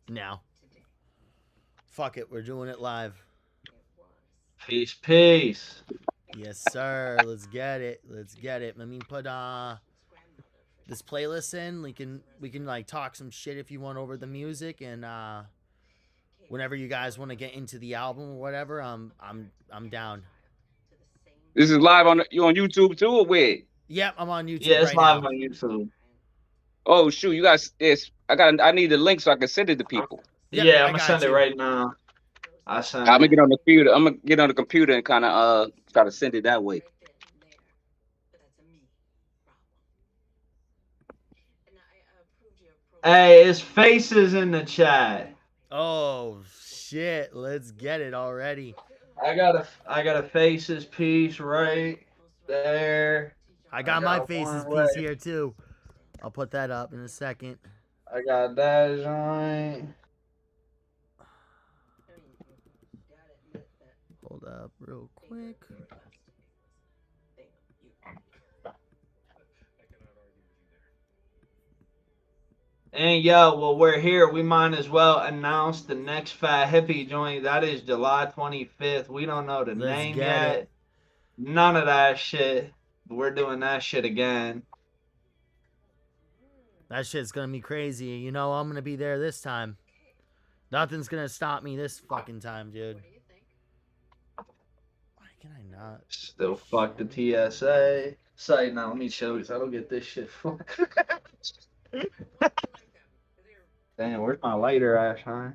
Now. Fuck it, we're doing it live. Peace, peace. Yes, sir. Let's get it. Let's get it. Let me put this playlist in. We can like talk some shit if you want over the music, and whenever you guys want to get into the album or whatever, I'm down. This is live on you on YouTube too, or where? Yep, I'm on YouTube Yeah, it's right live now. on YouTube. Oh shoot, you guys, it's I need the link so I can send it to people. Yep, Yeah, I I'm gonna got send it you. right now. I send I'm gonna it. get on the computer. I'm gonna get on the computer and kind of try to send it that way. Hey, it's faces in the chat. Oh shit, let's get it already. I got a faces piece right there. I got my one faces right. piece here too. I'll put that up in a second. I got that joint. Hold up real quick. And yo, well, we're here. We might as well announce the next Fat Hippie joint. That is July 25th. We don't know the Let's name get yet. it. None of that shit. But we're doing that shit again. That shit's gonna be crazy. You know, I'm gonna be there this time. Nothing's gonna stop me this fucking time, dude. Why can I not? Still fuck the TSA. Say now, let me show you. So I don't get this shit. Damn, where's my lighter at, huh?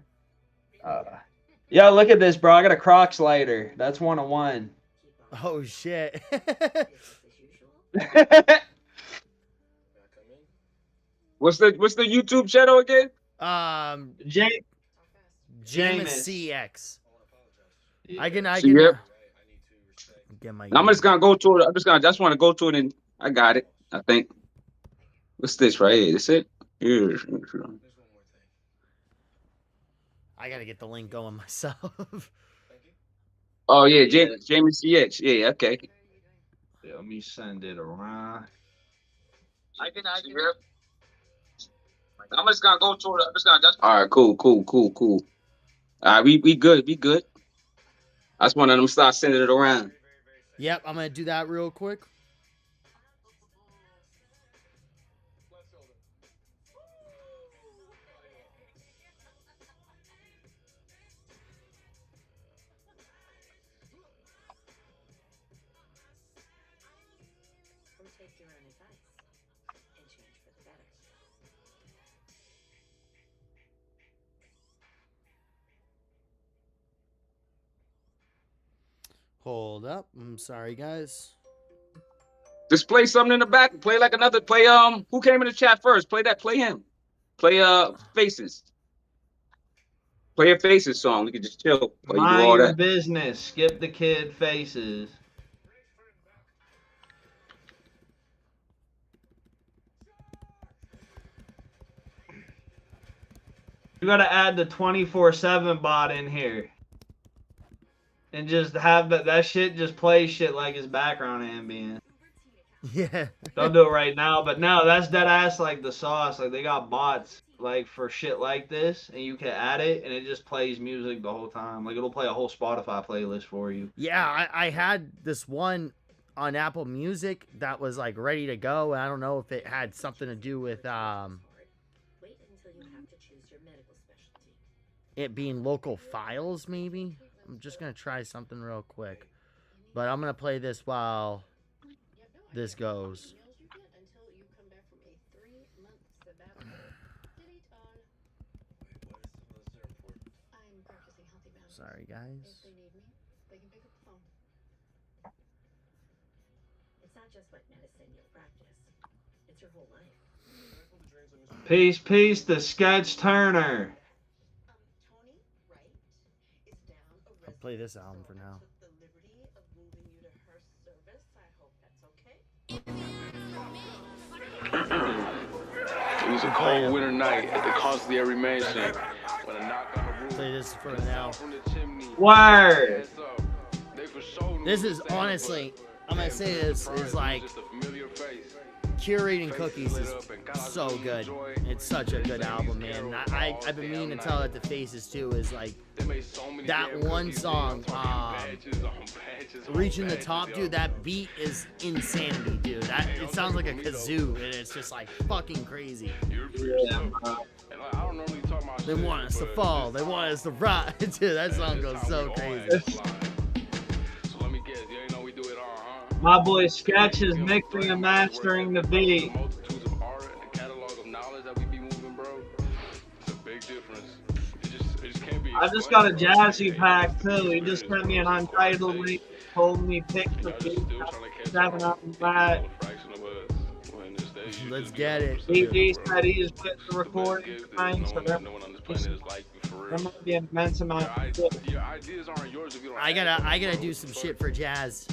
Yo, look at this, bro. I got a Crocs lighter. That's 101. Oh shit. What's the YouTube channel again? James CX. Yeah. I can Yep. get my. I'm just gonna go to it. I just want to go to it, and I got it. I think. What's this right here? Is it? Here. I gotta get the link going myself. Oh yeah, Jamie CX. Yeah, okay. Yeah, let me send it around. I can. I'm just gonna go to it. All right, cool. All right, we good. We good. I just want them to start sending it around. Yep, I'm gonna do that real quick. Hold up. I'm sorry, guys. Just play something in the back. Play like another. Play Who came in the chat first? Play that. Play him. Play Faces. Play a Faces song. We can just chill while you do Mind all your that. business. Skip the kid faces. You gotta add the 24/7 bot in here. And just have that shit just play shit like it's background ambient. Yeah. Don't do it right now, but no, that's dead ass like the sauce. Like they got bots like for shit like this, and you can add it, and it just plays music the whole time. Like it'll play a whole Spotify playlist for you. Yeah, I had this one on Apple Music that was like ready to go. I don't know if it had something to do with it being local files, maybe. I'm just gonna try something real quick, but I'm gonna play this while this goes. Sorry, guys. Peace, the Sketch Turner. I'll play this album for now. It was a cold winter night at the Consigliere Mansion when a knock on the roof. Play this for now. From the chimney. Word. This is honestly, I'm gonna say this is like Curating Cookies is so good. It's such a good album, man. I've been meaning to tell that to Faces too. Is like that one song, Reaching the Top, dude. That beat is insanity, dude. It sounds like a kazoo, and it's just like fucking crazy. They want us to fall. They want us to rock. Dude, that song goes so crazy. My boy Sketch is mixing and mastering the beat. I just got a Jazzy pack too. He just sent me an Untitled link, told me pick the beat. Stepping up and back. Let's get it. DG said he's with the recording time, so there might be an immense amount of shit. I gotta do some shit for Jazz.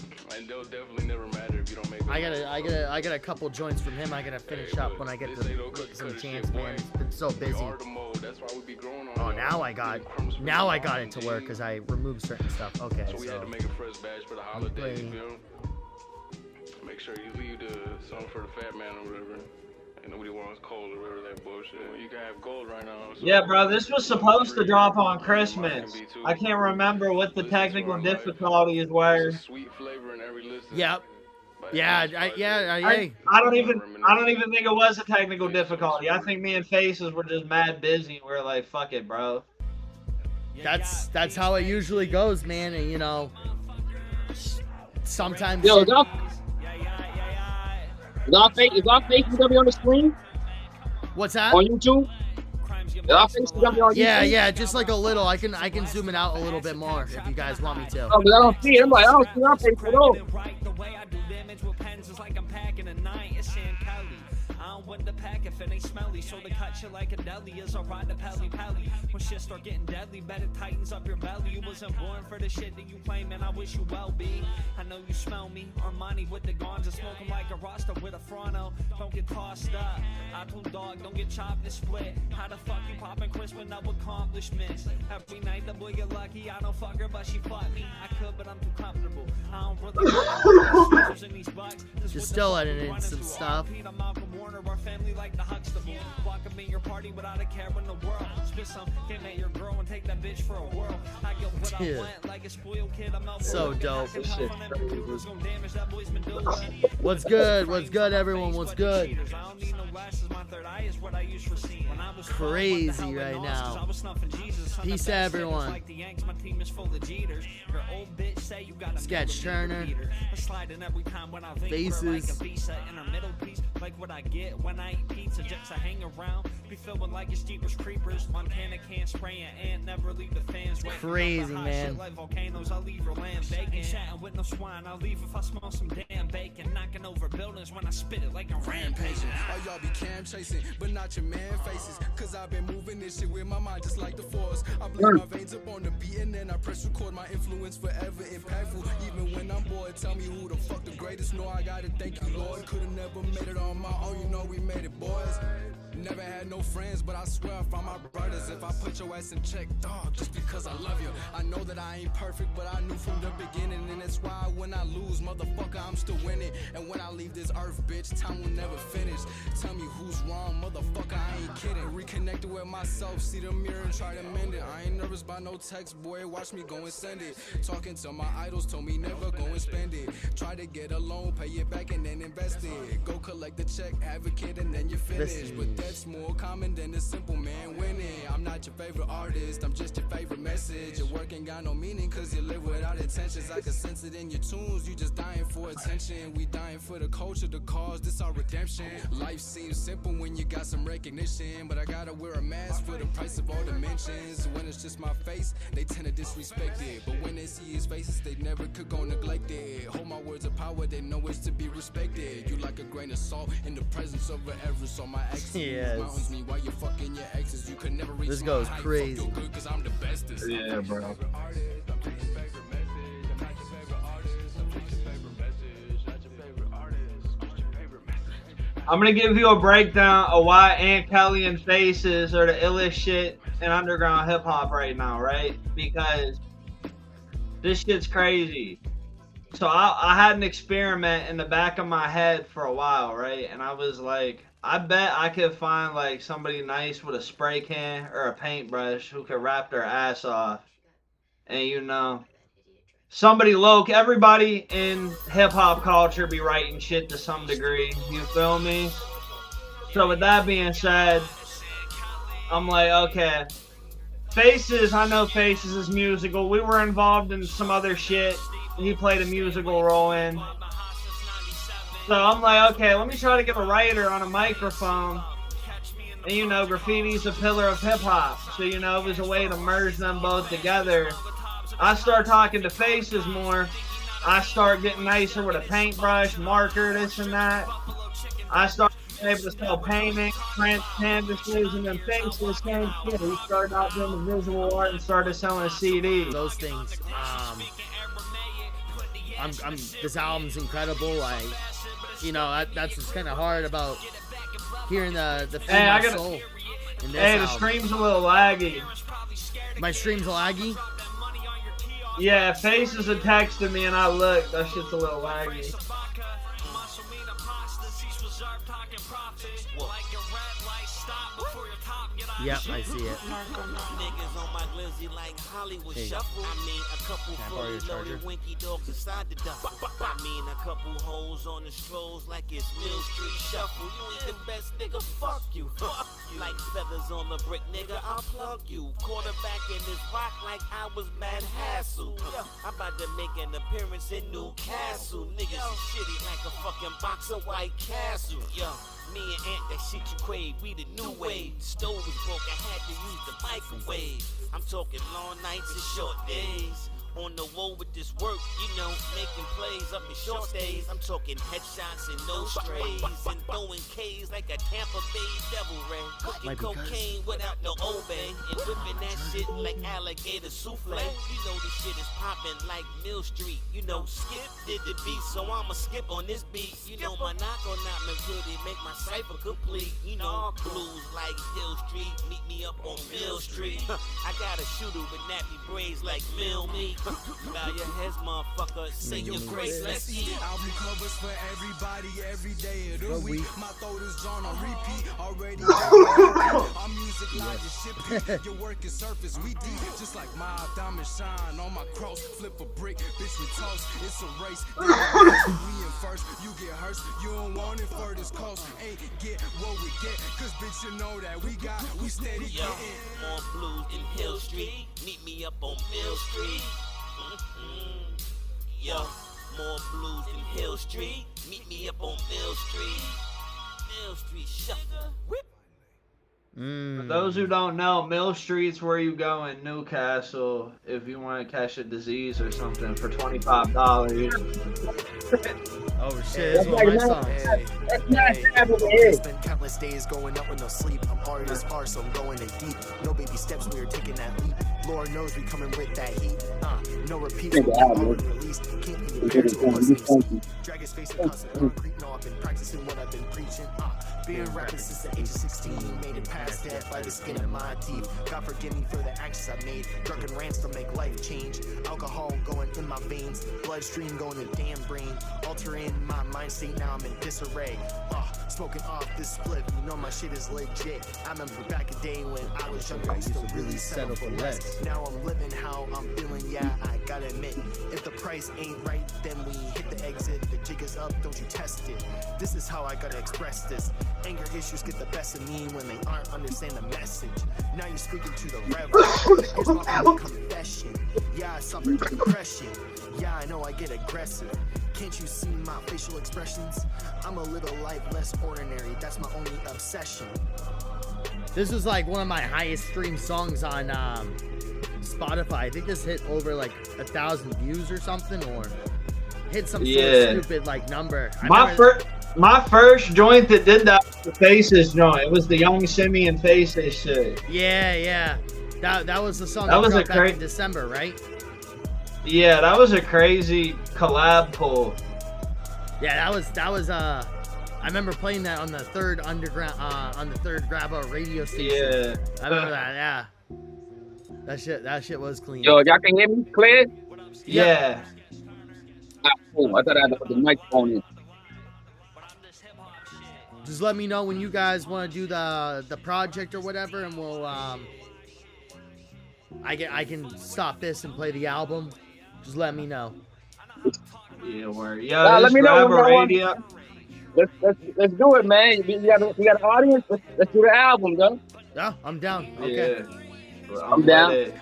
I got a couple joints from him. I gotta finish up when I get some chance, man. It's been so busy. Oh, now I got it to work because I removed certain stuff. Okay, so I'm playing. Make sure you leave the song for the fat man or whatever. And nobody wants cold or whatever that bullshit. You can have gold right now. So yeah, bro, this was supposed to drop on Christmas. I can't remember what the technical difficulties were. Sweet flavor in every listen. Yep. Yeah, I don't even think it was a technical difficulty. I think me and Faces were just mad busy. We were like, fuck it, bro. That's how it usually goes, man. And you know, sometimes. Yo, is our face gonna be on the screen? What's that? On YouTube? Is our face gonna be on YouTube? Yeah, just like a little. I can zoom it out a little bit more if you guys want me to. Oh, but I don't see it. I'm like, I don't see our face at all. With the pack if it ain't smelly, so to cut you like a deli is a ride to pally. When shit start getting deadly, bet it tightens up your belly. You wasn't born for the shit that you claim, and I wish you well be. I know you smell me, Armani with the ganja, smoking like a Rasta with a fronto. Don't get tossed up, I told dog, don't get chopped and split. How the fuck you poppin' crisp with no accomplishments? Every night the boy get lucky, I don't fuck her, but she fuck me. I could, but I'm too comfortable. I don't really Just still editing some stuff. family like the Huxtable. Walk up in your party without a care in the world. Spit some, get at your girl and take that bitch for a whirl. I get what I want like a spoiled kid. I'm out so dope. What's good? What's good, everyone? What's good? Crazy right now. Peace, everyone. Sketch Turner. Faces. Like what I get when I eat pizza, just to hang around. Be feeling like it's Jeepers Creepers. Montana can't spray an ant, never leave the fans. Crazy, man. Like volcanoes, I'll leave your land bacon. Chatting with no swine, I'll leave if I smell some damn bacon. Knocking over buildings when I spit it like a rampage. Oh, y'all be cam chasing, but not your man faces. Cause I've been moving this shit with my mind just like the force. I bleed my veins up on the beat and then I press record. My influence forever impactful. Even when I'm bored, tell me who the fuck the greatest. No, I gotta thank you, Lord. Could've never made it on my own, you know we made it, boys. Never had no friends, but I swear I found my brothers. If I put your ass in check, dog, just because I love you. I know that I ain't perfect, but I knew from the beginning. And that's why when I lose, motherfucker, I'm still winning. And when I leave this earth, bitch, time will never finish. Tell me who's wrong, motherfucker, I ain't kidding. Reconnected with myself, see the mirror and try to mend it. I ain't nervous by no text, boy, watch me go and send it. Talking to my idols, told me never go and spend it. Try to get a loan, pay it back and then invest it. Go collect the check, have a kid and then you finish. But that's more common than a simple man winning. I'm not your favorite artist, I'm just your favorite message. Your work ain't got no meaning cause you live without intentions. I can sense it in your tunes, you just dying for attention. We dying for the culture, the cause, this our redemption. Life seems simple when you got some recognition, but I gotta wear a mask for the price of all dimensions. When it's just my face, they tend to disrespect it. But when they see his faces, they never could go neglect it. Hold my words of power, they know it's to be respected. You like a grain of salt in the presence of an Everest. On my exes mountains me while you're fucking your exes. You could never reach. This goes crazy. Yeah, bro. I'm gonna give you a breakdown of why Aunt Kelly and Faces are the illest shit in underground hip hop right now, right? Because this shit's crazy. So I had an experiment in the back of my head for a while, right? And I was like, I bet I could find like somebody nice with a spray can or a paintbrush who could rap their ass off. And you know, somebody everybody in hip hop culture be writing shit to some degree. You feel me? So with that being said, I'm like, okay, Faces, I know Faces is musical. We were involved in some other shit he played a musical role in. So I'm like, okay, let me try to get a writer on a microphone. And you know, graffiti's a pillar of hip hop. So, you know, it was a way to merge them both together. I start talking to Faces more. I start getting nicer with a paintbrush, marker, this and that. I start able to sell painting, print, canvases, and then Faces came shit. He started out doing the visual art and started selling CDs. Those things. This album's incredible. You know, that's what's kind of hard about hearing the Freemy Oul soul in this Hey, the album. stream's a little laggy. My stream's laggy? Yeah, Faces had texted me and I looked. That shit's a little laggy. Yep, I see it. Niggas on my glizzy like Hollywood Hey. shuffle. I mean, a couple Can I borrow your fully charger? loaded winky dogs inside the duffel. I mean, a couple hoes on the strolls like it's Mill Street Shuffle. You ain't the best, nigga. Fuck you. Like feathers on the brick, nigga. I'll plug you. Quarterback in this rock like I was Mad Hassel. I'm about to make an appearance in Newcastle. Niggas shitty like a fucking box of White Castle. Yo. Me and Ant, that shit you crave, we the new wave. The stove was broke, I had to use the microwave. I'm talking long nights and short days. On the road with this work, you know, making plays up in short stays. I'm talking headshots and no strays. And throwing K's like a Tampa Bay Devil Ray. Cooking cocaine without no obey. And whipping that shit like alligator souffle. You know this shit is popping like Mill Street. You know, Skip did the beat, so I'ma skip on this beat. You know, my knock on not really make my cipher complete. You know, blues like Hill Street. Meet me up on Mill Street. I got a shooter with nappy braids like Mill Me. Bow your heads, motherfucker. Say your grace, let's eat. Album covers for everybody every day of the week. My throat is drawn on repeat. Already our music live is shipping. Your work is surface. We deep. Just like my diamond shine on my cross. Flip a brick, bitch, we toast. It's a race. We in first. You get hurt. You don't want it for this coast. Ain't get what we get. Cause bitch, you know that we steady Yo, getting. more blues in Hill Street. Meet me up on Mill Street. Yo, more blues in Hill Street. Meet me up on Mill Street. Mill Street Shuffle. Whip. For those who don't know, Mill Street's where you go in Newcastle if you want to catch a disease or something for $25. Oh shit, this is one of my songs. Spent countless days going up with no sleep. I'm hard as far, so I'm going in deep. No baby steps, we are taking that leap. Lord knows we coming with that heat. No repeats, we already released. Can't be compared to what's next. Drag his face and cuss it concrete. No, I've been practicing what I've been preaching. Been rapping since the age of 16. Made it past that by the skin of my teeth. God forgive me for the actions I made. Drunken rants to make life change. Alcohol going in my veins. Bloodstream going in damn brain. Altering my mind state, now I'm in disarray. Smoking off this split, you know my shit is legit. I remember back a day when I was younger, I used to really settle for less. Now I'm living how I'm feeling, yeah, I gotta admit. If the price ain't right, then we hit the exit. The jig is up, don't you test it. This is how I gotta express this. Anger issues get the best of me when they aren't understand the message. Now you're speaking to the reverend. Here's my own confession. Yeah, I suffered depression. Yeah, I know I get aggressive. Can't you see my facial expressions? I'm a little life less ordinary. That's my only obsession. This was like one of my highest streamed songs on Spotify. I think this hit over like 1,000 views or something, or hit some sort of stupid like number. My first joint that did that was the Faces joint. It was the Young Simeon Faces shit. Yeah. That was the song That was dropped a back in December, right? Yeah, that was a crazy collab pull. Yeah, that was I remember playing that on the third Grabba radio station. Yeah. I remember that, yeah. That shit was clean. Yo, y'all can hear me clear? Yeah. cool. I thought I had to put the microphone in. Just let me know when you guys want to do the project or whatever, and we'll I can stop this and play the album. Just let me know. Yeah, word. Nah, Yo, let this me know when Grabba y'all want. radio. Let's do it, man. You got an audience. Let's do the album, though. Yeah, I'm down. Okay. Yeah, I'm down. with it.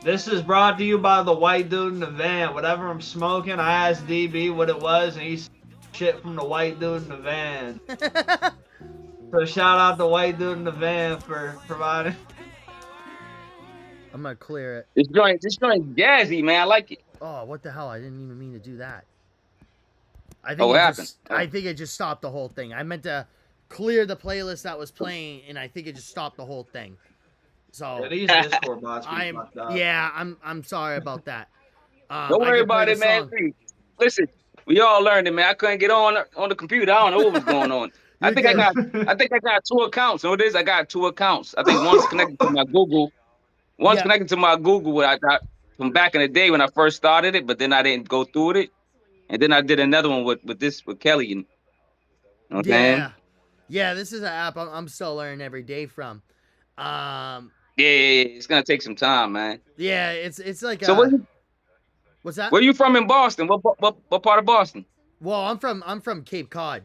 This is brought to you by the white dude in the van. Whatever I'm smoking, I asked DB what it was, and he's shit from the white dude in the van. So shout out the white dude in the van for providing. I'm gonna clear it. This joint's jazzy, man. I like it. Oh, what the hell? I didn't even mean to do that. I think What happened? I think it just stopped the whole thing. I meant to clear the playlist that was playing, and I think it just stopped the whole thing. So Yeah, these Discord bots be fucked up. I'm sorry about that. Don't worry about it, man. Listen, we all learned it, man. I couldn't get on the computer. I don't know what was going on. I think I got 2 accounts. So it is. I got 2 accounts. I think one's connected to my Google. One's connected to my Google. I got from back in the day when I first started it, but then I didn't go through it. And then I did another one with Kelly. You know what I'm saying? Yeah, this is an app I'm still learning every day from. Yeah, it's gonna take some time, man. Yeah, it's like so. What's that? Where you from in Boston? What part of Boston? Well, I'm from Cape Cod,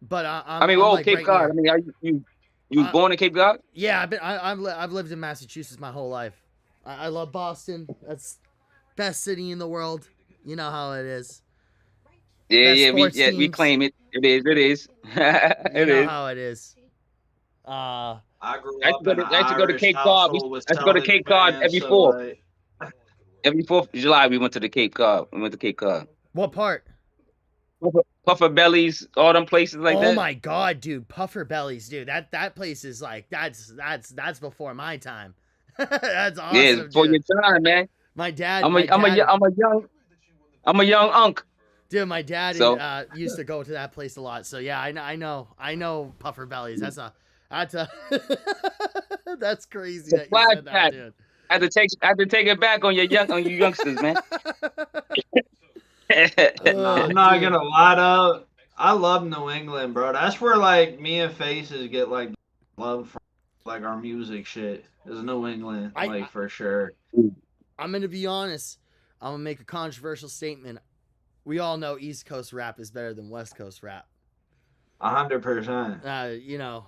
but I'm like Cape Cod. Near. I mean, you was born in Cape Cod? Yeah, I've lived in Massachusetts my whole life. I love Boston. That's best city in the world. You know how it is. Yeah, we claim it. It is. You know how it is. I grew I up used in an to go to Irish Cape Cod. household with I used to go to Cape Cod Taliban, every so, 4th. like, Every 4th of July, we went to the Cape Cod. We went to Cape Cod. What part? Puffer Bellies, all them places like that. Oh my god, dude, Puffer Bellies, dude. That place is like that's before my time. That's awesome. Yeah, it's before your time, man. My dad. I'm a young unk. Dude, my dad used to go to that place a lot. So yeah, I know Puffer Bellies. That's that's crazy. That you said that, dude. I had to take it back on you youngsters, man. I'm not gonna lie though. I love New England, bro. That's where like me and Faces get like love from, like our music shit. Is New England, for sure. I'm gonna be honest. I'm gonna make a controversial statement. We all know East Coast rap is better than West Coast rap. 100%. You know.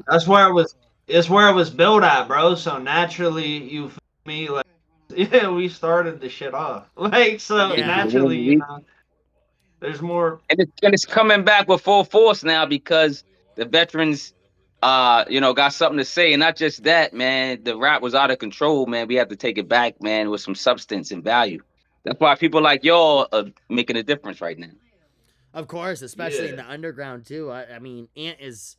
That's where it was. It's where it was built at, bro. So naturally, you feel me, like, yeah, we started the shit off. Like, so naturally, you know, there's more. And it's coming back with full force now because the veterans, got something to say. And not just that, man. The rap was out of control, man. We have to take it back, man, with some substance and value. That's why people like y'all are making a difference right now. Of course, especially in the underground too. I mean, Ant is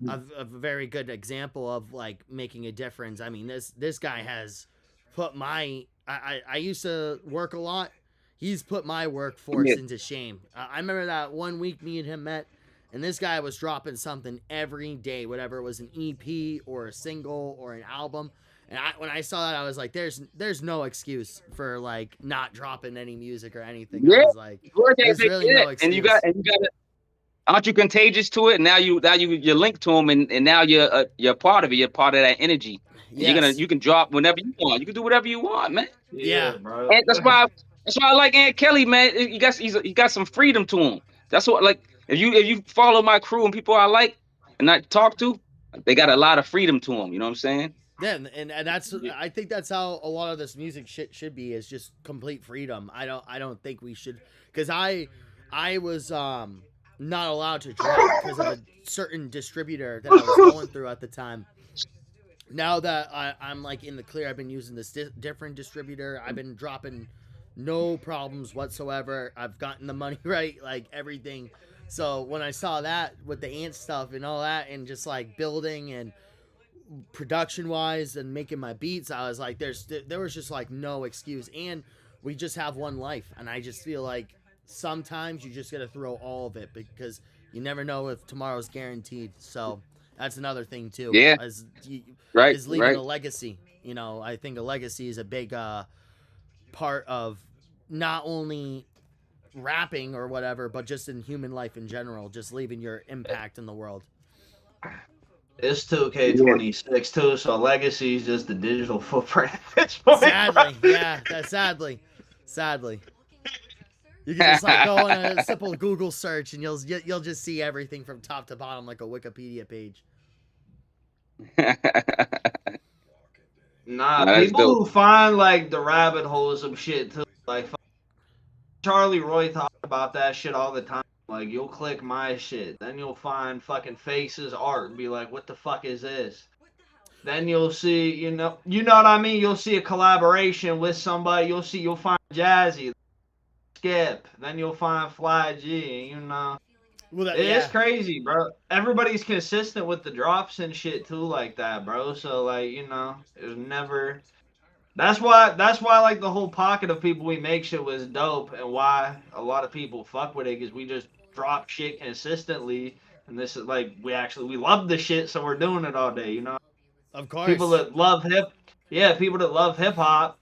a very good example of like making a difference. I mean, this guy has put my. I used to work a lot. He's put my workforce into shame. I remember that one week me and him met, and this guy was dropping something every day, whatever it was, an EP or a single or an album. And when I saw that, I was like, "There's no excuse for like not dropping any music or anything." Yeah, I was like, "There's really no excuse." And you got to, aren't you contagious to it? And now you're linked to them, and now you're part of it. You're part of that energy. Yes. You can drop whenever you want. You can do whatever you want, man. Yeah, bro. And that's why I like Ant Kelly, man. He got some freedom to him. That's what, like, if you follow my crew and people I like and I talk to, they got a lot of freedom to them. You know what I'm saying? Yeah, and that's I think that's how a lot of this music shit should be, is just complete freedom. I don't think we should, because I was not allowed to drop because of a certain distributor that I was going through at the time. Now that I'm like in the clear, I've been using this different distributor. I've been dropping no problems whatsoever. I've gotten the money right, like everything. So when I saw that with the Ant stuff and all that, and just like building and production wise and making my beats, I was like, there was just like no excuse. And we just have one life, and I just feel like sometimes you just gotta throw all of it, because you never know if tomorrow's guaranteed. So that's another thing too. Yeah, is leaving a legacy. You know, I think a legacy is a big part of not only rapping or whatever, but just in human life in general, just leaving your impact in the world. It's 2K26 too, so legacy is just the digital footprint at this point. Sadly, yeah, sadly. You can just like go on a simple Google search and you'll just see everything from top to bottom like a Wikipedia page. Nah, people who find like the rabbit holes of shit too, like Charlie Roy talk about that shit all the time. Like, you'll click my shit, then you'll find fucking Faces art and be like, what the fuck is this? Then you'll see, you know what I mean? You'll see a collaboration with somebody. You'll find Jazzy, Skip. Then you'll find Fly G. You know, well, it's crazy, bro. Everybody's consistent with the drops and shit too, like that, bro. So like, you know, there's never. That's why like the whole pocket of people we make shit was dope, and why a lot of people fuck with it, because we just drop shit consistently, and this is like we love the shit, so we're doing it all day, you know. Of course. People that love hip hop,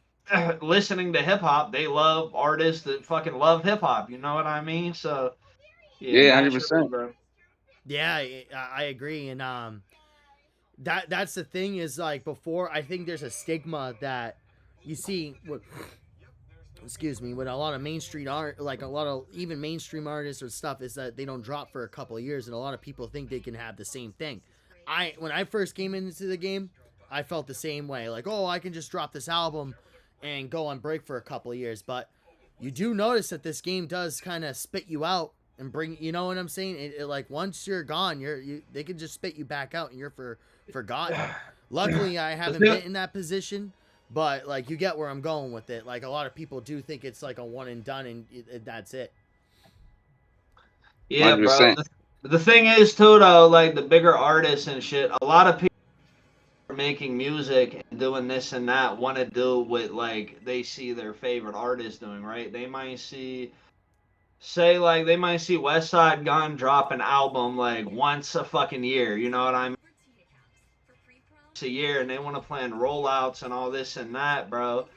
listening to hip hop, they love artists that fucking love hip hop. You know what I mean? So yeah, 100%, bro. Yeah, I agree, and that's the thing is like before. I think there's a stigma that you see. Excuse me, with a lot of mainstream art, like a lot of even mainstream artists or stuff, is that they don't drop for a couple of years, and a lot of people think they can have the same thing. When I first came into the game, I felt the same way. Like, oh, I can just drop this album and go on break for a couple of years. But you do notice that this game does kind of spit you out and bring, you know what I'm saying? It like once you're gone, they can just spit you back out and you're forgotten. Luckily, I haven't been in that position, but like you get where I'm going with it. Like a lot of people do think it's like a one and done, and that's it. Yeah, 100%. Bro. The thing is too, though, like the bigger artists and shit, a lot of people are making music and doing this and that want to do what like they see their favorite artist doing, right? They might see West Side Gun drop an album like once a fucking year, you know what I mean? A year, and they want to plan rollouts and all this and that, bro.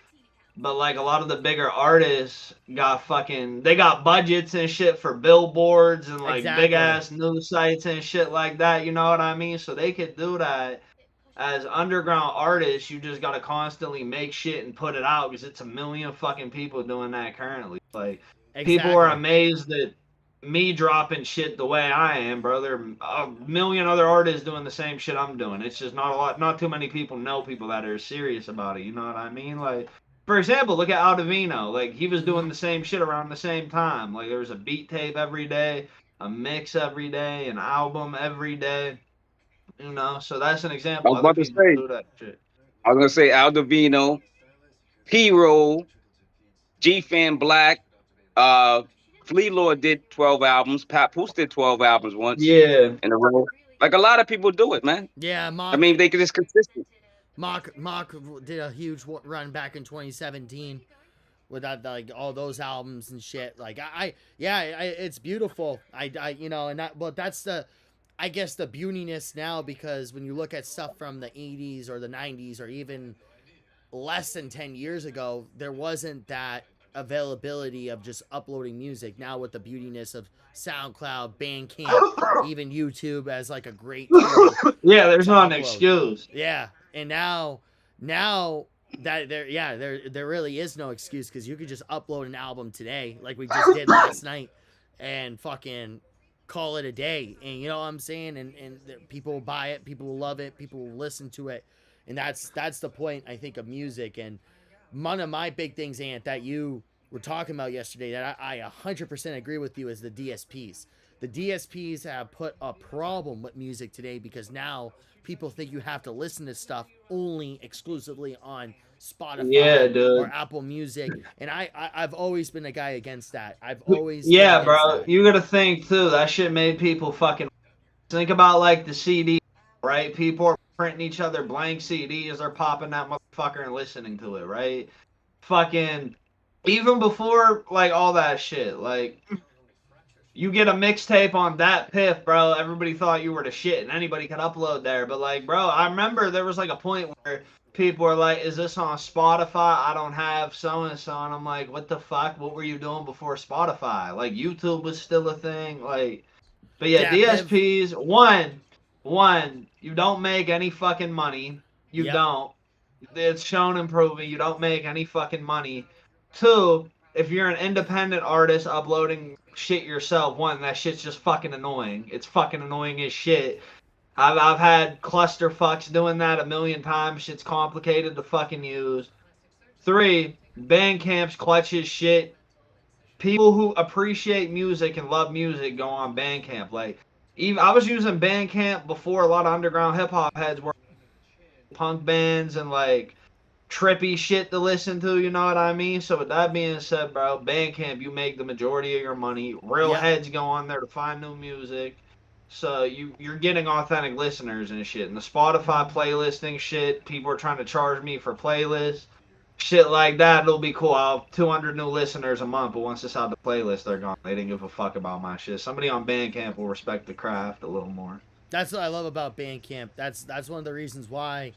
But like a lot of the bigger artists got budgets and shit for billboards and like big ass news sites and shit like that, you know what I mean? So they could do that. As underground artists, you just gotta constantly make shit and put it out, because it's a million fucking people doing that currently. Like people are amazed at me dropping shit the way I am, bro. There are a million other artists doing the same shit I'm doing. It's just not too many people know people that are serious about it, you know what I mean? Like, for example, look at Aldovino. Like, he was doing the same shit around the same time. Like, there was a beat tape every day, a mix every day, an album every day. You know, so that's an example. I was going to say Aldovino, P-Roll, G-Fan Black, Flea Lord did 12 albums. Papoose did 12 albums once. Yeah. In a row. Like, a lot of people do it, man. Yeah, I mean, they can just consistent. Mock did a huge run back in 2017 with that, like all those albums and shit. Like it's beautiful. But that's I guess the beautiness now, because when you look at stuff from the 80s or the 90s or even less than 10 years ago, there wasn't that availability of just uploading music. Now with the beautiness of SoundCloud, Bandcamp, even YouTube as like a great tool. Yeah, there's not an excuse. Yeah. And now that there really is no excuse, because you could just upload an album today, like we just did last night, and fucking call it a day. And you know what I'm saying? And people will buy it, people will love it, people will listen to it, and that's the point, I think, of music. And one of my big things, Ant, that you were talking about yesterday, that I 100% agree with you, is the DSPs. The DSPs have put a problem with music today, because now people think you have to listen to stuff only exclusively on Spotify or Apple Music. And I've always been a guy against that. I've always bro. That. You gotta think too, that shit made people fucking think about like the CD, right? People are printing each other blank CDs, they're popping that motherfucker and listening to it, right? Fucking even before like all that shit, like you get a mixtape on that piff, bro. Everybody thought you were the shit, and anybody could upload there. But like, bro, I remember there was like a point where people were like, "Is this on Spotify? I don't have so and so," and I'm like, "What the fuck? What were you doing before Spotify? Like, YouTube was still a thing, like." But yeah, DSPs. One, you don't make any fucking money. You don't. It's shown and proven you don't make any fucking money. Two, if you're an independent artist uploading shit yourself, one, that shit's just fucking annoying. It's fucking annoying as shit. I've had clusterfucks doing that a million times. Shit's complicated to fucking use. Three, Bandcamp's clutch as shit. People who appreciate music and love music go on Bandcamp. Like, even I was using Bandcamp before a lot of underground hip hop heads were punk bands and like trippy shit to listen to, you know what I mean? So with that being said, bro, Bandcamp, you make the majority of your money. Real heads go on there to find new music. So you're getting authentic listeners and shit. And the Spotify playlisting shit, people are trying to charge me for playlists. Shit like that, it'll be cool. I'll have 200 new listeners a month, but once it's out the playlist, they're gone. They didn't give a fuck about my shit. Somebody on Bandcamp will respect the craft a little more. That's what I love about Bandcamp. That's one of the reasons why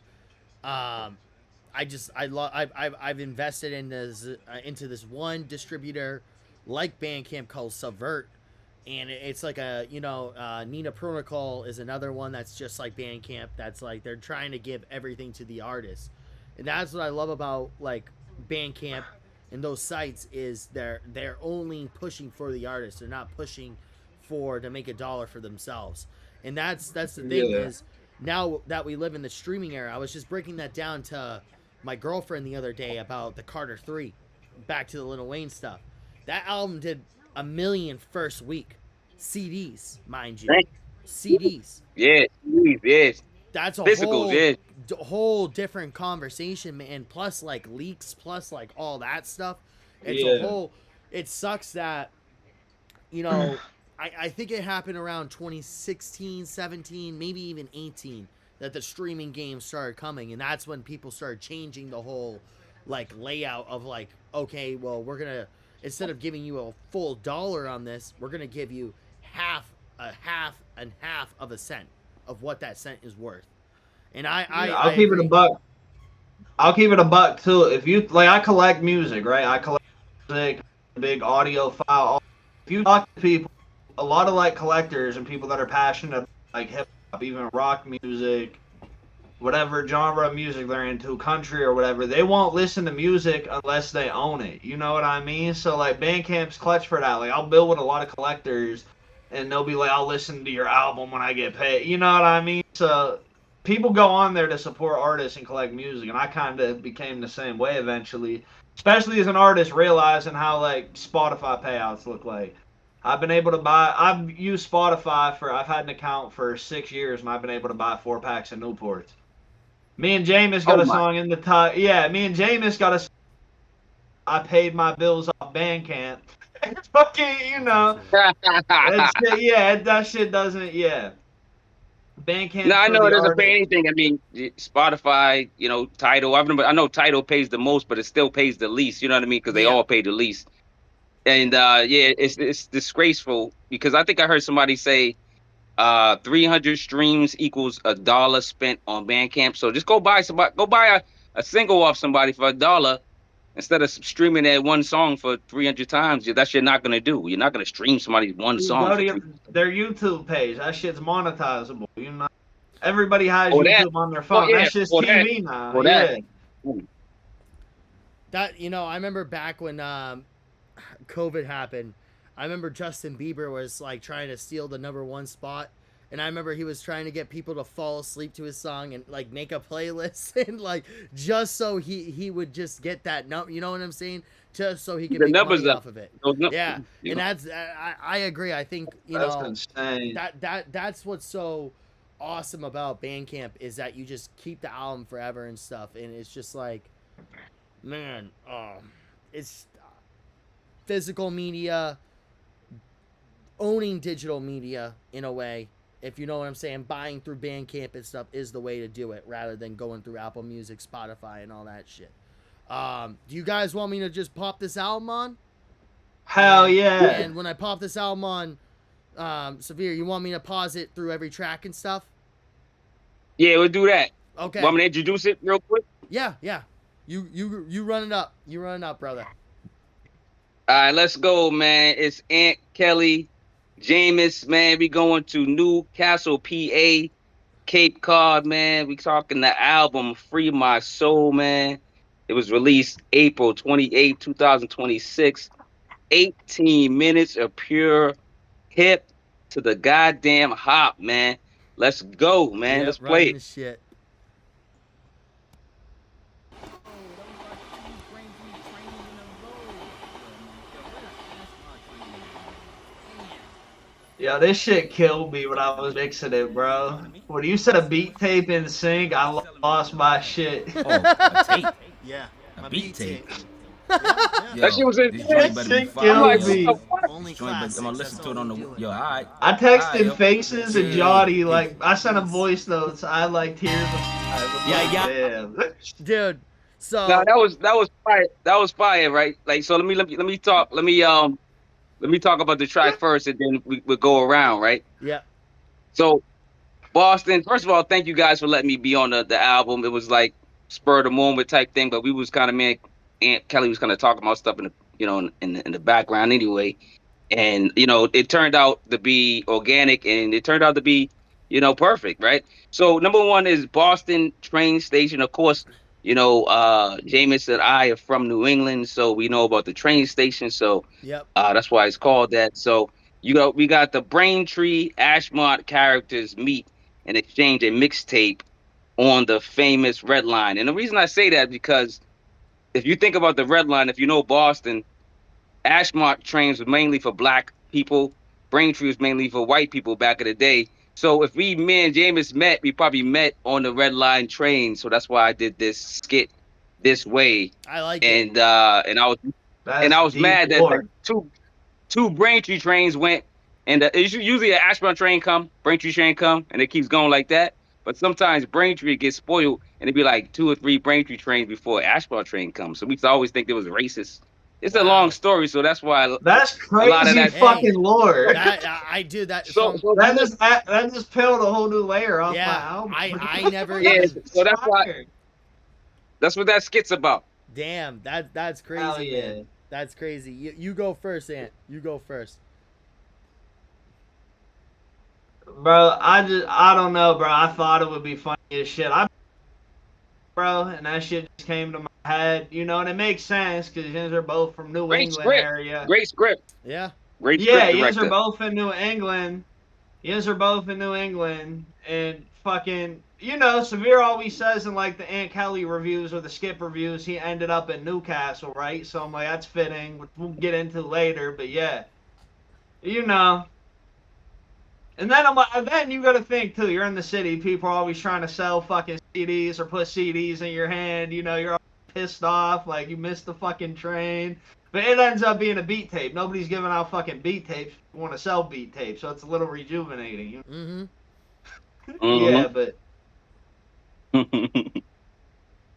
I've invested in this into this one distributor like Bandcamp called Subvert, and it's like a Nina Protocol is another one that's just like Bandcamp. That's like they're trying to give everything to the artist, and that's what I love about like Bandcamp and those sites is they're only pushing for the artist. They're not pushing to make a dollar for themselves, and that's the thing is now that we live in the streaming era. I was just breaking that down to my girlfriend the other day about the Carter 3, back to the Lil Wayne stuff. That album did 1 million first week. CDs, mind you. CDs. Yeah, yes. That's a physicals, whole different conversation, man. Plus like leaks, plus like all that stuff. It's a whole, it sucks that, I think it happened around 2016, 17, maybe even 18 that the streaming games started coming, and that's when people started changing the whole like layout of like, okay, well, we're gonna, instead of giving you a full dollar on this, we're gonna give you half of a cent of what that cent is worth. And I'll keep it a buck. I'll keep it a buck too. If you like, I collect music, right? I collect music, big audio file. If you talk to people, a lot of like collectors and people that are passionate about like hip hop, even rock music, whatever genre of music they're into, country or whatever, they won't listen to music unless they own it. You know what I mean? So like Bandcamp's clutch for that. Like I'll build with a lot of collectors and they'll be like, I'll listen to your album when I get paid. You know what I mean? So people go on there to support artists and collect music, and I kind of became the same way eventually, especially as an artist realizing how like Spotify payouts look like. I've been able to buy, I've used Spotify I've had an account for 6 years, and I've been able to buy 4 packs of Newports. Me and Jameis got a song in the top. Yeah, me and Jameis got a. I paid my bills off Bandcamp. Fucking, that shit doesn't, Bandcamp. No, I know it doesn't pay anything. I mean, Spotify, Tidal. I know Tidal pays the most, but it still pays the least. You know what I mean? Because they all pay the least. And it's disgraceful because I think I heard somebody say 300 streams equals $1 spent on Bandcamp. So just go buy a single off somebody for $1 instead of streaming that one song for 300 times. That shit not gonna do. You're not gonna stream somebody's one song. Go to their YouTube page. That shit's monetizable. Everybody has YouTube on their phone. That's just TV now. That I remember back when COVID happened. I remember Justin Bieber was like trying to steal the #1 spot, and I remember he was trying to get people to fall asleep to his song and like make a playlist and like just so he would just get that number. You know what I'm saying? Just so he could make money off of it. Yeah, and that's I agree. I think that's insane. That's what's so awesome about Bandcamp is that you just keep the album forever and stuff, and it's just like, man, it's physical media owning digital media in a way, if you know what I'm saying. Buying through Bandcamp and stuff is the way to do it rather than going through Apple Music, Spotify, and all that shit. Do you guys want me to just pop this album on? Hell yeah. And when I pop this album on, Severe, you want me to pause it through every track and stuff? Yeah, we'll do that. Okay. Want me to introduce it real quick? Yeah. You run it up. You run it up, brother. All right, let's go, man. It's Aunt Kelly, Jameis, man. We going to Newcastle, PA, Cape Cod, man. We talking the album Free My Soul, man. It was released April 28, 2026. 18 minutes of pure hip to the goddamn hop, man. Let's go, man. Yep, Let's play it. the shit. Yeah, this shit killed me when I was mixing it, bro. When you said a beat tape in sync, I lost my shit. Oh, a tape. Yeah. A beat tape. That shit was in this That joint better be shit fire. killed like, me. what the fuck? Only This joint better, I'm gonna listen to it on the. Yo, all right. I texted Alright, Faces and yeah. Johnny, like, I sent him voice notes. I had, like, tears. Damn. Dude. So No, that was fire. That was fire, right? Like, so let me talk. Let me talk about the track first, and then we'll go around, right? yeah. So, Boston. First of all, thank you guys for letting me be on the album. It was like spur of the moment type thing, but we was kind of, man. Aunt Kelly was kind of talking about stuff in the background anyway, and it turned out to be organic, and it turned out to be perfect, right? So number one is Boston train station. Of course, Jameis and I are from New England, so we know about the train station. So Yep. that's why it's called that. So we got the Braintree Ashmont characters meet and exchange a mixtape on the famous Red Line. And the reason I say that because if you think about the Red Line, if you know Boston, Ashmont trains were mainly for black people. Braintree was mainly for white people back in the day. So if me and Jameis met, we probably met on the Red Line train. So that's why I did this skit this way. I like it. And I was mad that like, two Braintree trains went, and usually an Ashmont train come, Braintree train come, and it keeps going like that. But sometimes Braintree gets spoiled, and it'd be like 2 or 3 Braintree trains before Ashmont train comes. So we used to always think it was racist. It's a long story, so that's why. That's crazy, a lot of that, fucking lore. I do that. So that just peeled a whole new layer off Yeah, my album. I never. Yeah, so that's why. That's what that skit's about. Damn, that's crazy, Hell yeah. man. That's crazy. You go first, Ant. You go first. Bro, I don't know, bro. I thought it would be funny as shit. Bro, and that shit just came to my head, and it makes sense because you guys are both from New England area. Great script. Yeah. Great Yeah, script you guys director. are both in New England. You guys are both in New England, and fucking, Severe always says in like the Aunt Kelly reviews or the Skip reviews, he ended up in Newcastle, right? So I'm like, that's fitting, which we'll get into later, but yeah, And then then you gotta think too. You're in the city. People are always trying to sell fucking CDs or put CDs in your hand. You're all pissed off, like you missed the fucking train. But it ends up being a beat tape. Nobody's giving out fucking beat tapes. You want to sell beat tapes, so it's a little rejuvenating. Yeah, but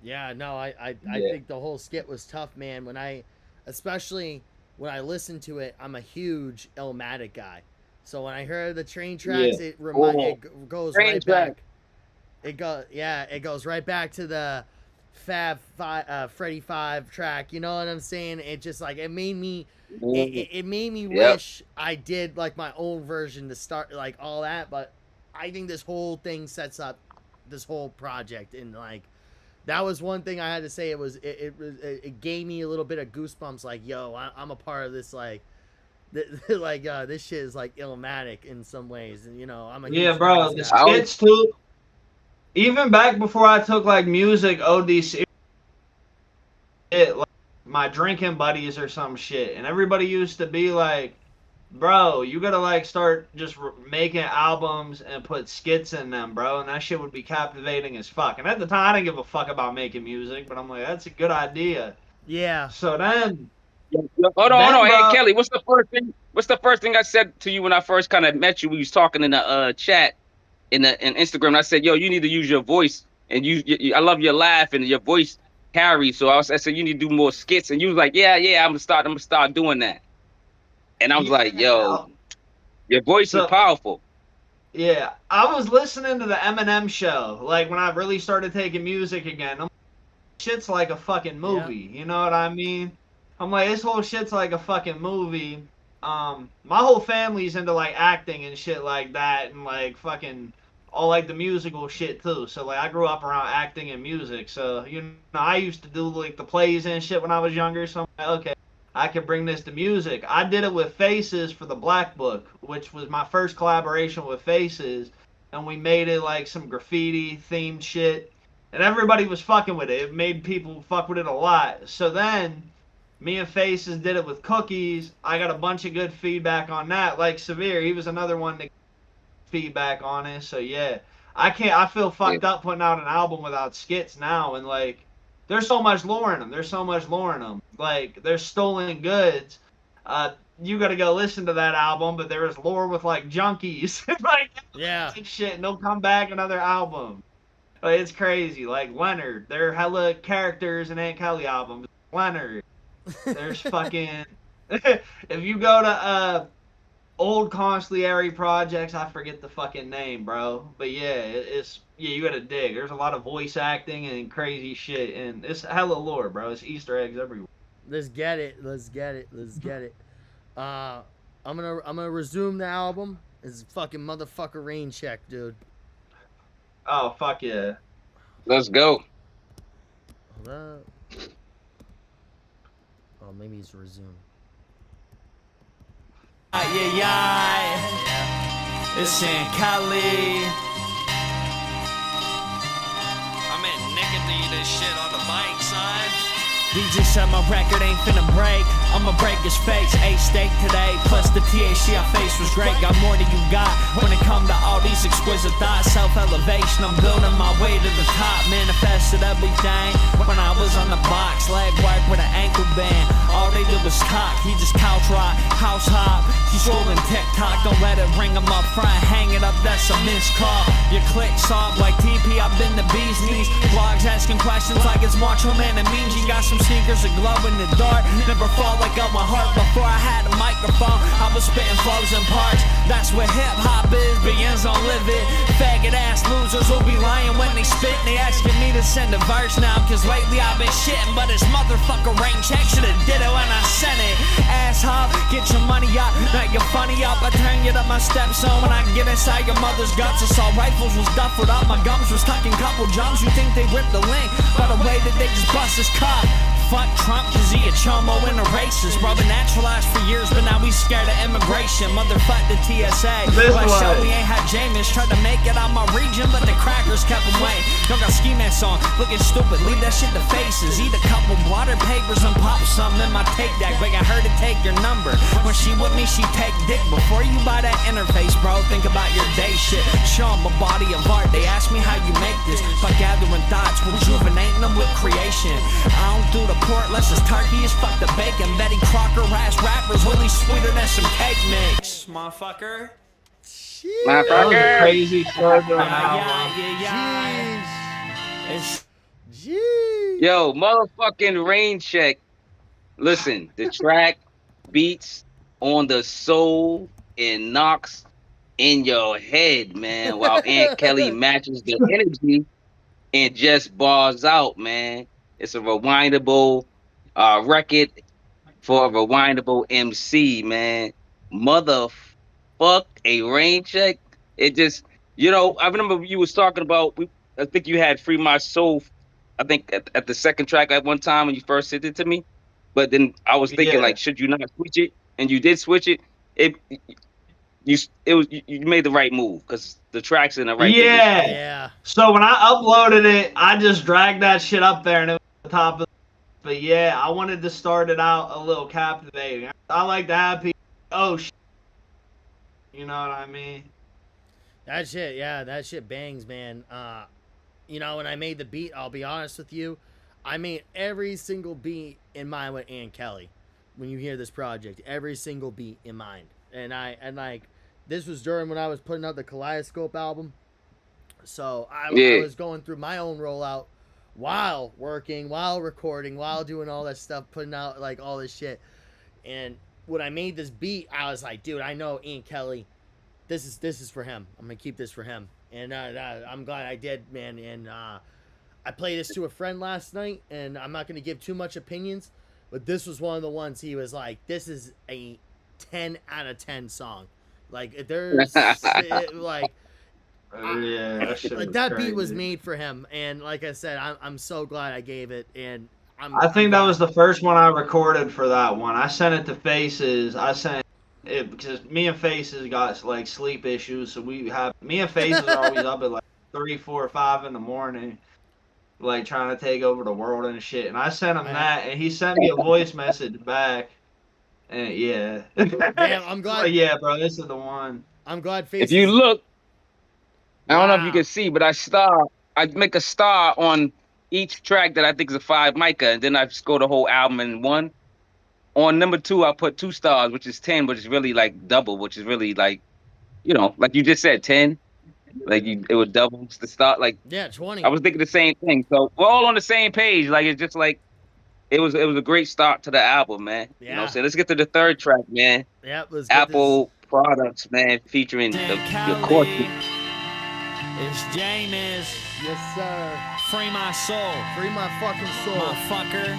Yeah, no, I think the whole skit was tough, man. Especially when I listened to it, I'm a huge Illmatic guy. So when I heard the train tracks, it goes Train right track. back. It goes right back to the Fab Five, Freddy 5 track. You know what I'm saying? It just like it made me wish I did like my own version to start like all that. But I think this whole thing sets up this whole project, and like that was one thing I had to say. It gave me a little bit of goosebumps. Like, yo, I'm a part of this. Like. This shit is like Illmatic in some ways, and I'm a huge bro, the skits too. Even back before I took like music ODC, like my drinking buddies or some shit, and everybody used to be like, "Bro, you gotta like start just making albums and put skits in them, bro," and that shit would be captivating as fuck. And at the time, I didn't give a fuck about making music, but I'm like, that's a good idea. Yeah. So then. Hold on. Hey Kelly, what's the first thing I said to you when I first kind of met you? We was talking in the chat in Instagram. And I said, yo, you need to use your voice, and I love your laugh and your voice carries. So I said you need to do more skits, and you was like, yeah, I'm gonna start doing that. And I was like, yo, Your voice is powerful. Yeah, I was listening to the Eminem show, like when I really started taking music again. I'm, shit's like a fucking movie. You know what I mean? I'm like, this whole shit's like a fucking movie. My whole family's into like acting and shit like that, and like fucking all like the musical shit too. So like, I grew up around acting and music. So you know, I used to do like the plays and shit when I was younger. So I'm like, okay, I could bring this to music. I did it with Faces for the Black Book, which was my first collaboration with Faces, and we made it like some graffiti themed shit, and everybody was fucking with it. It made people fuck with it a lot. So then, me and Faces did it with Cookies. I got a bunch of good feedback on that. Like Severe, he was another one that feedback on it. So yeah, I feel fucked up putting out an album without skits now, and like, there's so much lore in them. There's so much lore in them. Like, there's Stolen Goods. You got to go listen to that album, but there is lore with like junkies, like shit, and they'll come back another album. Like, it's crazy. Like Leonard, there are hella characters in Aunt Kelly albums. Leonard, there's fucking. If you go to old consigliere projects, I forget the fucking name, bro. But yeah, it's you gotta dig. There's a lot of voice acting and crazy shit, and it's hella lore, bro. It's Easter eggs everywhere. Let's get it. I'm gonna resume the album. It's fucking motherfucker Rain Check, dude. Oh fuck yeah. Let's go. Hold up. Oh, maybe it's resume. Yeah. It's in Cali. I'm in nicotine this shit on the bike side. DJ said my record ain't finna break. I'ma break his face. 8 steak today, plus the THC I faced was great. Got more than you got when it come to all these exquisite thoughts. Self-elevation, I'm building my way to the top. Manifested everything when I was on the box. Leg work with an ankle band. All they did was talk. He just couch rock, house hop. He's scrolling TikTok, don't let it ring him up front. Hang it up, that's a missed call. Your click soft like TP, I've been the bee's knees. Blogs asking questions like it's Macho Man and Mean Gene. Got some sneakers that glow in the dark. Never fall like out my heart. Before I had a microphone, I was spitting flows and parts. That's what hip hop is, begins on live it. Faggot ass losers will be lying when they spit. They asking me to send a verse now, cause lately I've been shitting. But this motherfucker Rain Check should've did it when I sent it. Asshole, get your money up, not your funny up. I turn you to my stepson when I get inside your mother's guts. Assault rifles was duffled up, my gums was tucking couple jumps. You think they ripped the link, by the way that they just bust his cup. Fuck Trump, cause he a chomo and a racist. Bro, been naturalized for years, but now we scared of immigration. Motherfuck the TSA. Like Shelby ain't had Jameis. Tried to make it out my region, but the crackers kept him waiting. Don't got ski mask on, looking stupid. Leave that shit to faces. Eat a couple water papers and pop something in my tape deck. Beg her to take your number. When she with me, she take dick. Before you buy that interface, bro, think about your day shit. Show them a body of art. They ask me how you make this. By gathering thoughts, rejuvenating them with creation. I don't do the port less it's turkey as fuck the bacon. Betty Crocker ass rappers really sweeter than some cake mix. Motherfucker. That was a crazy story. Yo, motherfucking Rain Check. Listen, the track beats on the soul and knocks in your head, man, while Aunt Kelly matches the energy and just bars out, man. It's a rewindable record for a rewindable MC, man. Motherfuck a Rain Check. It just, you know, I remember you was talking about, I think you had Free My Soul, I think at the second track at one time when you first sent it to me. But then I was thinking, like, should you not switch it? And you did switch it. You made the right move because the track's in the right position. Yeah. So when I uploaded it, I just dragged that shit up there and it was the top of. But yeah, I wanted to start it out a little captivating. I like to have people. Oh shit. You know what I mean? That shit bangs, man. You know, when I made the beat, I'll be honest with you, I made every single beat in mind with Aunt Kelly. When you hear this project, every single beat in mind, and like, this was during when I was putting out the Kaleidoscope album, so I was going through my own rollout while working, while recording, while doing all that stuff, putting out like all this shit. And when I made this beat, I was like, dude, I know Aunt Kelly this is for him. I'm gonna keep this for him, and I'm glad I did, man. And I played this to a friend last night, and I'm not gonna give too much opinions, but this was one of the ones he was like, "This is a 10 out of 10 song." Like there's like. Yeah, that shit was That beat was crazy. made for him, and like I said, I'm so glad I gave it, and I think that was the first one I recorded for that one. I sent it to Faces. I sent it because me and Faces got like sleep issues, so me and Faces are always up at like 3, 4, 5 in the morning, like trying to take over the world and shit. And I sent him that, and he sent me a voice message back. And yeah, damn, I'm glad. Like, yeah, bro, this is the one. I'm glad Faces. If you look, I don't know if you can see, but I make a star on each track that I think is a 5 mica, and then I score the whole album in one. On number 2, I put 2 stars, which is 10, which is really like double, which is really like, you know, like you just said, 10. Like it would double the start. Like 20. I was thinking the same thing. So we're all on the same page. Like it's just like it was a great start to the album, man. Yeah. You know what I'm saying? Let's get to the third track, man. Yeah, let's Apple Products, man, featuring your course. It's James. Yes, sir. Free my soul. Free my fucking soul. Motherfucker.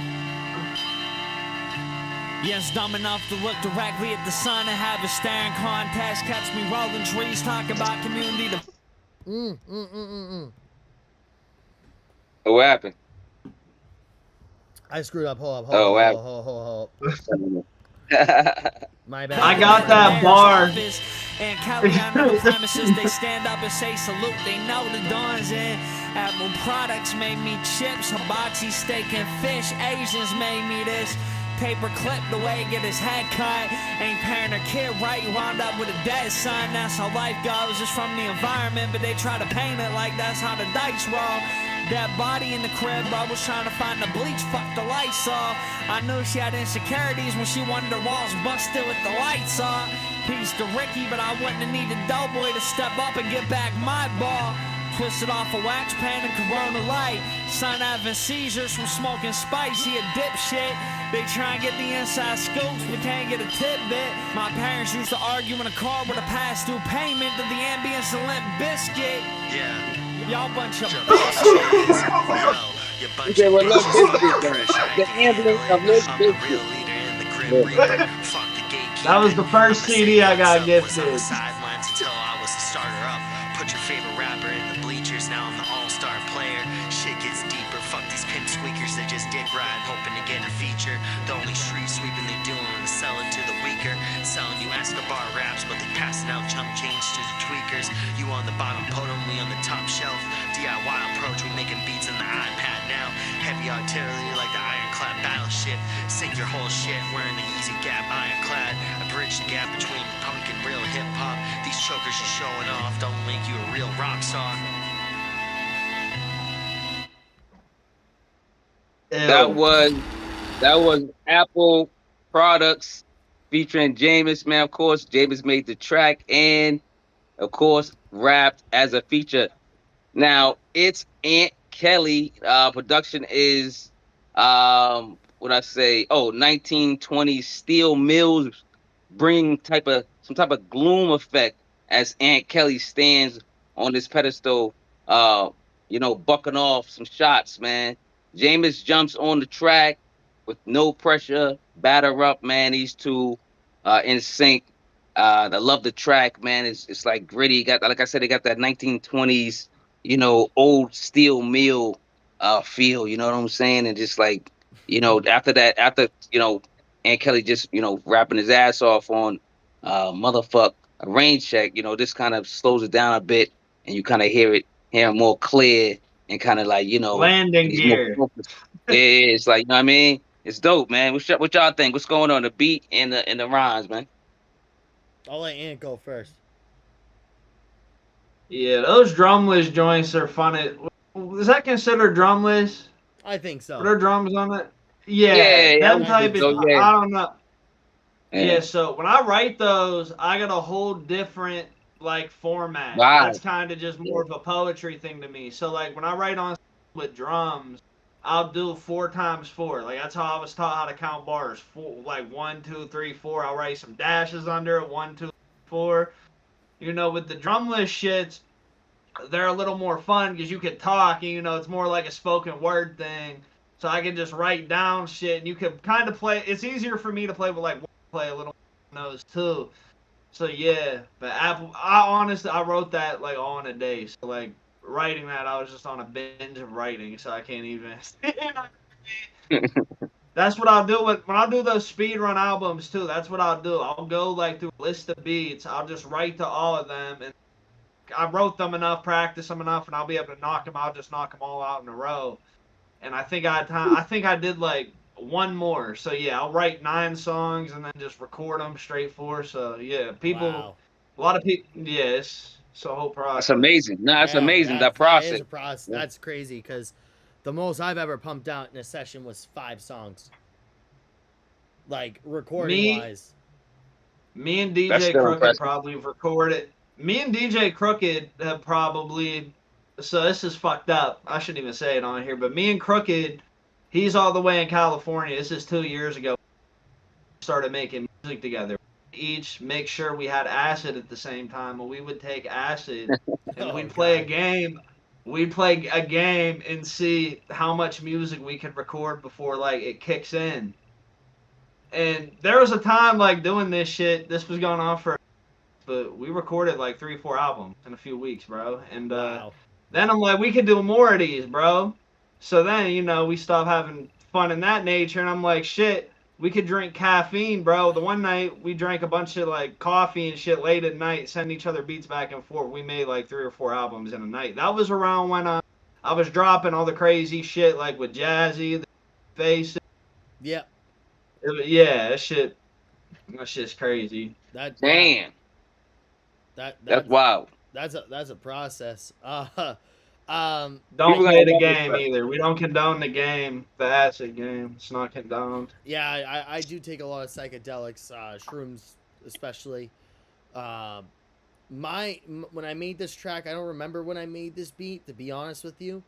Yes, dumb enough to look directly at the sun and have a staring contest. Catch me rolling trees, talk about community. What happened? I screwed up. Hold up. My bad. I got that bar. And Kelly on the premises, they stand up and say salute. They know the dawn's in. Apple Products made me chips, hibachi steak and fish. Asians made me this. Paper clip the way he get his head cut. Ain't parent or kid right, you wound up with a dead son. That's how life goes, it's from the environment, but they try to paint it like that's how the dice roll. That body in the crib, I was trying to find the bleach, fuck the lights off. I knew she had insecurities when she wanted her walls busted with the lights off. Peace to Ricky, but I wouldn't have needed Doughboy to step up and get back my ball. Twisted off a wax pan and Corona Light. Son having seizures from smoking spice, he a dipshit. They try and get the inside scoops, but can't get a tidbit. My parents used to argue in a car with a past-due payment to the ambience of Limp Biscuit. Yeah. Y'all bunch of Okay, well, Limp Biscuit, the ambulance of Limp Biscuit. That was the first CD I got gifted. Sidelines until I was the starter up. Put your favorite rapper in the bleachers, now I'm the all-star player. Shit gets deeper, fuck these pimp squeakers that just dick ride, hoping to get a feature. The only street sweeping they doing is selling to the weaker. Selling you Escobar raps, but they passing out chump change to the tweakers. You on the bottom podium, we on the top shelf. DIY approach, we making beats on the iPad now. Heavy artillery like the ironclad battleship. Sink your whole shit, wearing the Easy Gap ironclad. I bridge the gap between punk and real hip-hop. These chokers you're showing off don't make you a real rock star. That was Apple Products featuring Jameis, man. Of course, Jameis made the track and, of course, rapped as a feature. Now it's Aunt Kelly. Production is 1920s steel mills bring some type of gloom effect as Aunt Kelly stands on this pedestal, bucking off some shots, man. Jameis jumps on the track with no pressure, batter up, man. These two in sync. I love the track, man. It's like gritty. Like I said, they got that 1920s, old steel mill feel. You know what I'm saying? And just like, after Aunt Kelly just rapping his ass off on motherfuck a rain check. This kind of slows it down a bit, and you kind of hear more clear and kind of like landing gear. It's like, you know what I mean? It's dope, man. What y'all think? What's going on? The beat and the rhymes, man. I'll let Ant go first. Yeah, those drumless joints are funny. Is that considered drumless? I think so. Are there drums on it? Yeah, that type is. Yeah. I don't know. Yeah, so when I write those, I got a whole different format. Wow. That's kind of just more of a poetry thing to me. So when I write on with drums, I'll do 4x4. That's how I was taught how to count bars. 4, 1, 2, 3, 4. I'll write some dashes under it. 1, 2, 4. you know, with the drumless shits, they're a little more fun because you could talk, and you know, it's more like a spoken word thing. So I can just write down shit, and you could kind of play. It's easier for me to play with like play a little nose too. So yeah, but Apple, I honestly, I wrote that like all in a day. So like writing that, I was just on a binge of writing, so I can't even. That's what I'll do when I do those speed run albums too. That's what I'll do. I'll go like through a list of beats. I'll just write to all of them, and I wrote them enough, practice them enough, and I'll be able to knock them out. Just knock them all out in a row. And I think I think I did like one more. So yeah, I'll write 9 songs and then just record them straight for. So yeah, people, Wow. a lot of people, yeah, it's a whole process. That's amazing. No, that's Yeah, amazing. That that is process. a process. Yeah. That's crazy because the most I've ever pumped out in a session was 5 songs. Like recording wise. Me and That's DJ still Crooked impressive. probably recorded. Me and DJ Crooked have probably. So this is fucked up. I shouldn't even say it on here, but me and Crooked, he's all the way in California. This is 2 years ago. We started making music together. Each make sure we had acid at the same time, and we would take acid and Oh, we'd play a God. game. We'd play a game and see how much music we could record before like it kicks in. And there was a time like doing this shit. This was going on for, but we recorded like 3-4 albums in a few weeks, bro. And Wow. then I'm like, we could do more of these, bro. So then, you know, we stopped having fun in that nature, and I'm like, shit, we could drink caffeine, bro. The one night we drank a bunch of like coffee and shit late at night, sending each other beats back and forth. We made like 3 or 4 albums in a night. That was around when I was dropping all the crazy shit like with Jazzy, the Face. Yep. Yeah, that shit's crazy. That Damn. That's That's wild. that's a process. Don't People play gotta the love game this either. We don't condone the game, the acid game. It's not condoned. Yeah, I do take a lot of psychedelics, shrooms especially. When I made this track, I don't remember when I made this beat, to be honest with you,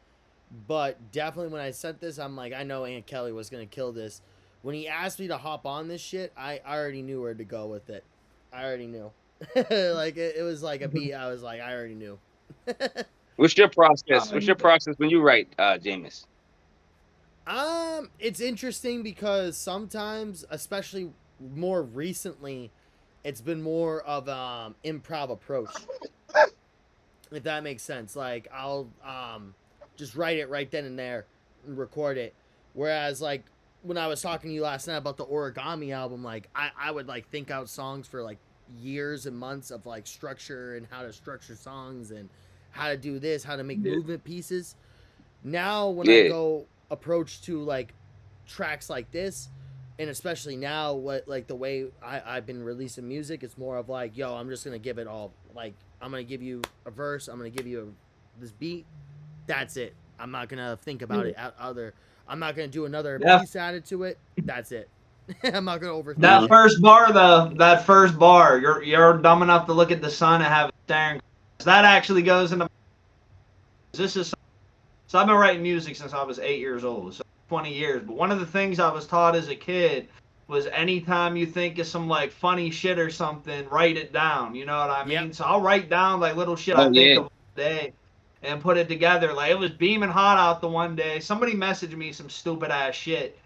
but definitely when I sent this, I'm like, I know Aunt Kelly was gonna kill this. When he asked me to hop on this shit, I already knew where to go with it. I already knew. Like it was like a beat. I was like, I already knew. What's your process? What's your process when you write, Jameis? It's interesting because sometimes, especially more recently, it's been more of improv approach. If that makes sense. Like I'll just write it right then and there and record it. Whereas like when I was talking to you last night about the Origami album, like I would like think out songs for like years and months of like structure and how to structure songs and how to do this, how to make movement pieces. Now when I go approach to like tracks like this, and especially now what like the way I've been releasing music, it's more of like, yo, I'm just gonna give it all. Like I'm gonna give you a verse, I'm gonna give you this beat, that's it. I'm not gonna think about it I'm not gonna do another piece added to it. That's it. I'm not gonna overthink that it. first bar though. That first bar, you're dumb enough to look at the sun and have it staring. That actually goes into. This is. So I've been writing music since I was 8 years old, so 20 years. But one of the things I was taught as a kid was anytime you think of some like funny shit or something, write it down. You know what I mean? Yep. So I'll write down like little shit I think of all day and put it together. Like it was beaming hot out the one day. Somebody messaged me some stupid ass shit.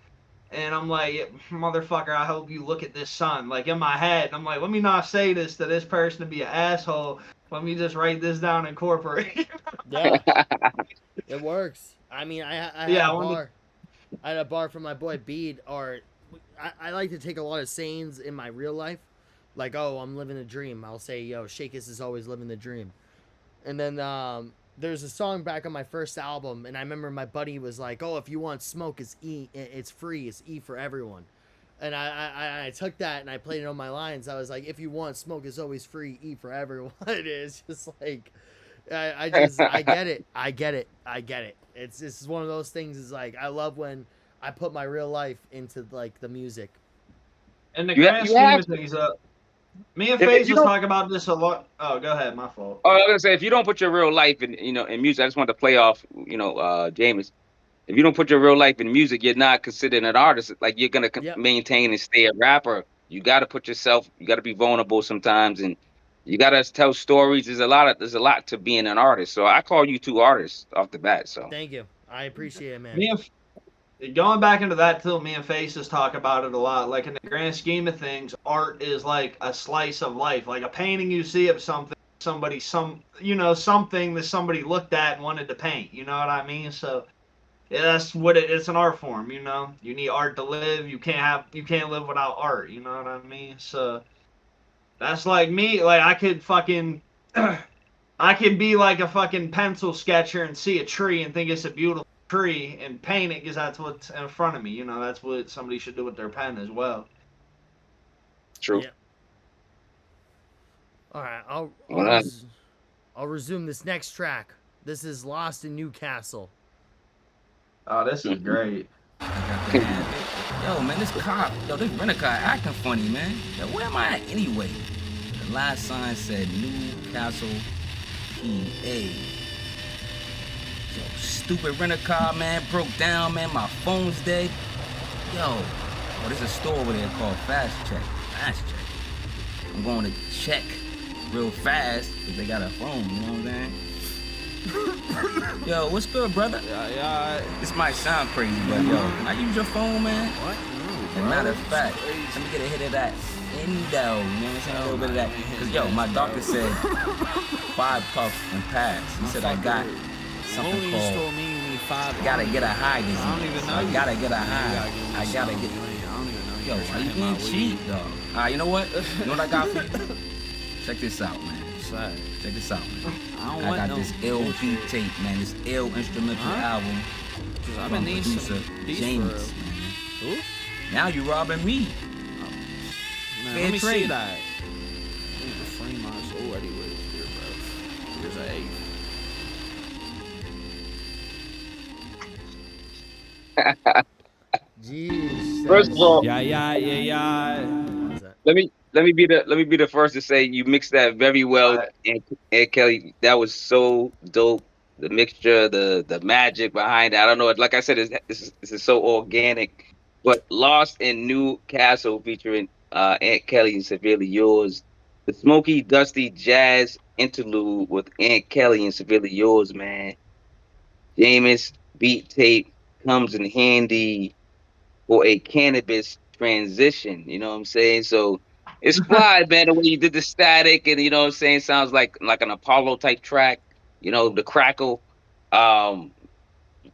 And I'm like, motherfucker, I hope you look at this sun. Like in my head, I'm like, let me not say this to this person to be an asshole. Let me just write this down and incorporate. Yeah, it works. I mean, I had a bar. I had a bar from my boy Bede. Or I like to take a lot of sayings in my real life, like, oh, I'm living a dream. I'll say, yo, Shakis is always living the dream. And then there's a song back on my first album, and I remember my buddy was like, oh, if you want smoke, it's E. It's free. It's E for everyone. And I took that and I played it on my lines. I was like, if you want smoke, it's always free. E for everyone. It's just like, I get it. I get it. It's just one of those things. Is like, I love when I put my real life into like the music. And the grand scheme of things, me and FaZe was talking about this a lot. Oh, go ahead. My fault. Oh, I was gonna say, if you don't put your real life in, in music, I just wanted to play off, Jameis. If you don't put your real life in music, you're not considered an artist. Like you're gonna maintain and stay a rapper. You got to put yourself. You got to be vulnerable sometimes, and You gotta tell stories. There's a lot to being an artist. So I call you two artists off the bat. So Thank you. I appreciate it, man. Me and going back into that too, me and Faces talk about it a lot. Like in the grand scheme of things, art is like a slice of life. Like a painting you see of something, something that somebody looked at and wanted to paint. You know what I mean? So yeah, that's what it's an art form. You know, you need art to live. You can't live without art. You know what I mean? So that's like me. Like I could fucking. I can be like a fucking pencil sketcher and see a tree and think it's a beautiful tree and paint it because that's what's in front of me. You know, that's what somebody should do with their pen as well. true. Yeah. All right, Alright. I'll resume this next track. This is Lost in Newcastle. Oh, this is great. Yo, man, this rent-a-car acting funny, man. Yo, where am I at anyway? The last sign said Newcastle, PA. Yo, stupid rent-a-car, man, broke down, man. My phone's dead. Yo, there's a store over there called Fast Check. I'm going to check real fast because they got a phone, you know what I'm saying? Yo, what's good, brother? Yeah. This might sound crazy, but yo, I use your phone, man. What? As a matter of fact, let me get a hit of that endo, you know what I'm saying? A little bit of that. Because, yo, my doctor said 5 puffs and pass. He said I got something Only called, told me you need 5. gotta get a high disease. I don't even know I you. gotta get a high. I gotta get, I don't even know you. yo, are you being cheap, dog? You know what? You know what I got for you? Check this out, man. Check this out, man. I got this ill beat tape, man. This ill instrumental album I've from been needing producer some beats James, for man. Who? Now you robbing me. Man, Fair let me see trade. that. I need to frame my soul anyways here, bro. Here's an 8. Jeez. First of all, Yeah. let me be the first to say you mixed that very well, and Kelly, that was so dope. The mixture, the magic behind it. I don't know. Like I said, this is so organic. But Lost in Newcastle featuring Aunt Kelly and Severely Yours, the smoky, dusty jazz interlude with Aunt Kelly and Severely Yours, man. Jameis beat tape comes in handy for a cannabis transition. You know what I'm saying? So it's fly, man, the way you did the static and you know what I'm saying, sounds like an Apollo type track, you know, the crackle. Um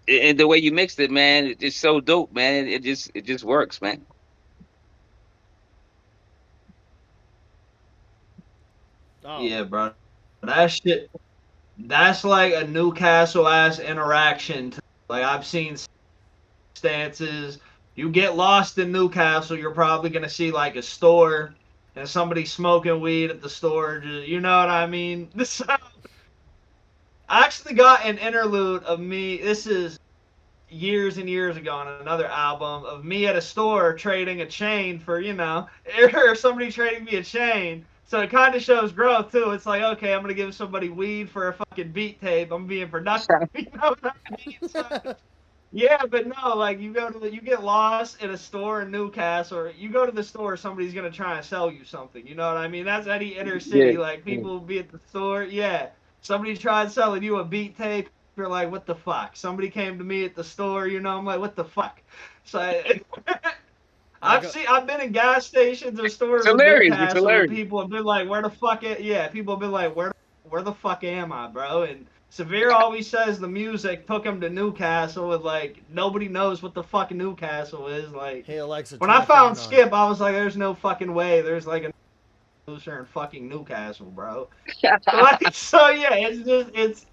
and the way you mixed it, man, it's just so dope, man. It just works, man. Oh, Yeah, bro. That shit. That's like a Newcastle ass interaction. Like I've seen stances. You get lost in Newcastle, you're probably gonna see like a store and somebody smoking weed at the store. You know what I mean? This I actually got an interlude of me. This is years and years ago on another album of me at a store trading a chain for, or somebody trading me a chain. So it kind of shows growth too. It's like, okay, I'm gonna give somebody weed for a fucking beat tape. I'm being productive. You know what I mean? So, yeah, but no, like you get lost in a store in Newcastle, or you go to the store, somebody's gonna try and sell you something. You know what I mean? That's any inner city. Yeah. Like people will be at the store. Yeah, somebody tried selling you a beat tape. You're like, what the fuck? Somebody came to me at the store. I'm like, what the fuck? So I've been in gas stations or stores It's in hilarious. It's Newcastle where hilarious. people have been like, where the fuck? People have been like, where the fuck am I, bro? And Severe always says the music took him to Newcastle, and like nobody knows what the fuck Newcastle is. Like, hey Alexa. when turn I the fan found on. Skip, I was like, there's no fucking way. There's like a producer in fucking Newcastle, bro. Like, so yeah,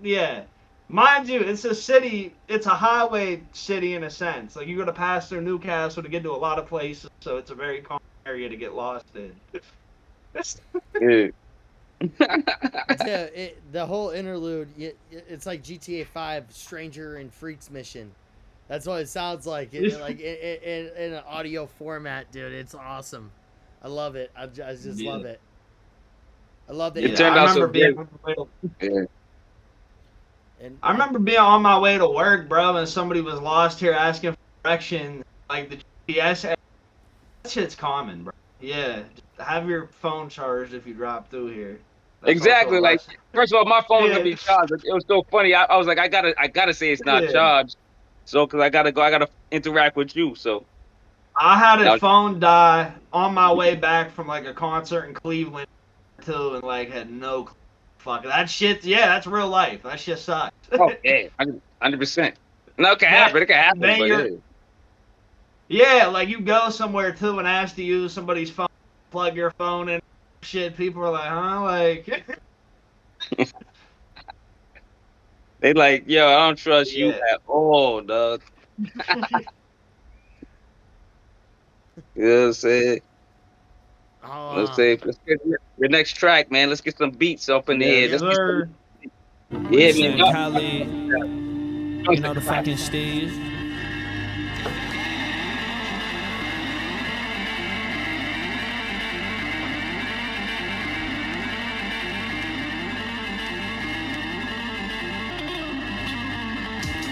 yeah. Mind you, it's a city. It's a highway city in a sense. Like you got to pass through Newcastle to get to a lot of places, so it's a very common area to get lost in. Yeah. Yeah, the whole interlude, it's like GTA 5 Stranger and Freaks mission. That's what it sounds like, in an audio format, dude. It's awesome. I love it. I just love it. I love that. It turned out so great. I remember being on my way to work, bro, and somebody was lost here asking for direction, like the GPS. That shit's common, bro. Yeah, just have your phone charged if you drop through here. That's Exactly. also a Like, lesson. first of all, my phone gonna Yeah. be charged. It was so funny. I was like, I gotta say it's not Yeah. charged. So, cause I gotta interact with you. So I had now, a phone die on my way back from like a concert in Cleveland too, and like had no clue. Fuck that shit. Yeah, that's real life. That shit sucks. oh yeah, 100%. No, it can happen. It can happen. Then But you're, yeah, like you go somewhere too and ask to use somebody's phone, plug your phone in, shit. People are like, huh? Like, they like, yo, I don't trust you Yeah. at all, dog. You know what I'm saying? Let's get the next track, man. Let's get some beats up in the air. Let's get some, yeah, man. Listen, Khaled, you know the fucking Steve.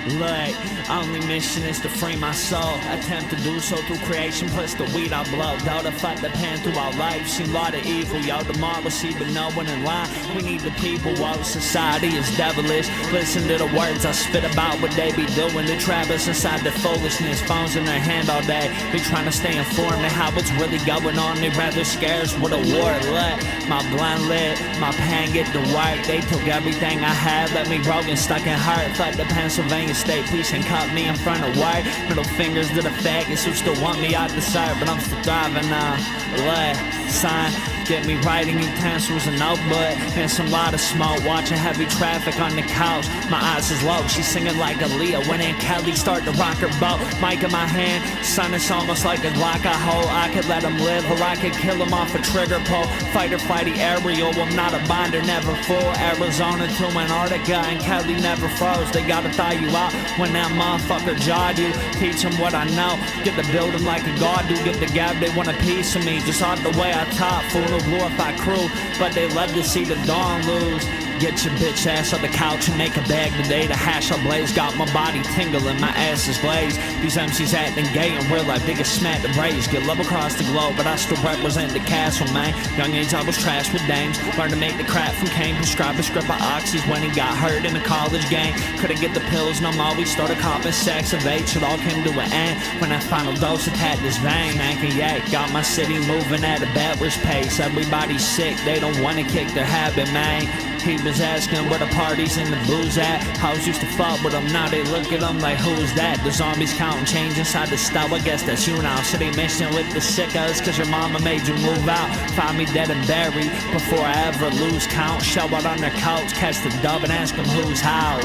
Look, only mission is to free my soul. Attempt to do so through creation, plus the weed I blow. Though to fight the pen through our life, seen a lot of evil. Yo, democracy, but no one in line. We need the people, while society is devilish. Listen to the words I spit about what they be doing. The trappers inside their foolishness, phones in their hand all day. They trying to stay informed of how what's really going on. They rather scares with a war lit. My blind lit, my pain get to work. They took everything I had, let me broken, stuck in heart. Fuck the Pennsylvania State police and caught me in front of white. Middle fingers to the faggots who still want me out the side, but I'm still driving now. Let sign, get me writing utensils and notebook and some lot of smoke. Watching heavy traffic on the couch. My eyes is low. She's singing like Aaliyah when Aunt Kelly start to rock her boat. Mic in my hand, son, it's almost like a Glock I hold. I could let him live or I could kill him off a trigger pull. Fighter flighty aerial, I'm not a binder, never full. Arizona to Antarctica and Kelly never froze. They gotta thaw you out when that motherfucker jawed you. Teach him what I know, get to build him like a god do. Get the gab, they want a piece of me, just off the way I talk. Fool no glorified crew, but they love to see the dawn lose. Get your bitch ass on the couch and make a bag today. The hash I blaze got my body tingling, my ass is glazed. These MCs acting gay in real life, they get smacked the braids. Get love across the globe, but I still represent the castle, man. Young age I was trash with dames. Learned to make the crap from Kane. Prescribed a script of oxys when he got hurt in a college game. Couldn't get the pills no more, we started copping sex of age. It all came to an end when that final dose attacked his vein. Smacking yak, got my city moving at a backwards pace. Everybody's sick, they don't wanna kick their habit, man. He was asking where the parties and the booze at. Hoes used to fuck with him, now they look at him like who's that? The zombies counting change inside the stove, I guess that's you now. City mission with the sickos, cause your mama made you move out. Find me dead and buried before I ever lose count. Show out on their couch, catch the dub and ask them who's how.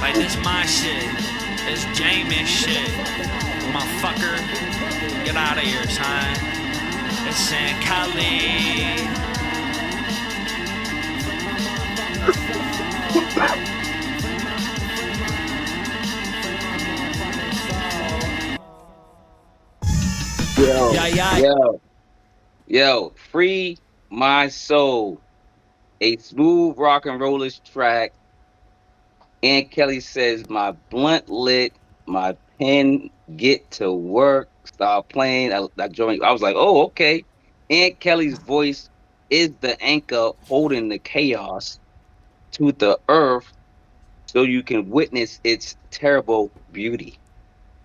Like this my shit, this Jamin shit. Motherfucker, get out of here, son. It's in Cali. Yo, Free My Soul, a smooth rock and rollish track. Aunt Kelly says, my blunt lit, my pen get to work, start playing. I joined. I was like, oh, okay. Aunt Kelly's voice is the anchor holding the chaos to the earth so you can witness its terrible beauty.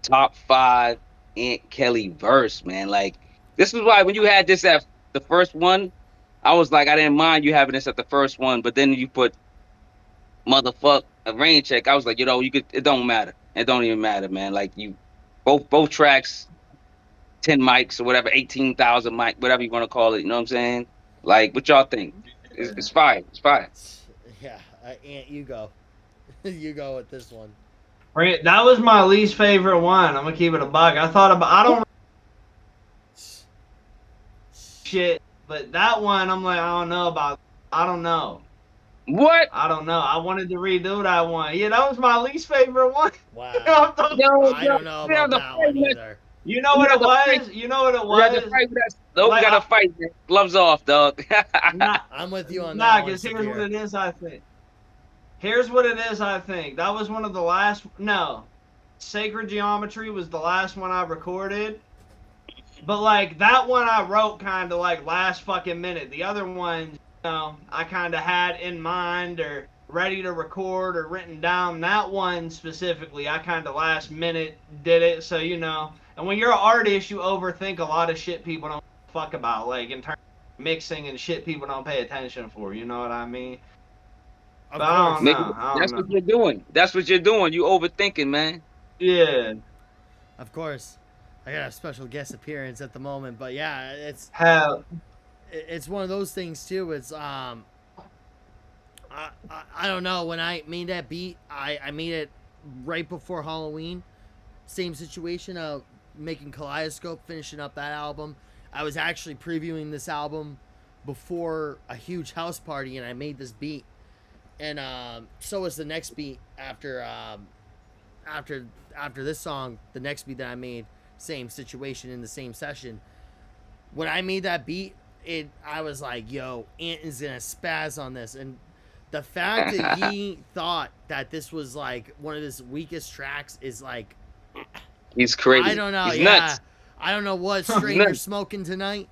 Top 5 Aunt Kelly verse, man. Like, this is why when you had this at the first one, I was like, I didn't mind you having this at the first one, but then you put motherfuck a rain check. I was like, you know, you could, it don't matter. It don't even matter, man. Like, you both tracks, 10 mics or whatever, 18,000 mic, whatever you want to call it. You know what I'm saying? Like, what y'all think? It's fire. It's fire. Yeah, Aunt, you go. You go with this one. That was my least favorite one. I'm gonna keep it a buck. I don't shit, but that one I'm like, I don't know. What? I don't know. I wanted to redo that one. Yeah, that was my least favorite one. Wow. I don't know about that one either. You know what it was? You know what it was? We gotta fight. Gloves off, dog. I'm with you on that. Nah, because here's what it is, I think. Here's what it is, I think. That was one of the last... No. Sacred Geometry was the last one I recorded. But like that one I wrote kind of like last fucking minute. The other ones, you know, I kind of had in mind or ready to record or written down. That one specifically, I kind of last minute did it. So, you know, and when you're an artist, you overthink a lot of shit people don't fuck about, like in terms of mixing and shit people don't pay attention for. You know what I mean? But I don't know. That's what you're doing. That's what you're doing. You overthinking, man. Yeah. Of course. I got a special guest appearance at the moment, but yeah, it's one of those things too. It's I don't know, when I made that beat, I made it right before Halloween. Same situation of making Kaleidoscope, finishing up that album. I was actually previewing this album before a huge house party, and I made this beat. And so was the next beat after this song. The next beat that I made, same situation in the same session. When I made that beat, I was like, yo, Ant is gonna spaz on this. And the fact that he thought that this was like one of his weakest tracks is like, he's crazy. I don't know. He's yeah, nuts. I don't know what strain you're smoking tonight,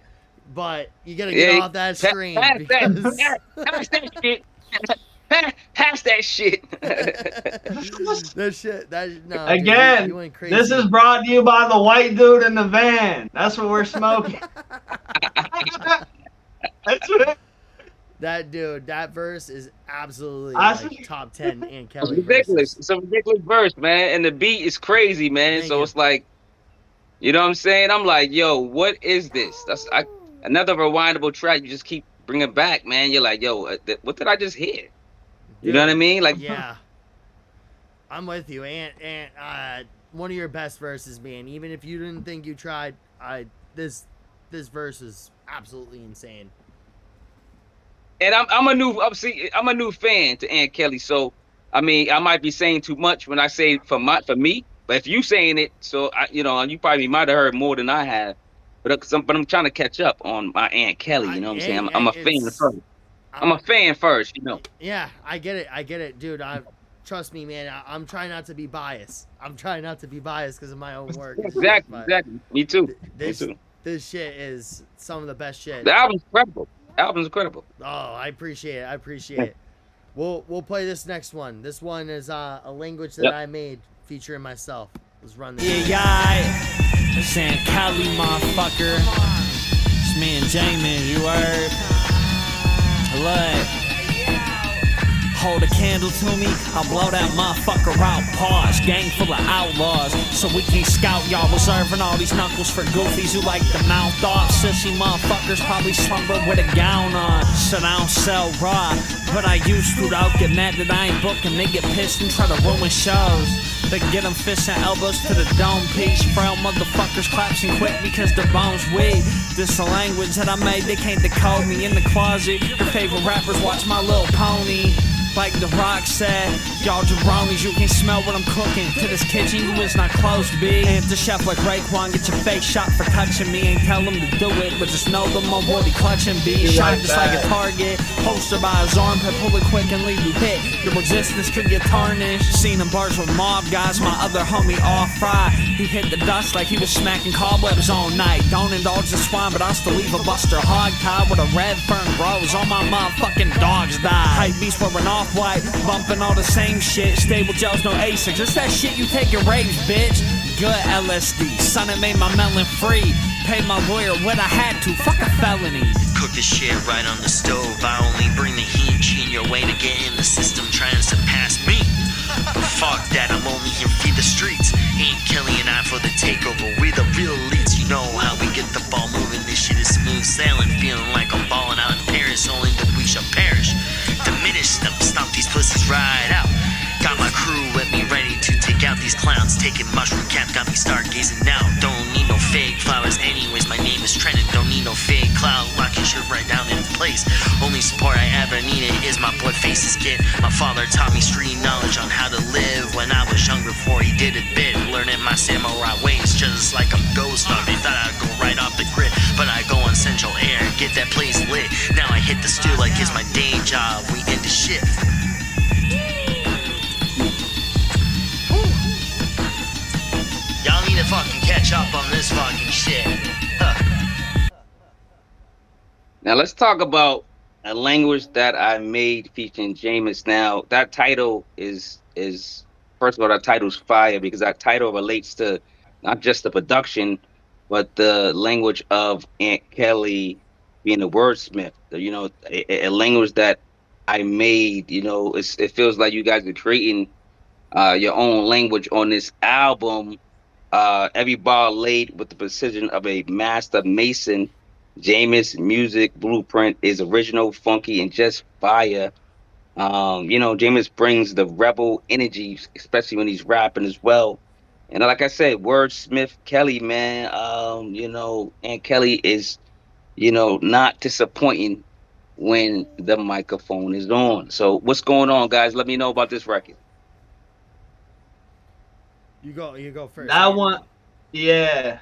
but you gotta get off that strain. Pass Because... that shit. Pass that shit. No, again, dude, you went crazy. This is brought to you by the white dude in the van. That's what we're smoking. That's what. That dude, that verse is absolutely like top 10 and Kelly. It's ridiculous. Verses. It's a ridiculous verse, man, and the beat is crazy, man. Thank so you. It's like, you know what I'm saying? I'm like, yo, what is this? That's another rewindable track. You just keep bringing back, man. You're like, yo, what did I just hear? You know what I mean? Like, yeah, I'm with you, and one of your best verses, man. Even if you didn't think you tried, this verse is absolutely insane. And I'm a new fan to Aunt Kelly. So, I mean, I might be saying too much when I say for me, but if you saying it, so you probably might have heard more than I have. But I'm trying to catch up on my Aunt Kelly. You know what I'm saying? I'm a fan first. I'm a fan first, you know. Yeah, I get it, dude. Trust me, man. I'm trying not to be biased. Because of my own work. Exactly. Me too. This shit is some of the best shit. The album's incredible. Oh, I appreciate it. We'll play this next one. This one is a language that I made featuring myself. Let's run this. Yeah. Saying Cali, motherfucker. It's me and Jamin, you heard? Look, hold a candle to me, I'll blow that motherfucker out. Pause, gang full of outlaws, so we can scout y'all. Reserving all these knuckles for goofies who like the mouth off. Sissy motherfuckers probably slumber with a gown on. Said I don't sell raw, but I used to. I'll get mad that I ain't booking. They get pissed and try to ruin shows. They get them fists and elbows to the dome piece. Frail motherfuckers collapsing quick because their bones weak. This a language that I made, they can't decode me. In the closet, your favorite rappers watch My Little Pony. Like The Rock said, y'all jabronis, you can smell what I'm cooking. To this kitchen, you is not close, B. And if the chef like Raekwon, get your face shot for touching me. Ain't tell him to do it, but just know that my boy be clutching, B. Shot just like a target, holster by his armpit, pull it quick and leave you hit. Your resistance could get tarnished. Seen him bars with mob guys, my other homie off fry. He hit the dust like he was smacking cobwebs all night. Don't indulge the swine, but I'll still leave a buster hog tied with a red fern grows. All my motherfucking dogs die. Hype beast wearing off white, bumping all the same shit. Stable gels, no ASICs. It's that shit you take your raves, bitch. Good LSD, son, it made my melon free. Paid my lawyer what I had to, fuck a felony. Cook this shit right on the stove. I only bring the heat, cheating your way to get in the system, trying to surpass me. But fuck that, I'm only here for the streets. Ain't Kelly and I for the takeover. We the real elites, you know how we get the ball moving. This shit is smooth sailing, feeling like I'm balling out in Paris, only that we shall perish. Diminish them, stomp these pussies right out. Got my crew with me ready to take out these clowns. Taking mushroom cap, got me stargazing now. Don't need no fake flowers anyways, my name is Trenton. Don't need no fake cloud, locking shit right down in place. Only support I ever needed is my boy Face's kid. My father taught me street knowledge on how to live when I was younger before he did it bit. Learning my samurai ways just like I'm Ghost Dog. They thought I'd go right off the grid, but I go on Central Air, get that place lit. Now I hit the stew like it's my day job. We end the shift. Y'all need to fucking catch up on this fucking shit. Huh. Now let's talk about a language that I made featuring Jameis. Now that title is first of all, that title's fire because that title relates to not just the production, but the language of Aunt Kelly being a wordsmith. You know, a language that I made. You know, it feels like you guys are creating your own language on this album. Every bar laid with the precision of a master mason. Jameis' music blueprint is original, funky, and just fire. You know, Jameis brings the rebel energy, especially when he's rapping as well. And like I said, wordsmith Kelly, man. You know, and Kelly is, you know, not disappointing when the microphone is on. So what's going on, guys? Let me know about this record. You go first. That one, yeah.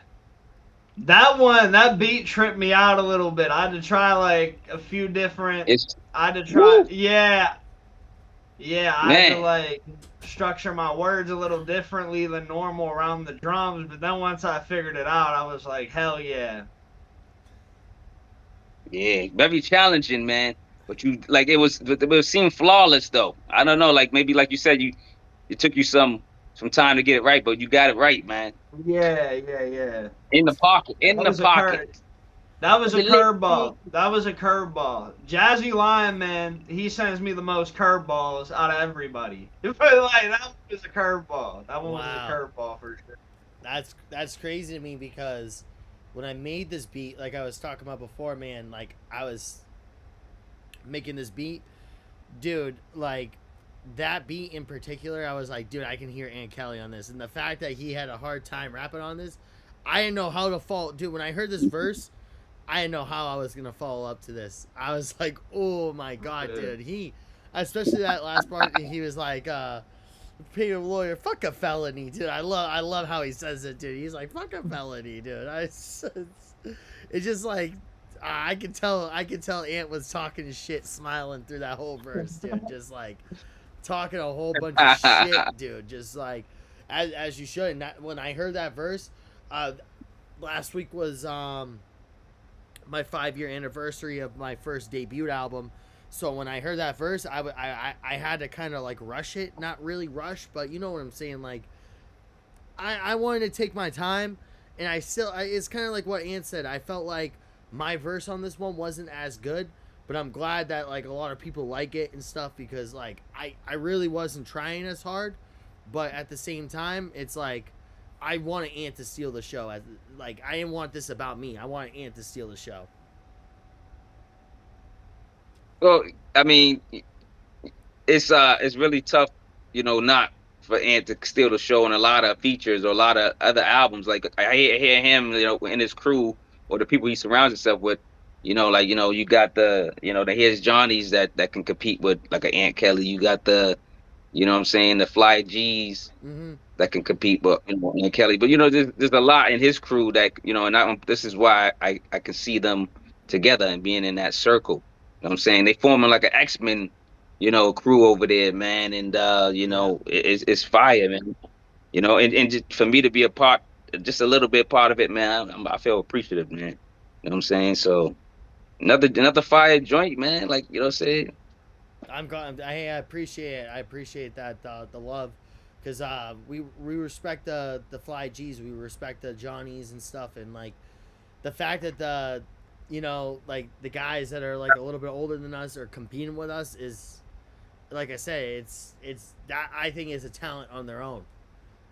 That beat tripped me out a little bit. I had to try like a few different. I had to try, Woo! yeah. I had to Man. like structure my words a little differently than normal around the drums. But then once I figured it out, I was like, hell yeah. Yeah, very challenging, man. But you like it seemed flawless though. I don't know, like maybe like you said, it took you some time to get it right, but you got it right, man. Yeah. In the pocket, in the pocket. That was a curveball. That was a curveball. Jazzy Lion, man, he sends me the most curveballs out of everybody. But like that was a curveball. That one was a curveball for sure. That's crazy to me because when I made this beat, like I was talking about before, man, like I was making this beat, dude, like that beat in particular, I was like, dude, I can hear Aunt Kelly on this. And the fact that he had a hard time rapping on this, I didn't know how to follow. Dude, when I heard this verse, I didn't know how I was going to follow up to this. I was like, oh my God, dude. He, especially that last part, he was like, pay a lawyer, fuck a felony, dude. I love how he says it, dude. He's like, fuck a felony, dude. It's just like, I could tell Ant was talking shit, smiling through that whole verse, dude. Just like talking a whole bunch of shit, dude. Just like as you should. And that, when I heard that verse, last week was my 5-year anniversary of my first debut album. So when I heard that verse, I had to kind of like rush it, not really rush, but you know what I'm saying. Like I wanted to take my time, and it's kind of like what Ant said. I felt like my verse on this one wasn't as good, but I'm glad that like a lot of people like it and stuff because like I really wasn't trying as hard, but at the same time it's like I wanted Ant to steal the show. Like I didn't want this about me. I wanted Ant to steal the show. Well, I mean, it's really tough, you know, not for Ant to steal the show on a lot of features or a lot of other albums. Like I hear him, you know, and his crew or the people he surrounds himself with, you know, like, you know, you got here's Johnny's that can compete with like an Aunt Kelly. You got the, you know what I'm saying, the Fly G's that can compete with, you know, Aunt Kelly. But, you know, there's a lot in his crew that, you know, and this is why I can see them together and being in that circle. You know what I'm saying? They forming like an X-Men, you know, crew over there, man. And, you know, it's fire, man. You know, and just for me to be a part, just a little bit part of it, man, I feel appreciative, man. You know what I'm saying? So another fire joint, man. Like, you know what I'm saying? I appreciate it. I appreciate that the love, because we respect the Fly G's, we respect the Johnnies and stuff, and like the fact that you know, like the guys that are like a little bit older than us are competing with us is, like I say, it's that I think is a talent on their own.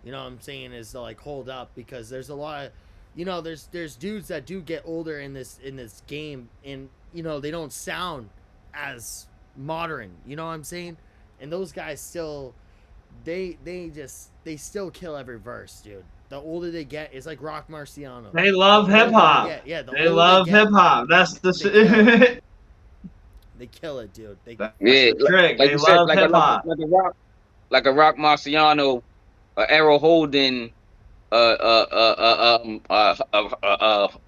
You know what I'm saying, is to like hold up, because there's a lot of, you know, there's dudes that do get older in this game, and you know they don't sound as modern, you know what I'm saying, and those guys still they still kill every verse, dude. The older they get, it's like Rock Marciano. They love hip hop. Yeah, they love hip hop. That's the they kill it, dude. That's the trick. Like they you said, love hip hop. Like a Rock Marciano, Arrow Holden,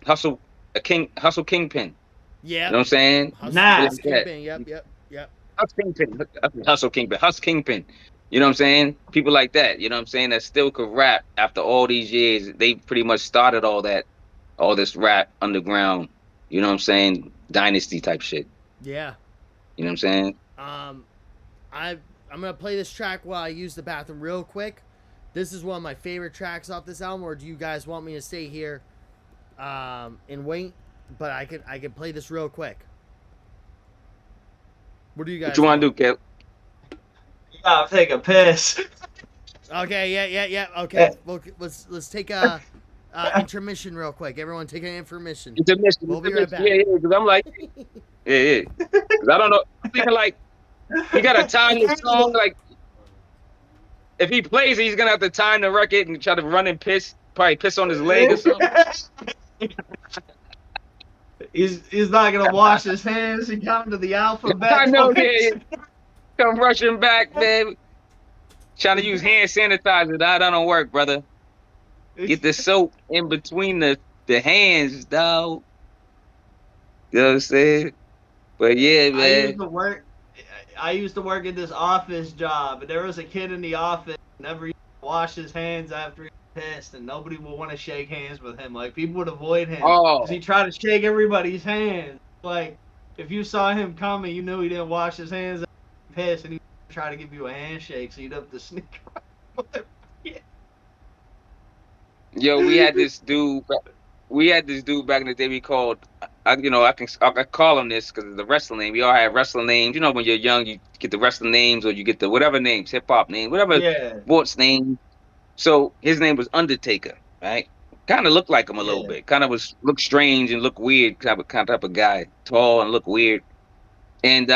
Hustle Kingpin. Yeah. You know what I'm saying? Hustle Kingpin. Yep. Hustle Kingpin. You know what I'm saying? People like that, you know what I'm saying, that still could rap after all these years. They pretty much started all this rap underground, you know what I'm saying? Dynasty type shit. Yeah. You know what I'm saying? I'm gonna play this track while I use the bathroom real quick. This is one of my favorite tracks off this album, or do you guys want me to stay here and wait? But I could play this real quick. What do you guys What you want to do, Kev? I'll take a piss. Okay, yeah. Okay, well, let's take a intermission real quick. Everyone, take an intermission. We'll be right back. Yeah, because I'm like, yeah. Because I don't know. I'm thinking like, you got to time the song. Like, if he plays it, he's gonna have to time the record and try to run and piss. Probably piss on his leg or something. He's not gonna wash his hands and come to the alphabet. I know, yeah. Come rushing back, man. Trying to use hand sanitizer. That don't work, brother. Get the soap in between the hands, dog. You know what I'm saying? But yeah, man. I used to work at this office job, and there was a kid in the office who never washed his hands after he pissed, and nobody would want to shake hands with him. Like, people would avoid him because he tried to shake everybody's hands. Like, if you saw him coming, you knew he didn't wash his hands after he pissed, and he would try to give you a handshake, so you'd have to sneak around. Yo, we had this dude back in the day we called, I can call him this because it's the wrestling name. We all had wrestling names. You know, when you're young, you get the wrestling names or you get the whatever names, hip hop name, whatever sports name. So his name was Undertaker, right? Kind of looked like him a little bit. Kind of looked strange and looked weird, kind of type of guy, tall and looked weird. And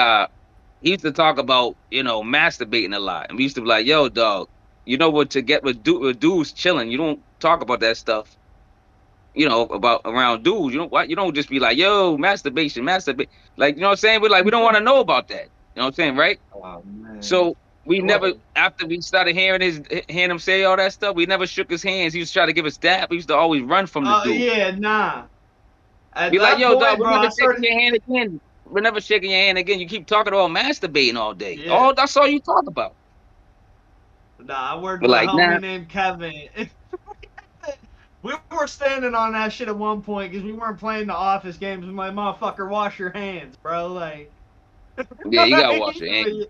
he used to talk about, masturbating a lot. And we used to be like, yo, dog, you know what, to get with dudes chilling, you don't talk about that stuff. About around dudes. You don't just be like, yo, masturbation. Like, you know what I'm saying? We're like, we don't want to know about that. You know what I'm saying, right? Oh, man. So we never, after we started hearing him say all that stuff, we never shook his hands. He used to try to give us dap. We used to always run from the dude. Yeah, nah. Be like, yo, dog, we're never shaking your hand again. We're never shaking your hand again. You keep talking about masturbating all day. Yeah. That's all you talk about. Nah, I worked with a homie named Kevin. We were standing on that shit at one point because we weren't playing the office games. I'm like, motherfucker, wash your hands, bro. Like, yeah, you gotta wash your hands.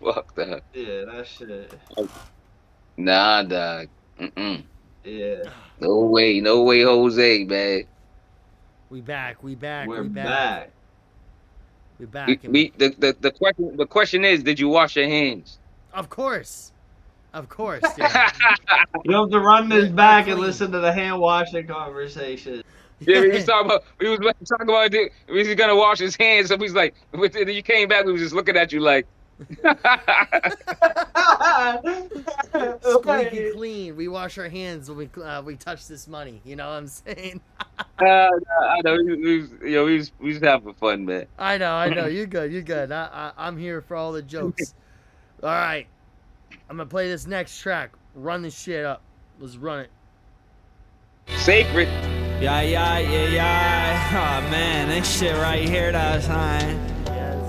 Fuck that. Yeah, that shit. Nah, dog. Yeah. No way, Jose, man. We back. We're back. The question is, did you wash your hands? Of course. Dude. You have to run this back and listen to the hand washing conversation. Yeah, we was talking about it. We was gonna wash his hands, so he's like, then you came back, we was just looking at you like squeaky clean. We wash our hands when we touch this money. You know what I'm saying? I know. We was having fun, man. I know. You're good. I'm here for all the jokes. All right. I'm gonna play this next track. Run this shit up. Let's run it. Sacred. Yeah. Oh man, this shit right here, that's fine.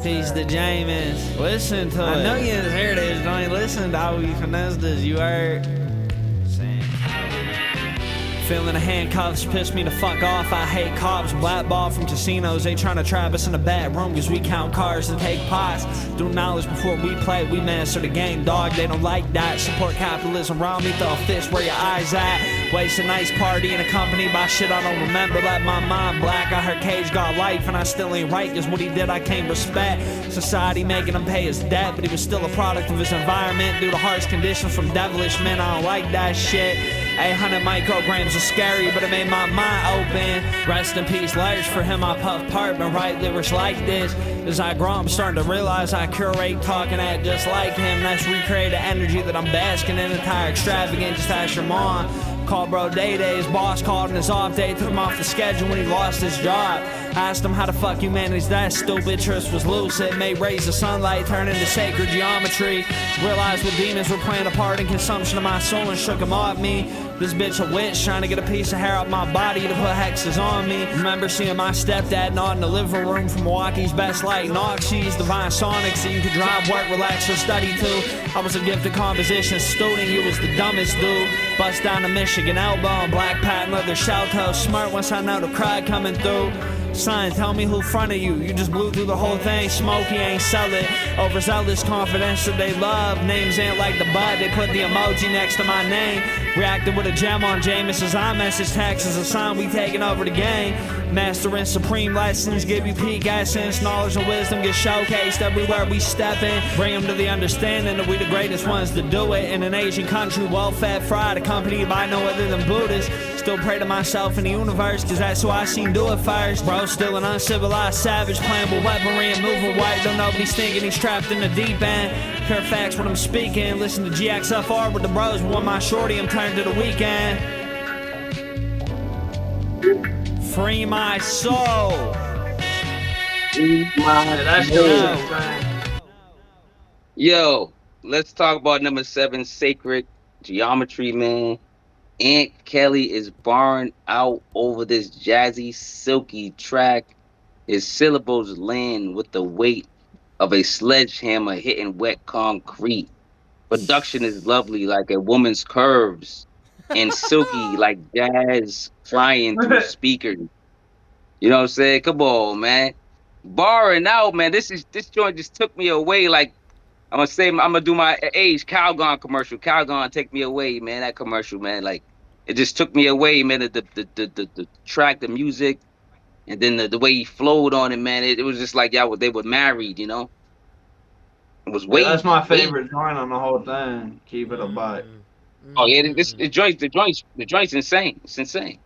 Peace to James. Listen to it. I know you didn't hear this. Don't you listen to how we finesse this. You heard? Feeling the handcuffs piss me the fuck off. I hate cops, blackball from casinos. They trying to trap us in a bad room cause we count cars and take pots. Do knowledge before we play, we master the game, dog. They don't like that. Support capitalism around me, throw a fist where your eyes at. Waste a nice party and accompanied by shit I don't remember. Let my mind black. I heard Cage got life and I still ain't right cause what he did I can't respect. Society making him pay his debt, but he was still a product of his environment due to harsh conditions from devilish men. I don't like that shit. 800 micrograms was scary, but it made my mind open. Rest in peace, Large. For him, I puff part, but write lyrics like this. As I grow, I'm starting to realize I curate talking at just like him. That's recreate the energy that I'm basking in. Entire extravagant, just ask your mom. Call bro Day-Day, his boss called on his off day, took him off the schedule when he lost his job. Asked him how the fuck humanity's that stupid. Tris was lucid, made rays of sunlight turn into sacred geometry. Realized what demons were playing a part in consumption of my soul and shook them off me. This bitch a witch trying to get a piece of hair off my body to put hexes on me. Remember seeing my stepdad not in the living room from Milwaukee's best light. Noxies, divine sonics that you could drive, work, relax, or study to. I was a gifted composition student, you was the dumbest dude. Bust down the Michigan elbow and black patent leather shell toe. Smart once I know the crowd coming through. Son, tell me who fronted you. You just blew through the whole thing. Smokey ain't sell it. Overzealous confidence that they love. Names ain't like the bud. They put the emoji next to my name. Reacted with a gem on James's iMessage text as a sign we taking over the game. Mastering supreme lessons, give you peak essence. Knowledge and wisdom get showcased everywhere we step in. Bring them to the understanding that we the greatest ones to do it. In an Asian country, well-fed, fried, accompanied by no other than Buddhists. Still pray to myself in the universe, cause that's who I seen do it first. Bro, still an uncivilized savage, playing with weaponry and moving white. Don't nobody's thinking he's trapped in the deep end. Pure facts when I'm speaking. Listen to GXFR with the bros. One my shorty, I'm turned to the weekend. Free my soul. That's dope. Yo, let's talk about number 7, Sacred Geometry, man. Aunt Kelly is barring out over this jazzy, silky track. His syllables land with the weight of a sledgehammer hitting wet concrete. Production is lovely like a woman's curves and silky like jazz flying through speakers. You know what I'm saying? Come on, man. Barring out, man. This joint just took me away. Like, I'm gonna do my age Calgon commercial. Calgon, take me away, man. That commercial, man. Like, it just took me away, man. The track, the music, and then the way he flowed on it, man. It was just like they were married, you know. It was way. That's my favorite joint on the whole thing. Keep it a buck. Oh yeah, the joint's insane. It's insane.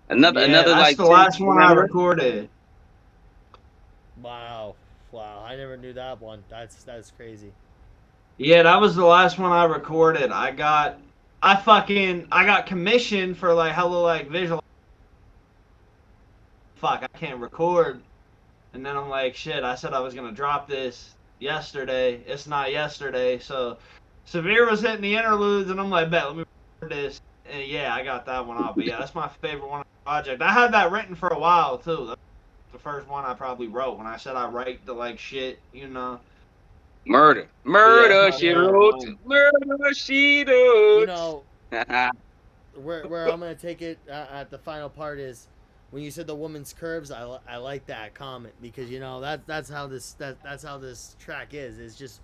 Another That's like the last one I recorded. Wow. I never knew that one. That's crazy. Yeah, that was the last one I recorded. I got commissioned for like hella like visual. Fuck, I can't record. And then I'm like, shit, I said I was gonna drop this yesterday. It's not yesterday, so Severe was hitting the interludes, and I'm like, bet, let me record this. And yeah, I got that one out. But yeah, that's my favorite one on the project. I had that written for a while too. That's the first one I probably wrote. When I said I write the like shit, you know. Murder, she wrote. Murder, she wrote. You know, where I'm gonna take it at the final part is when you said the woman's curves. I like that comment because you know that's how this track is.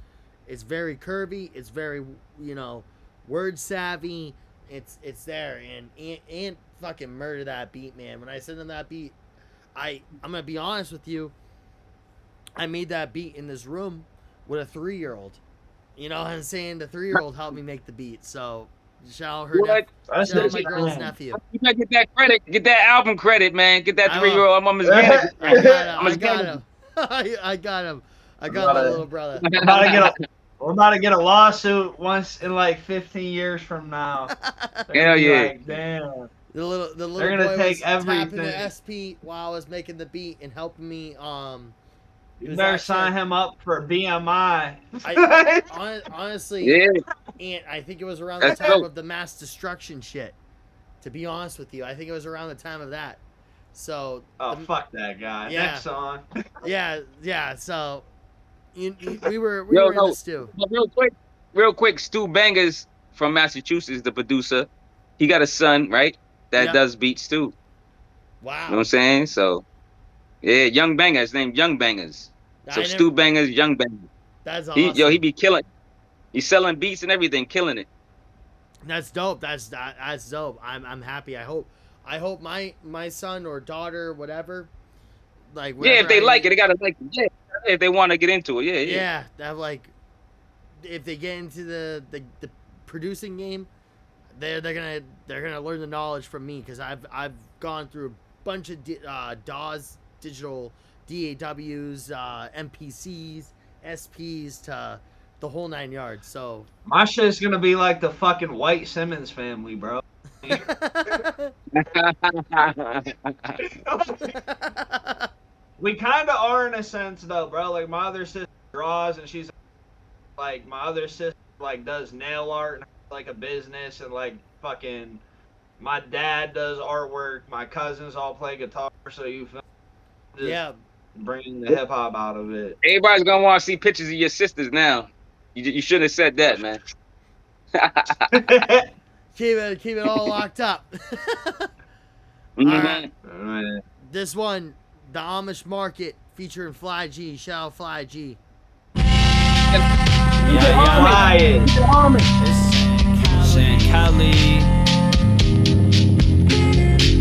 It's very curvy. It's very word savvy. It's there and fucking murder that beat, man. When I send them that beat, I'm gonna be honest with you. I made that beat in this room with a 3-year-old. You know what I'm saying? The 3-year-old helped me make the beat. So shout out my girl's nephew. You gotta get that credit. Get that album credit, man. Get that 3-year-old. I'm his manager. I got him. I got my little brother. We're about to get a lawsuit once in like 15 years from now. Hell yeah. Like, damn. The little They're gonna boy take was everything. tapping the SP while I was making the beat and helping me. You better sign him up for BMI. Honestly, yeah. And I think it was around the time of the mass destruction shit. To be honest with you, I think it was around the time of that. So. Fuck that guy. Yeah. Next song. yeah. So. We were in this too. Real quick, Stu Bangers from Massachusetts, the producer. He got a son, right? That does beats too. Wow. You know what I'm saying? So, yeah, Young Banger. His name Young Bangers. So Stu Bangers, Young Bangers. That's awesome. He be killing. He's selling beats and everything, killing it. That's dope. That's dope. I'm happy. I hope my son or daughter, whatever, like if they like it, they gotta like it. Yeah. If they want to get into it, yeah. Yeah, that like, if they get into the producing game, they're gonna learn the knowledge from me because I've gone through a bunch of DAWs, digital DAWs, MPCs, SPs to the whole 9 yards. So my shit's gonna be like the fucking White Simmons family, bro. We kind of are in a sense though, bro. Like my other sister draws, and she's like my other sister like does nail art and has, like a business, and like fucking my dad does artwork. My cousins all play guitar, so you feel just Yeah. bringing the hip hop out of it. Everybody's gonna want to see pictures of your sisters now. You shouldn't have said that, man. Keep it all locked up. Mhm. Alright. This one, the Amish Market featuring Fly G. Shout out Fly G. St. Kelly.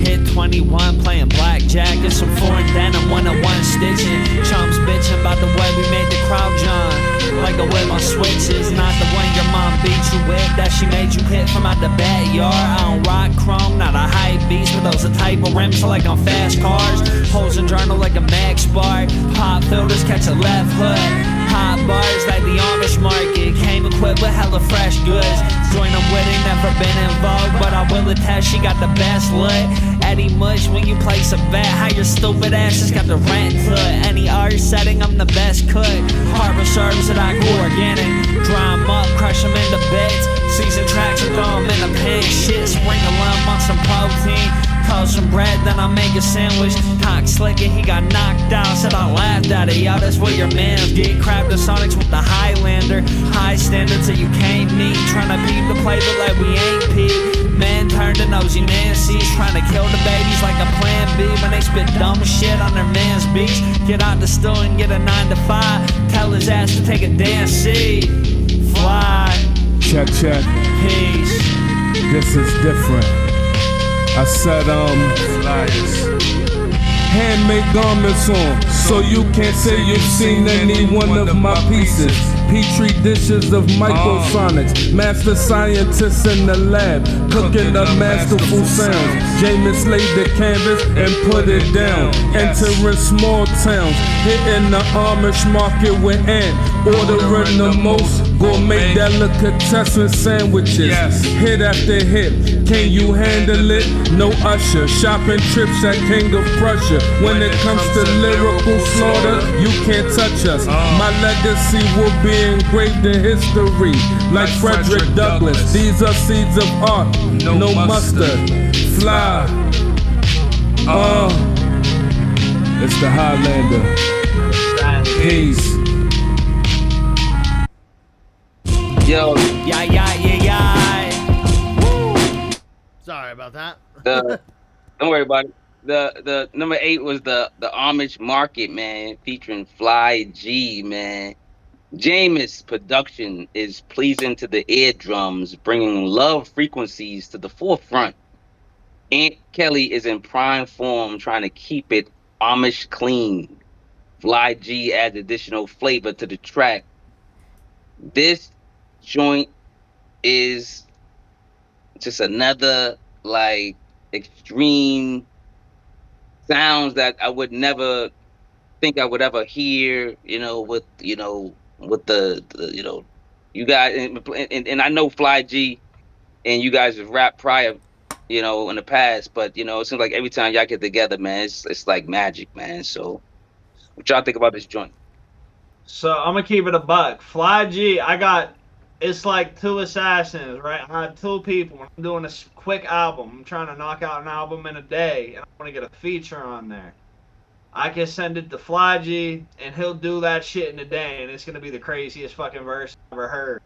Hit 21 playing blackjack and some foreign denim 101 stitching. Chumps bitching about the way we made the crowd jump. Like the way my switches, not the one your mom beat you with. That she made you hit from out the backyard. I don't rock chrome, not a hype beast, but those are type of rims like on fast cars. Holes in journal like a Max bar. Pop filters catch a left hook. Hot bars like the Amish Market. Came equipped with hella fresh goods. Join them with it, never been involved, but I will attest she got the best look. Eddie Mush when you place a bet. How your stupid ass just got the rent to any art setting, I'm the best cook. Harbor serves that I go organic. Dry 'em up, crush 'em into bits. Season tracks and throw 'em in a pan. Shit, sprinkle 'em on some protein. Toast some bread, then I make a sandwich. Talk slick and he got knocked out. Said I laughed at it, yo, that's what your mans get. Crab the Sonics with the Highlander. High standards that you can't meet. Tryna beat the play, but like we ain't peep. Man turned to nosy Nancy's. Tryna kill the babies like a plan B. When they spit dumb shit on their man's beach. Get out the stool and get a 9 to 5. Tell his ass to take a dance seat. Fly. Check. Peace. This is different. I said, flyers. Handmade garments on, so you can't say you've seen any one of my pieces. Petri dishes of microsonics, master scientists in the lab, cooking up masterful sounds. Jameis laid the canvas and put it down, entering small towns, hitting the Amish market with Ant, ordering the most gourmet delicatessen sandwiches. Hit after hit, can you handle it? No usher, shopping trips at King of Prussia. When it comes to lyrical slaughter, you can't touch us. My legacy will be engraved in history, like Frederick Douglass. These are seeds of art, no mustard. Fly, it's the Highlander. Peace. Yo. Yeah. Sorry about that. Don't worry about it. The number 8 was the Amish Market, man, featuring Fly G, man. Jameis' production is pleasing to the eardrums, bringing love frequencies to the forefront. Aunt Kelly is in prime form, trying to keep it Amish clean. Fly G adds additional flavor to the track. This joint is just another like extreme sounds that I would never think I would ever hear, with the you guys, and I know Fly G and you guys have rapped prior, in the past, but it seems like every time y'all get together, man, it's like magic, man. So what y'all think about this joint? So I'm gonna keep it a buck. Fly G, it's like 2 assassins, right? I have 2 people. I'm doing a quick album. I'm trying to knock out an album in a day, and I want to get a feature on there. I can send it to Fly G, and he'll do that shit in a day, and it's gonna be the craziest fucking verse I've ever heard.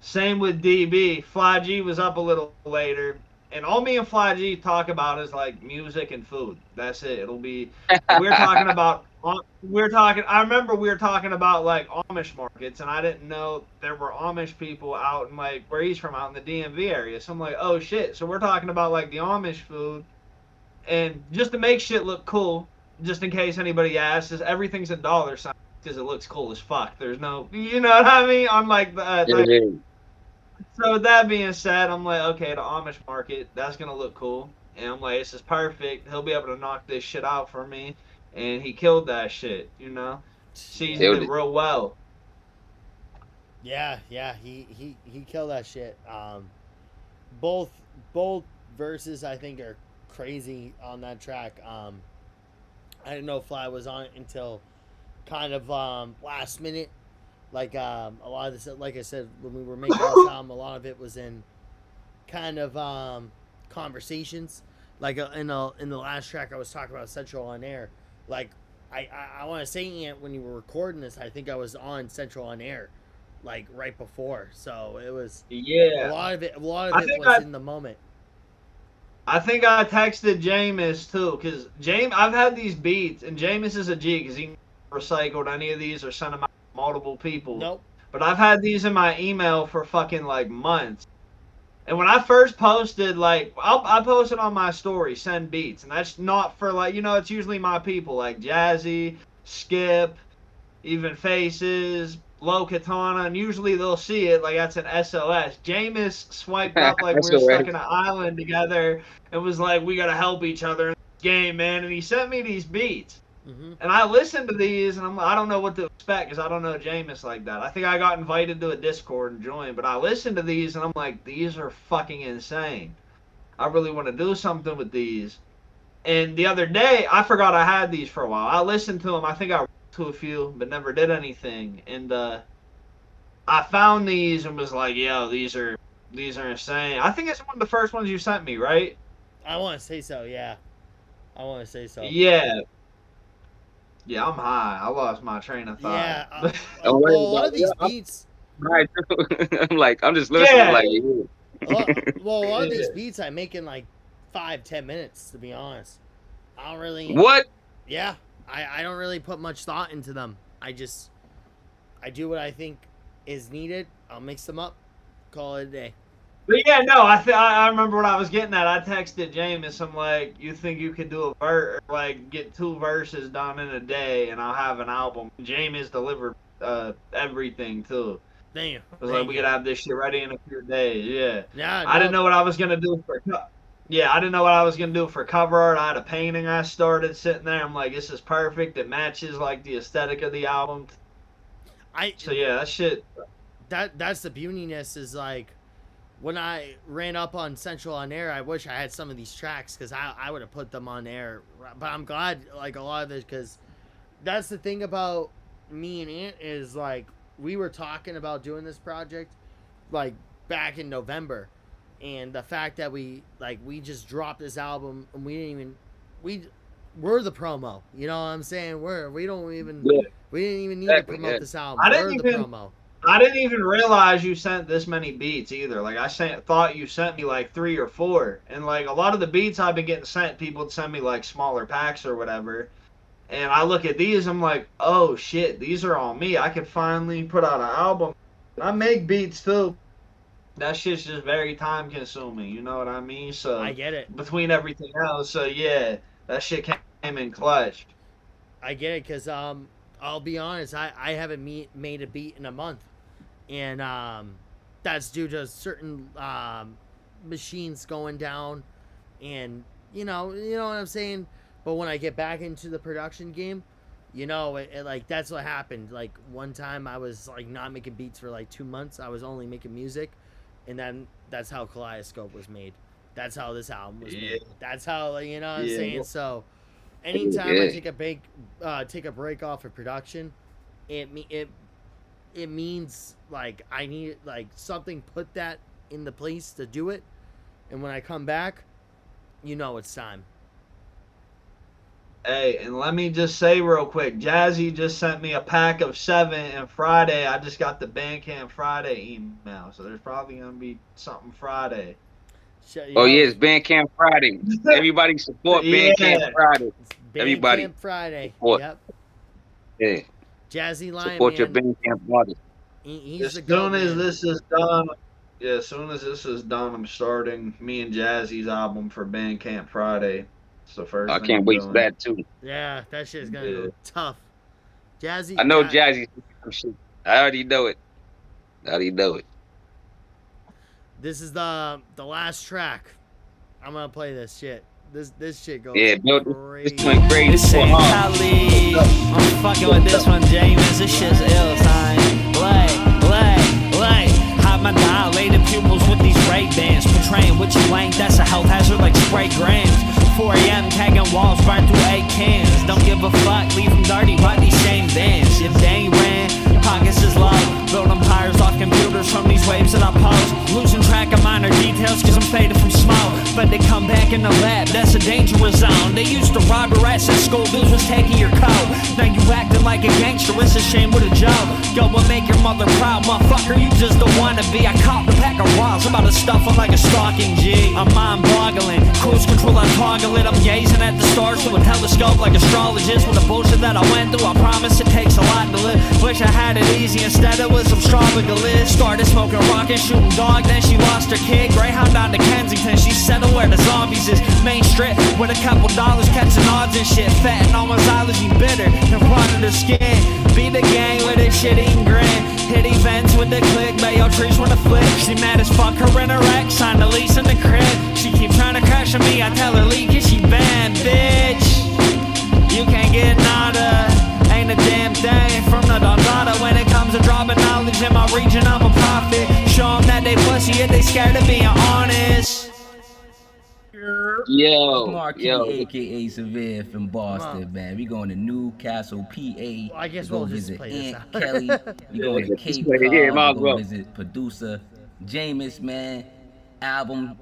Same with DB. Fly G was up a little later, and all me and Fly G talk about is like music and food. That's it. It'll be. We're talking about. I remember we were talking about like Amish markets, and I didn't know there were Amish people out in like where he's from, out in the DMV area. So I'm like, oh shit. So we're talking about like the Amish food, and just to make shit look cool, just in case anybody asks, is everything's in dollar signs because it looks cool as fuck. There's no, you know what I mean? I'm like the. So with that being said, I'm like, okay, the Amish market, that's gonna look cool, and I'm like, this is perfect. He'll be able to knock this shit out for me. And he killed that shit, seasoned it real well. Yeah, he killed that shit. Both verses I think are crazy on that track. I didn't know Fly was on it until kind of last minute. Like a lot of this, like I said, when we were making this album, a lot of it was in kind of conversations. Like in the last track, I was talking about Central on Air. Like I want to say, Ant, when you were recording this, I think I was on Central on Air, like right before. So it was a lot of it. A lot of it was in the moment. I think I texted Jameis too, because I've had these beats, and Jameis is a G because he recycled any of these or sent them out to multiple people. Nope. But I've had these in my email for fucking like months. And when I first posted, like, I posted on my story, send beats. And that's not for, like, you know, it's usually my people, like Jazzy, Skip, even Faces, Low Katana. And usually they'll see it, like, that's an SOS. Jameis swiped up like we were stuck in an island together. It was like, we got to help each other in this game, man. And he sent me these beats. Mm-hmm. And I listened to these, and I don't know what to expect because I don't know Jameis like that. I think I got invited to a Discord and joined, but I listened to these, and I'm like, these are fucking insane. I really want to do something with these. And the other day, I forgot I had these for a while. I listened to them. I think I wrote to a few, but never did anything. And I found these and was like, yo, these are insane. I think it's one of the first ones you sent me, right? I want to say so, yeah. I want to say so. Yeah. Yeah, I'm high. I lost my train of thought. Yeah. Well, a lot of these beats. Right. I'm like, I'm just listening. Yeah. Like, yeah. Well, a lot of these beats I make in like 5-10 minutes, to be honest. I don't really. What? Yeah. I don't really put much thought into them. I do what I think is needed. I'll mix them up, call it a day. But yeah, no, I remember what I was getting at. I texted Jameis. I'm like, you think you could do a verse, like get 2 verses done in a day, and I'll have an album. Jameis delivered everything too. Damn. It was like we could have this shit ready in a few days. Yeah. Yeah. I didn't know what I was gonna do for. Yeah, I didn't know what I was gonna do for cover art. I had a painting I started sitting there. I'm like, this is perfect. It matches like the aesthetic of the album. So yeah, that shit. That's the beautiness is like. When I ran up on Central on Air, I wish I had some of these tracks because I would have put them on air. But I'm glad, like, a lot of it, because that's the thing about me and Ant is, like, we were talking about doing this project, like, back in November. And the fact that we just dropped this album and we're the promo. You know what I'm saying? We didn't even need to promote this album. We're the promo. I didn't even realize you sent this many beats either. Like, thought you sent me like 3 or 4. And like a lot of the beats I've been getting sent, people would send me like smaller packs or whatever. And I look at these, I'm like, oh shit, these are all me. I could finally put out an album. I make beats too. That shit's just very time consuming, you know what I mean? So I get it. Between everything else, so yeah, that shit came in clutch. I get it, because I'll be honest, I haven't made a beat in a month. And that's due to certain machines going down, and you know what I'm saying. But when I get back into the production game, you know, it like that's what happened. Like one time I was like not making beats for like 2 months. I was only making music, and then that's how Kaleidoscope was made. That's how this album was made. That's how, you know what I'm saying. So anytime I take a break off of production, it means like I need like something put that in the place to do it, and when I come back, you know it's time. Hey, and let me just say real quick, Jazzy just sent me a pack of 7, and Friday I just got the Bandcamp Friday email, so there's probably gonna be something Friday. Oh yeah, it's Bandcamp Friday. Everybody support Bandcamp Friday. Everybody. Bandcamp Friday. Support. Yep. Yeah. Jazzy Lion. Support your Bandcamp artist. As soon as this is done, as soon as this is done, I'm starting me and Jazzy's album for Bandcamp Friday. It's the first. I can't wait for that too. Yeah, that shit's gonna go tough. Jazzy. I know Jazzy's some shit. I already know it. This is the last track. I'm gonna play this shit. This shit goes crazy. This went crazy. This ain't Khalid. I'm fucking with this one, James. This shit's ill, son. Like. Hop up my dilated pupils with these Ray bands, portraying what you ain't, that's a health hazard like spray grams. 4 a.m. tagging walls, burn through 8 cans. Don't give a fuck, leave them dirty, by these same vans. If they ain't ran, your pockets is low. Build empires off computers from these waves that I post. Losing track of minor details cause I'm faded from smoke. But they come back in the lab, that's a dangerous zone. They used to rob your ass at school, dudes was taking your coat. Now you acting like a gangster, it's a shame with a joke. Go and make your mother proud, motherfucker, you just don't wanna be. I caught the pack of raws, I'm about to stuff them like a stalking G. I'm mind-boggling, cruise control, I toggle it. I'm gazing at the stars through a telescope like astrologists. With the bullshit that I went through, I promise it takes a lot to live. Wish I had it easy, instead it was some strawberry. Started smoking rock and shooting dog, then she lost her kid. Greyhound down to Kensington, she settled where the zombies is. Main strip with a couple dollars, catching odds and shit. Fat and almost allergy bitter in front of the skin. Beat the gang with a shit-eating grin. Hit events with the click, bayo trees with a flick. She mad as fuck, her in her ex, signed a lease in the crib. She keep trying to crash on me, I tell her leak it, she banned, bitch. You can't get nada, ain't a damn thing from the Dondada. When it comes to dropping knowledge in my region, I'm a prophet. Show them that they pussy if they scared of being honest. Yo, Marquis, yo. aka Severe from Boston, man. We going to Newcastle, PA. Well, I guess we we'll go just visit play this Aunt out. Kelly. We going to Cape Cod. Yeah, might as We well. go visit producer Jameis, man. Album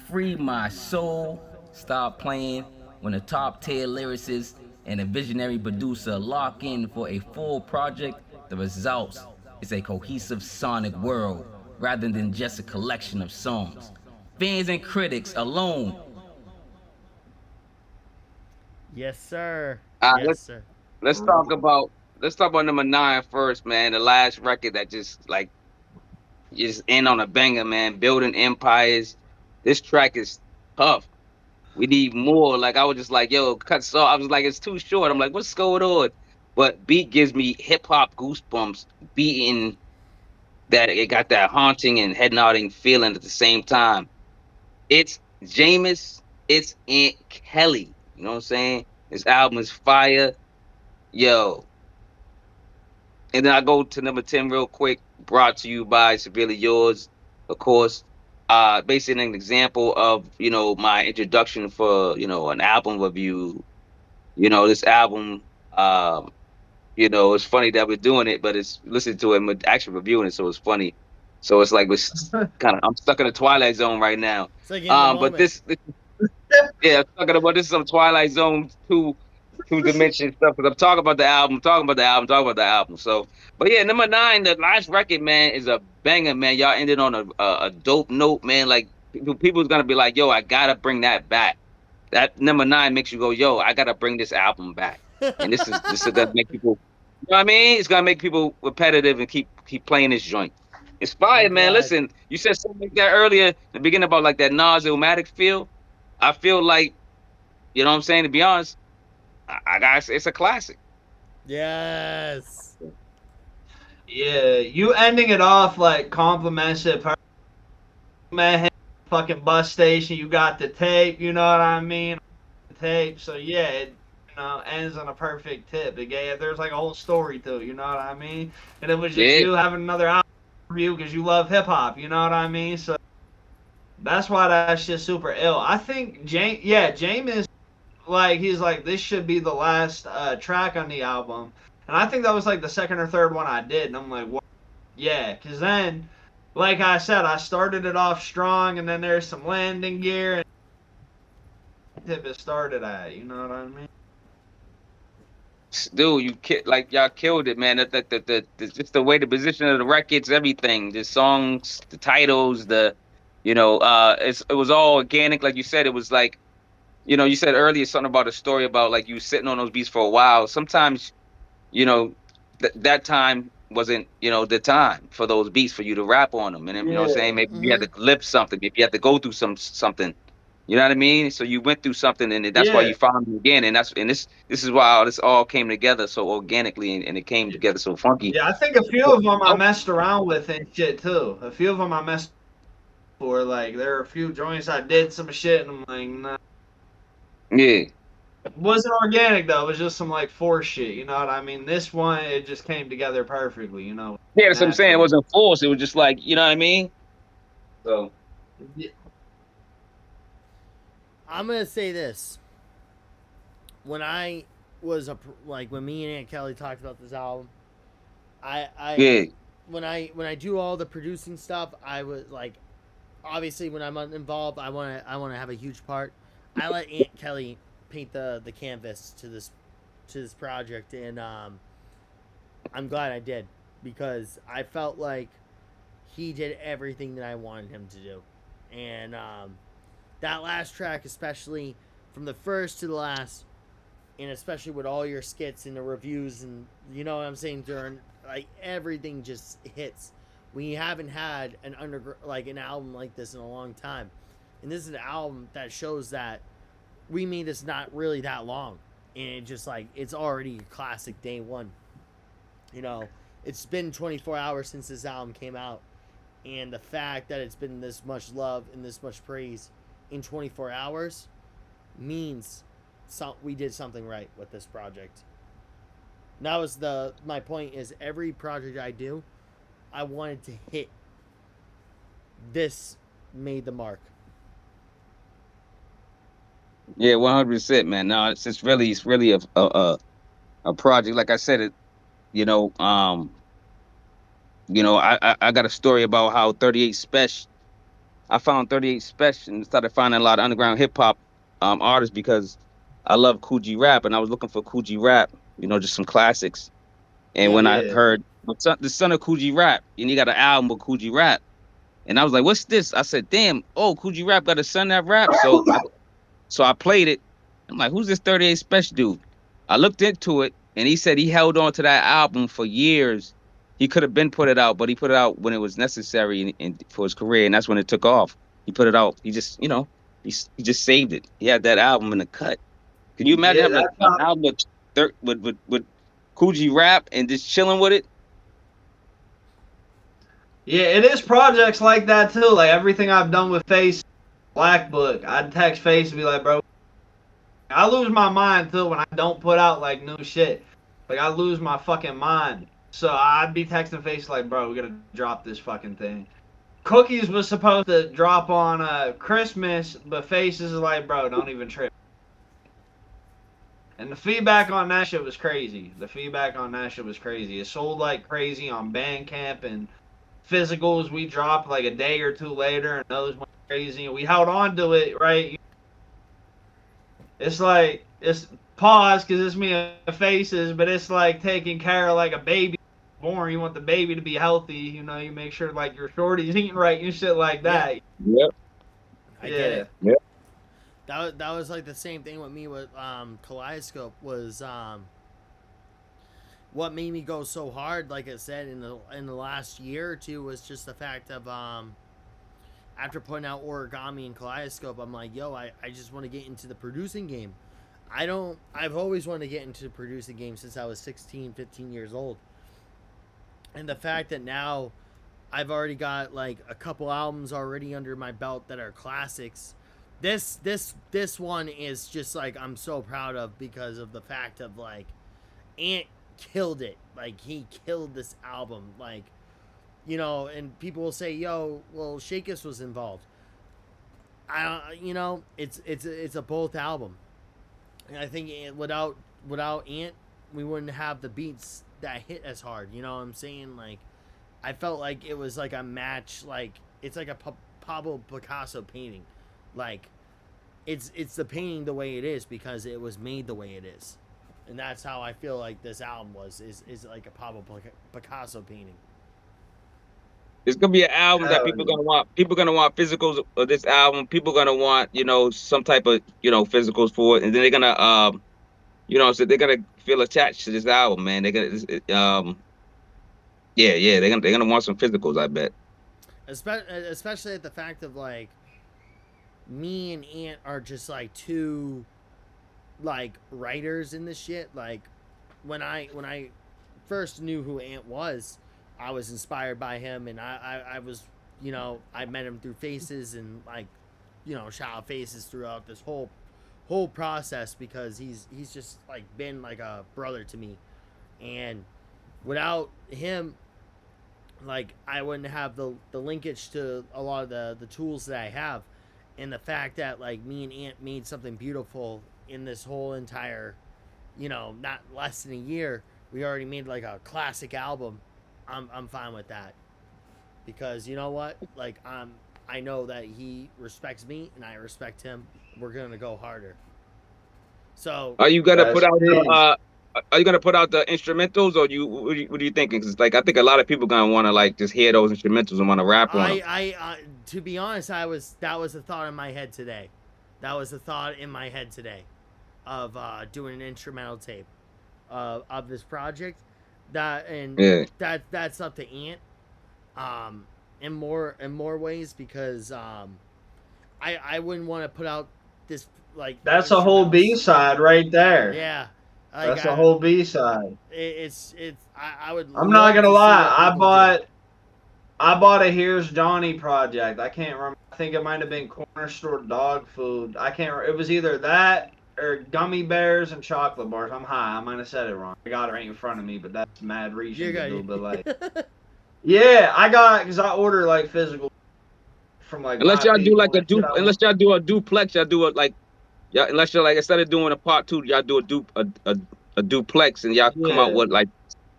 Free My Soul. Stop playing when a top tier lyricist and a visionary producer lock in for a full project. The results is a cohesive sonic world rather than just a collection of songs. Fans and critics alone. Yes, sir. Yes, Yes, sir. Let's talk about number 9 first, man. The last record that just like just end on a banger, man. Building empires. This track is tough. We need more. Like I was just like, yo, cut so. I was like, it's too short. I'm like, what's going on? But beat gives me hip hop goosebumps. Beating that it got that haunting and head nodding feeling at the same time. It's Jameis. It's Aunt Kelly. You know what I'm saying? This album is fire. Yo. And then I go to number 10 real quick, brought to you by Severely Yours, of course. Basically an example of, my introduction for, an album review. This album, it's funny that we're doing it, but it's listening to it, we're actually reviewing it, so it's funny. So it's like I'm stuck in a Twilight Zone right now. It's like in the But moment. yeah, I'm talking about this is some Twilight Zone two-dimension stuff. Because I'm talking about the album. So, but yeah, number 9, the last record, man, is a banger, man. Y'all ended on a dope note, man. Like people's gonna be like, yo, I gotta bring that back. That number 9 makes you go, yo, I gotta bring this album back. And this is gonna make people, you know what I mean? It's gonna make people repetitive and keep playing this joint. It's fire, man. glad. Listen, you said something like that earlier in the beginning about like that Nas Illmatic feel. I feel like, you know what I'm saying? To be honest, I got it's a classic. Yes. Yeah, you ending it off like compliments it. Man, fucking bus station. You got the tape. You know what I mean? The tape. So yeah, it ends on a perfect tip. There's like a whole story to it. You know what I mean? And it was just you having another album review because you love hip hop. You know what I mean? So that's why that shit's super ill. I think Jameis, like he's like this should be the last track on the album, and I think that was like the second or third one I did, and I'm like, what? Yeah, because then, like I said, I started it off strong, and then there's some landing gear, and tip it started at. You know what I mean? Dude, y'all killed it, man. Just the way the position of the records, everything, the songs, the titles, it was all organic, like you said. It was like, you said earlier something about a story about like you sitting on those beats for a while. Sometimes, that time wasn't, the time for those beats for you to rap on them, and then, you know what I'm saying? Maybe you had to lip something, maybe you had to go through something. You know what I mean? So you went through something, and that's why you found me again. And this is why this all came together so organically, and it came together so funky. Yeah, I think a few of them I messed around with and shit too. A few of them I messed for. Like there are a few joints I did some shit, and I'm like, nah. Yeah. It wasn't organic though. It was just some like force shit. You know what I mean? This one, it just came together perfectly. You know, Yeah, that's what I'm saying. It naturally. wasn't forced. It was just like, you know what I mean? So Yeah. I'm gonna say this. When I was like when me and Aunt Kelly talked about this album, I yeah, when I do all the producing stuff, I was like, obviously when I'm involved, I want to have a huge part. I let Aunt Kelly paint the canvas to this project, and I'm glad I did because I felt like he did everything that I wanted him to do, and that last track, especially from the first to the last, and especially with all your skits and the reviews, and you know what I'm saying, during like everything just hits. We haven't had an album like this in a long time, and this is an album that shows that we made this not really that long, and it just like it's already a classic day one. You know, it's been 24 hours since this album came out, and the fact that it's been this much love and this much praise in 24 hours means we did something right with this project. That was my point is every project I do, I wanted to hit. This made the mark. yeah, 100%, man. No, it's really a project. Like I said, you know, I got a story about how 38 Special. I found 38 Special and started finding a lot of underground hip hop artists because I love Coogee rap and I was looking for Coogee rap, just some classics. And Yeah. when I Yeah. heard the son of Coogee rap, and he got an album with Coogee rap, and I was like, "What's this?" I said, "Damn, oh, Coogee rap got a son that rap." So I played it. I'm like, "Who's this 38 Special dude?" I looked into it, and he said he held on to that album for years. He could have been put it out, but he put it out when it was necessary for his career, and that's when it took off. He put it out. He just, he just saved it. He had that album in the cut. Can you imagine Yeah, having that's an how. album with Coogee rap and just chilling with it? Yeah, it is projects like that too. Like everything I've done with Face, Black Book, I'd text Face and be like, bro, I lose my mind too when I don't put out like new shit. Like I lose my fucking mind. So I'd be texting Face like, bro, we gotta drop this fucking thing. Cookies was supposed to drop on Christmas, but Face is like, bro, don't even trip. And the feedback on that shit was crazy. The feedback on that shit was crazy. It sold like crazy on Bandcamp and physicals. We dropped like a day or two later, and those went crazy. And we held on to it, right? It's like it's pause because it's me and Faces, but it's like taking care of like a baby born. You want the baby to be healthy. You know, you make sure like your shorty's eating right and shit like that. Yep. I get it. Yep. That was like the same thing with me with Kaleidoscope was what made me go so hard. Like I said in the last year or two was just the fact of after putting out Origami and Kaleidoscope, I'm like, yo, I just want to get into the producing game. I've always wanted to get into the producing game since I was 16, 15 years old. And the fact that now I've already got like a couple albums already under my belt that are classics. This one is just like I'm so proud of because of the fact of like Ant killed it. Like he killed this album. Like, and people will say, "Yo, well, Shakus was involved." It's a both album, and I think without Ant, we wouldn't have the beats that hit as hard. You know what I'm saying? Like, I felt like it was like a match. Like it's like a Pablo Picasso painting. Like, it's the painting the way it is because it was made the way it is, and that's how I feel like this album is like a Pablo Picasso painting. It's gonna be an album that Hell people yeah. gonna want. People gonna want physicals of this album. People gonna want, some type of, physicals for it, and then they're gonna, so they're gonna feel attached to this album, man. They're gonna, yeah, they're gonna want some physicals, I bet. Especially at the fact of like me and Ant are just like two like writers in this shit. Like when I first knew who Ant was, I was inspired by him, and I was I met him through Faces and like shout out Faces throughout this whole process because he's just like been like a brother to me, and without him, like I wouldn't have the linkage to a lot of the tools that I have, and the fact that like me and Ant made something beautiful in this whole entire, you know, not less than a year. We already made like a classic album. I'm fine with that, because you know what, like I know that he respects me and I respect him. We're gonna go harder. So Are you gonna put out big. the are you gonna put out the instrumentals, or what are you thinking? Because like I think a lot of people gonna want to like just hear those instrumentals and want to rap on them. I to be honest, that was a thought in my head today. That was a thought in my head today, of doing an instrumental tape of this project. That's up to Ant, in more ways, because I wouldn't want to put out this like. That's a whole B-side right there. Yeah. Like, that's a whole B-side. It's I would. I'm not gonna lie. I bought a Here's Johnny project. I can't remember. I think it might have been Corner Store Dog Food. I can't remember. It was either that or gummy bears and chocolate bars. I'm high. I might have said it wrong. I got it right in front of me, but that's mad reaching to do. But like, yeah, I got it because I order like physical from like. Unless y'all do like unless y'all do a duplex, y'all do it like, yeah. Unless you're like, instead of doing a part 2, y'all do a duplex, and y'all come out with like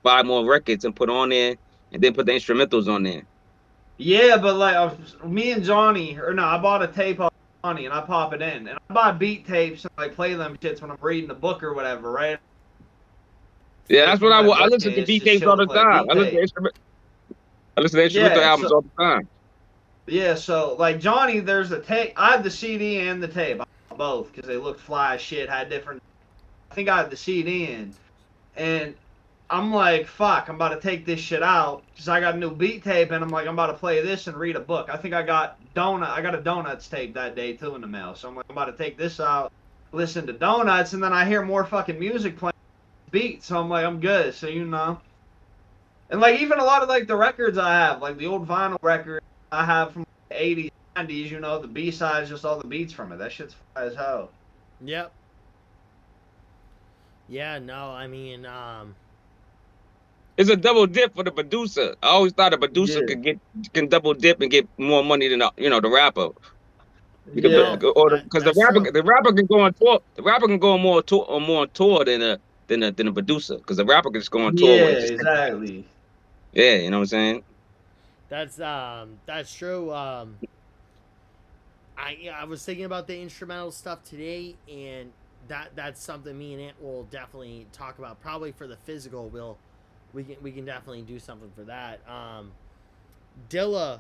5 more records and put on there, and then put the instrumentals on there. Yeah, but like me and Johnny, or no, I bought a tape off Johnny and I pop it in, and I buy beat tapes and like play them shits when I'm reading a book or whatever, right? Yeah, that's what I listen to beat tapes all the time. I listen to instrumental albums all the time. Yeah, so like Johnny, there's a tape. I have the CD and the tape, both, because they look fly as shit. Had different. I think I had the CD in, and I'm like, fuck, I'm about to take this shit out because I got a new beat tape, and I'm like, I'm about to play this and read a book. I think I got a Donuts tape that day too in the mail. So I'm like, I'm about to take this out, listen to Donuts, and then I hear more fucking music playing beats. So I'm like, I'm good. So you know, and like even a lot of like the records I have, like the old vinyl record I have from the 80s, 90s, you know, the B-sides, just all the beats from it. That shit's fly as hell. Yep. Yeah, no, I mean, it's a double dip for the producer. I always thought a producer can double dip and get more money than the rapper. Because the rapper can go on tour. The rapper can go on more tour than a producer. Because the rapper can just go on tour. Yeah, exactly. Yeah, you know what I'm saying. That's true. I was thinking about the instrumental stuff today, and that's something me and Ant will definitely talk about. Probably for the physical, we can definitely do something for that. Dilla,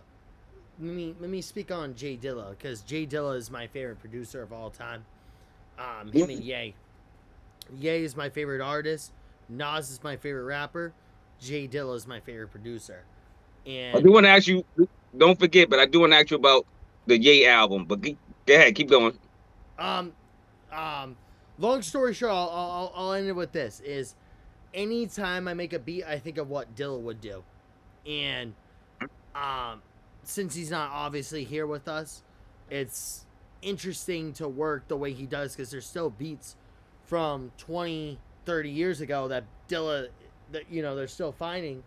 let me speak on Jay Dilla, because Jay Dilla is my favorite producer of all time. Him and Ye. Ye is my favorite artist. Nas is my favorite rapper. Jay Dilla is my favorite producer. And I do want to ask you, don't forget, but I do want to ask you about the Ye album. But go ahead, keep going. Long story short, I'll end it with this: is anytime I make a beat, I think of what Dilla would do, and since he's not obviously here with us, it's interesting to work the way he does, because there's still beats from 20, 30 years ago that Dilla, that they're still finding,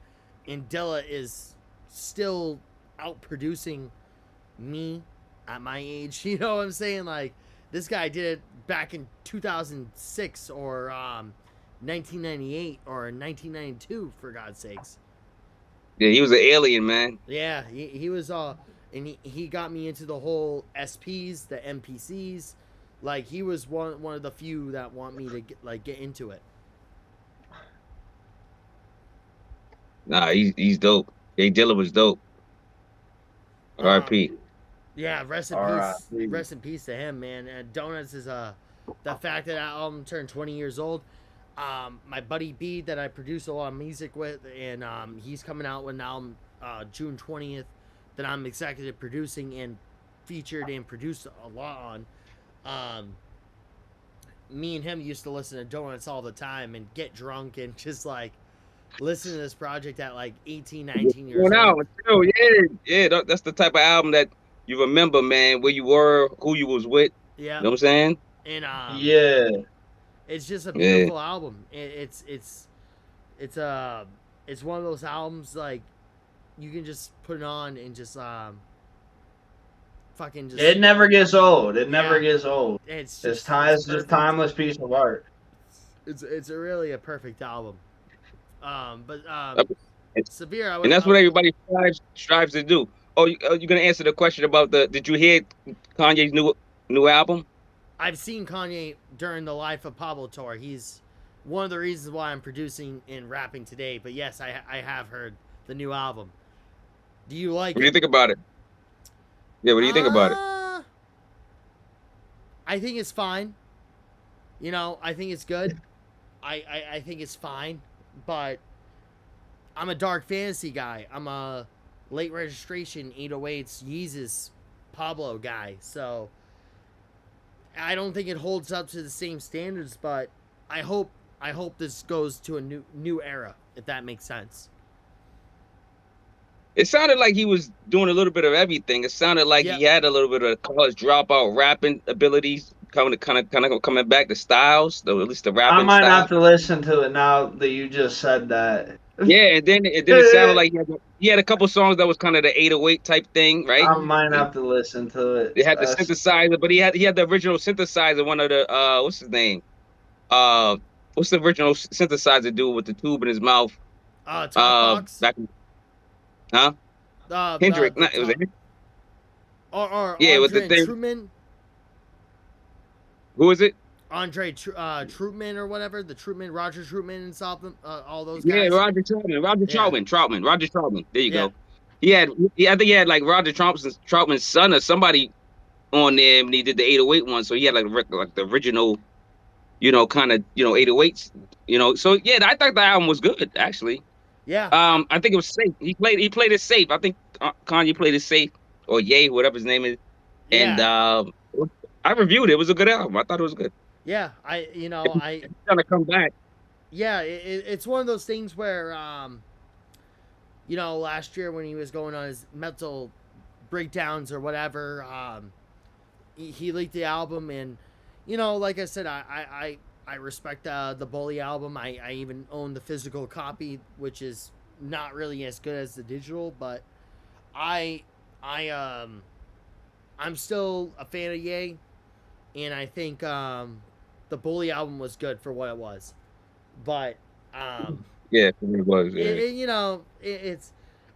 and Dilla is still out producing me at my age. You know what I'm saying? Like, this guy did it back in 2006 or 1998 or 1992, for God's sakes. Yeah, he was an alien, man. Yeah, he was and he got me into the whole SPs, the MPCs. Like, he was one of the few that want me to get into it. Nah, he's dope. Jay Dilla was dope. R.I.P. Yeah, rest in peace to him, man. And Donuts is the fact that that album turned 20 years old. My buddy B that I produce a lot of music with, and he's coming out with an album June 20th that I'm executive producing and featured and produced a lot on. Me and him used to listen to Donuts all the time and get drunk and just like listen to this project at like 18, 19 years old. Yeah, that's the type of album that you remember, man, where you were, who you was with. Yeah. You know what I'm saying? And yeah, it's just a beautiful album. It's one of those albums like you can just put it on and just fucking just. It never gets old. It never gets old. It's just just it's just timeless piece of art. It's a really a perfect album. But Severe, and that's what everybody strives to do. Oh, you're gonna answer the question about the? Did you hear Kanye's new album? I've seen Kanye during the Life of Pablo tour. He's one of the reasons why I'm producing and rapping today. But yes, I have heard the new album. Do you like it? What do you think about it? Yeah, what do you think about it? I think it's fine. You know, I think it's good. I think it's fine. But I'm a dark fantasy guy. I'm a late registration 808s Yeezus Pablo guy. So I don't think it holds up to the same standards, but I hope this goes to a new era, if that makes sense. It sounded like he was doing a little bit of everything. It sounded like he had a little bit of college dropout rapping abilities coming back to styles, though at least the rapping. I might have to listen to it now that you just said that. Yeah, and then it sounded like he had a couple songs that was kind of the 808 type thing, right? I might have to listen to it. It had the synthesizer, but he had the original synthesizer. One of the what's his name? What's the original synthesizer dude with the tube in his mouth? Back in, huh? Hendrick. It was or yeah, Andre with the thing. Trutman. Who is it? Andre Trutman or whatever, the Trutman, Roger Trutman and something, all those guys. Yeah, Roger Troutman. There you go. I think he had like Roger Troutman's son or somebody on there, and he did the 808 one, so he had like the original, kind of 808s, So yeah, I thought the album was good actually. Yeah. I think it was safe. He played it safe. I think Kanye played it safe, or Ye, whatever his name is. Yeah. And I reviewed it. It was a good album. I thought it was good. Yeah, He's gonna come back. Yeah, it's one of those things where, last year when he was going on his mental breakdowns or whatever, he leaked the album, and like I said, I respect the Bully album. I even own the physical copy, which is not really as good as the digital, but I'm still a fan of Ye, and I think the Bully album was good for what it was, but yeah, it was. Yeah. It's.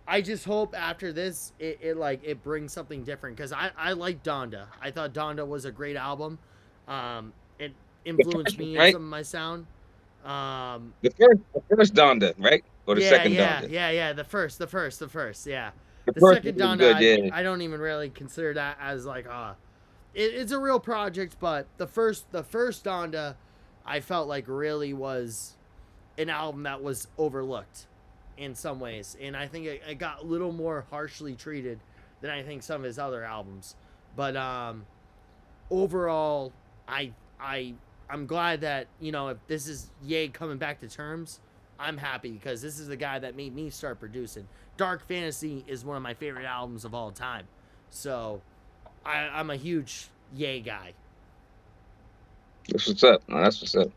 I just hope after this, it brings something different, because I like Donda. I thought Donda was a great album. It influenced me in some of my sound. The first Donda, right? Or the second Donda? Yeah. The first. Yeah. The first second was Donda, good, I don't even really consider that as like it's a real project, but the first Donda, I felt like really was an album that was overlooked in some ways, and I think it got a little more harshly treated than I think some of his other albums. But overall, I'm glad that if this is Ye coming back to terms, I'm happy, because this is the guy that made me start producing. Dark Fantasy is one of my favorite albums of all time, so I'm a huge Ye guy. That's what's up. No, that's what's up.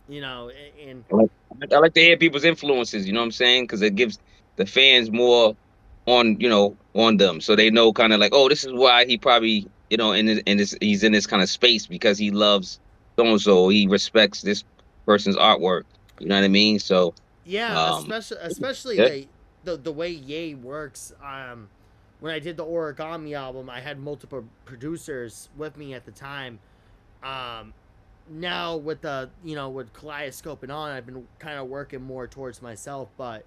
And I like to hear people's influences. You know what I'm saying? Because it gives the fans more on them, so they know kind of like, oh, this is why he probably he's in this kind of space, because he loves so and so. He respects this person's artwork. You know what I mean? So yeah, especially the way Ye works. When I did the Origami album, I had multiple producers with me at the time. Now with with Kaleidoscope and on, I've been kind of working more towards myself, but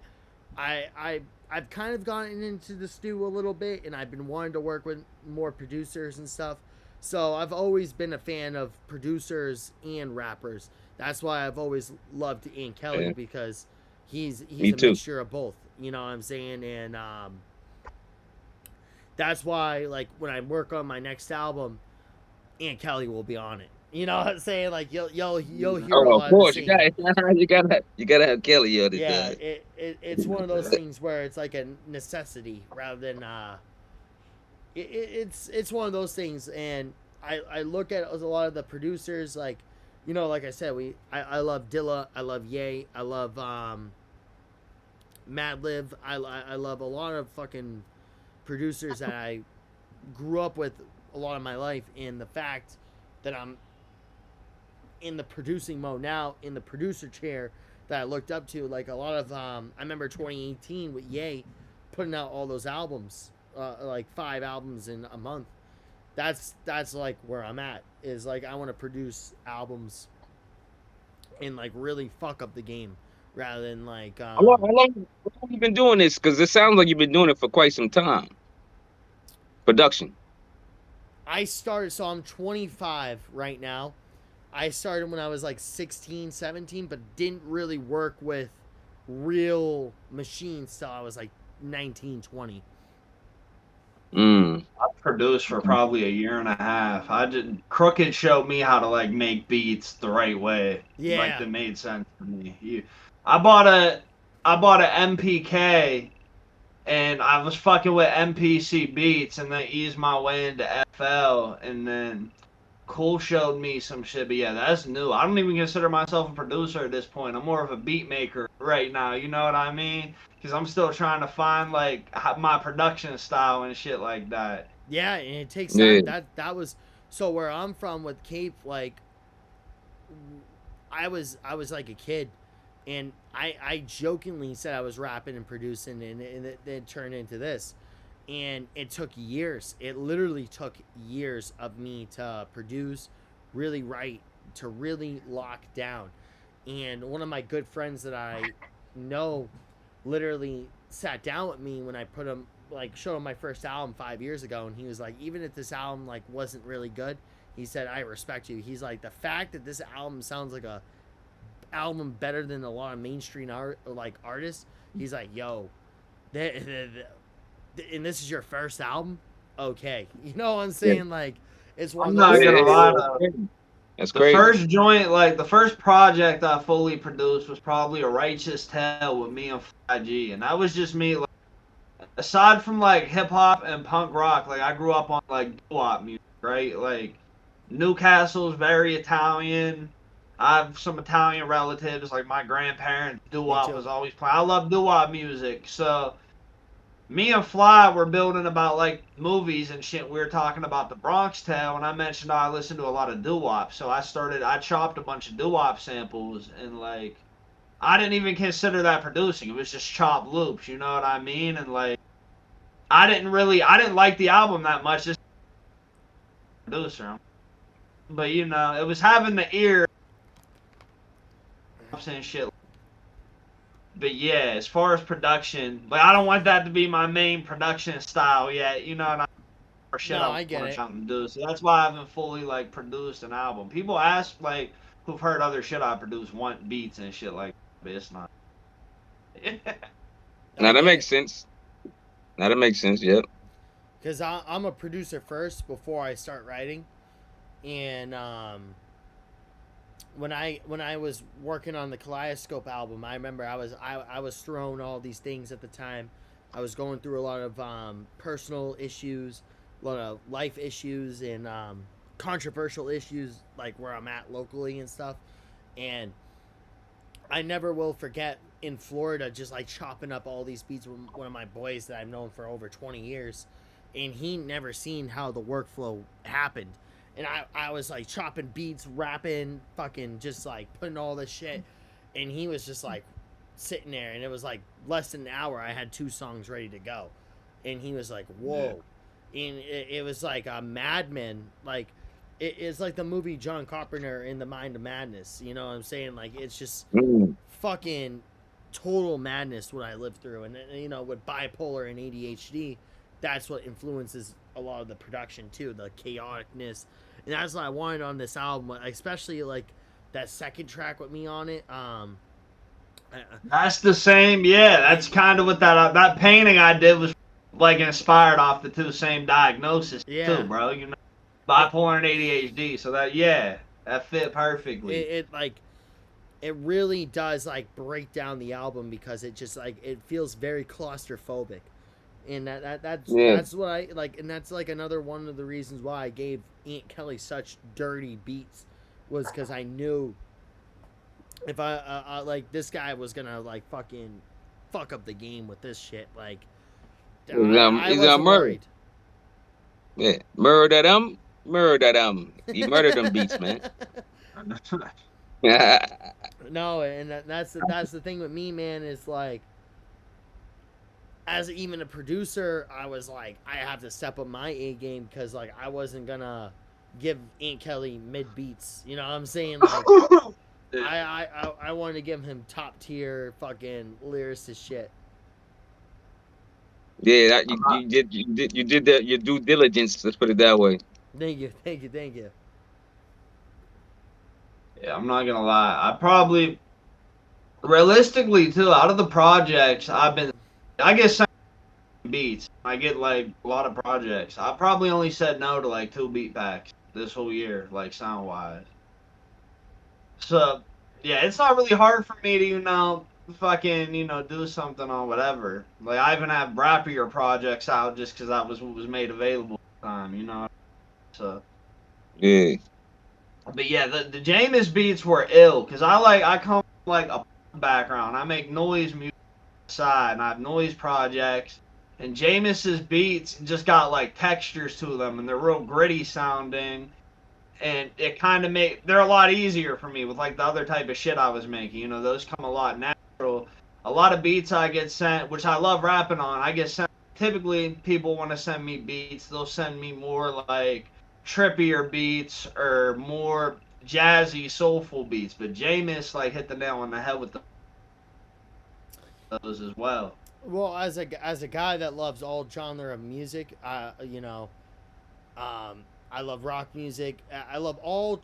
I've kind of gotten into the stew a little bit, and I've been wanting to work with more producers and stuff. So I've always been a fan of producers and rappers. That's why I've always loved Ian Kelly, because he's a mixture of both. You know what I'm saying? And that's why, like, when I work on my next album, Ian Kelly will be on it. You know what I'm saying? Like you'll hear a lot of course, you gotta have Kelly on it. Yeah, it's one of those things where it's like a necessity rather than it's one of those things, and I look at a lot of the producers, like, you know, like I said, I love Dilla, I love Ye, I love Madlib, I love a lot of fucking producers that I grew up with a lot of my life, and the fact that I'm in the producing mode now, in the producer chair that I looked up to, like a lot of I remember 2018 with Ye putting out all those albums, like 5 albums in a month. That's like where I'm at, is like I want to produce albums and like really fuck up the game rather than like How long have you been doing this? Because it sounds like you've been doing it for quite some time. Production. I started, so I'm 25 right now. I started when I was like 16, 17, but didn't really work with real machines till I was like 19, 20. I produced for probably a year and a half. Crooked showed me how to like make beats the right way. Yeah. Like that made sense for me. I bought a MPK, and I was fucking with MPC beats, and then eased my way into FL, and then Cool showed me some shit. But yeah, that's new. I don't even consider myself a producer at this point. I'm more of a beat maker right now. You know what I mean? Because I'm still trying to find like my production style and shit like that. Yeah, and it takes time. That was so where I'm from with Cape. Like, I was like a kid, and I jokingly said I was rapping and producing, and it turned into this. And it took years. It literally took years of me to produce, really write, to really lock down. And one of my good friends that I know literally sat down with me when I put him, like, showed him my first album 5 years ago, and he was like, even if this album like wasn't really good, he said, I respect you. He's like, the fact that this album sounds like a album better than a lot of mainstream artists, he's like, yo, and this is your first album? Okay. You know what I'm saying? Yeah. Like, it's one I'm not gonna lie. That's the crazy. First joint, like the first project I fully produced was probably A Righteous Tale with me and 5G, and that was just me. Like, aside from like hip hop and punk rock, like I grew up on like doo-wop music, right? Like Newcastle's very Italian. I have some Italian relatives, like my grandparents. Doo-wop was always playing. I love doo-wop music, so me and Fly were building about like movies and shit. We were talking about the Bronx Tale, and I mentioned I listened to a lot of doo-wop. So I chopped a bunch of doo-wop samples, and like I didn't even consider that producing. It was just chopped loops, you know what I mean? And like I didn't like the album that much, just producer. But you know, it was having the ear and shit. But yeah, as far as production, but I don't want that to be my main production style yet. You know, and I get it. Something to do. So that's why I haven't fully like produced an album. People ask like who've heard other shit I produce want beats and shit like that, but it's not. Now that makes sense. Yep. Because I'm a producer first before I start writing, and when I was working on the Kaleidoscope album, I remember I was throwing all these things at the time. I was going through a lot of personal issues, a lot of life issues, and controversial issues, like where I'm at locally and stuff. And I never will forget in Florida just like chopping up all these beats with one of my boys that I've known for over 20 years, and he never seen how the workflow happened. And I was like chopping beats, rapping, fucking just like putting all this shit. And he was just like sitting there, and it was like less than an hour. I had 2 songs ready to go. And he was like, whoa. Yeah. And it was like a madman. Like, it's like the movie John Carpenter in The Mind of Madness. You know what I'm saying? Like, it's just fucking total madness what I lived through. And, you know, with bipolar and ADHD, that's what influences a lot of the production too, the chaoticness. And that's what I wanted on this album, especially like that second track with me on it. That's the same, yeah. That's kind of what that painting I did was like inspired off the 2 same diagnoses too, bro. You know, bipolar and ADHD. So that fit perfectly. It really does like break down the album because it just like it feels very claustrophobic. And that's what I like, and that's like another one of the reasons why I gave Aunt Kelly such dirty beats was because I knew if I like this guy was gonna like fucking fuck up the game with this shit. Like I wasn't murder. worried. Yeah, murder them. He murdered them beats, man. No, and that's the thing with me, man. Is like, as even a producer, I was like, I have to step up my A game because like I wasn't gonna give Aunt Kelly mid beats. You know what I'm saying? Like, I wanted to give him top tier fucking lyricist shit. Yeah, you did your due diligence. Let's put it that way. Thank you. Yeah, I'm not gonna lie. I probably, realistically too, out of the projects I get some beats. I get like a lot of projects. I probably only said no to like 2 beat packs this whole year, like sound wise. So yeah, it's not really hard for me to fucking do something on whatever. Like I even have rappier projects out just because that was what was made available at the time. So yeah. But yeah, the Jameis beats were ill because I come from like a background. I make noise music side and I have noise projects. And Jameis's beats just got like textures to them and they're real gritty sounding. And it kind of they're a lot easier for me with like the other type of shit I was making. Those come a lot natural. A lot of beats I get sent, which I love rapping on, I get sent. Typically, people want to send me beats. They'll send me more like trippier beats or more jazzy, soulful beats. But Jameis like hit the nail on the head with those as well. Well, as a guy that loves all genre of music, I love rock music. I love all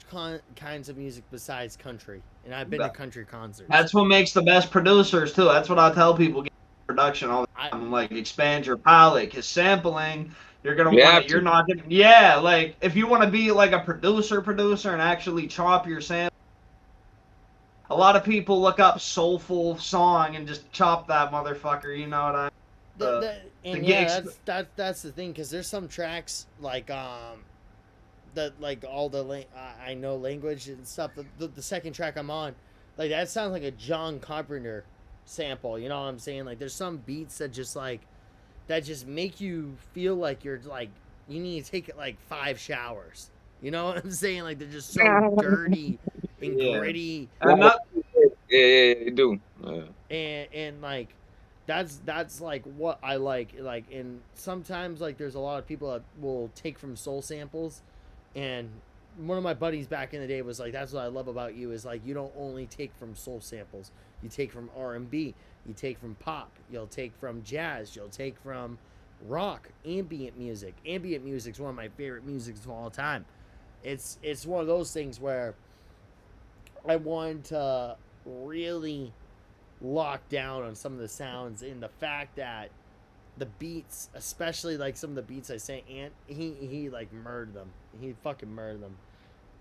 kinds of music besides country, and I've been to country concerts. That's what makes the best producers too. That's what I tell people: get production all the time. I'm like, expand your palette, because sampling, you're gonna want it. You're not gonna, yeah. Like if you want to be like a producer, and actually chop your sample. A lot of people look up soulful song and just chop that motherfucker. You know what I mean? That's the thing, because there's some tracks like that like all the I know language and stuff. The second track I'm on, like that sounds like a John Carpenter sample. You know what I'm saying? Like there's some beats that just make you feel like you're like you need to take like 5 showers. You know what I'm saying? Like they're just so dirty and gritty. Yeah, you do. And like that's like what I like, and sometimes like there's a lot of people that will take from soul samples, and one of my buddies back in the day was like, that's what I love about you, is like you don't only take from soul samples, you take from R&B, you take from pop, you'll take from jazz, you'll take from rock, ambient music's one of my favorite musics of all time. It's one of those things where I wanted to really lock down on some of the sounds, and the fact that the beats, especially like some of the beats I sang, and he like murdered them. He fucking murdered them.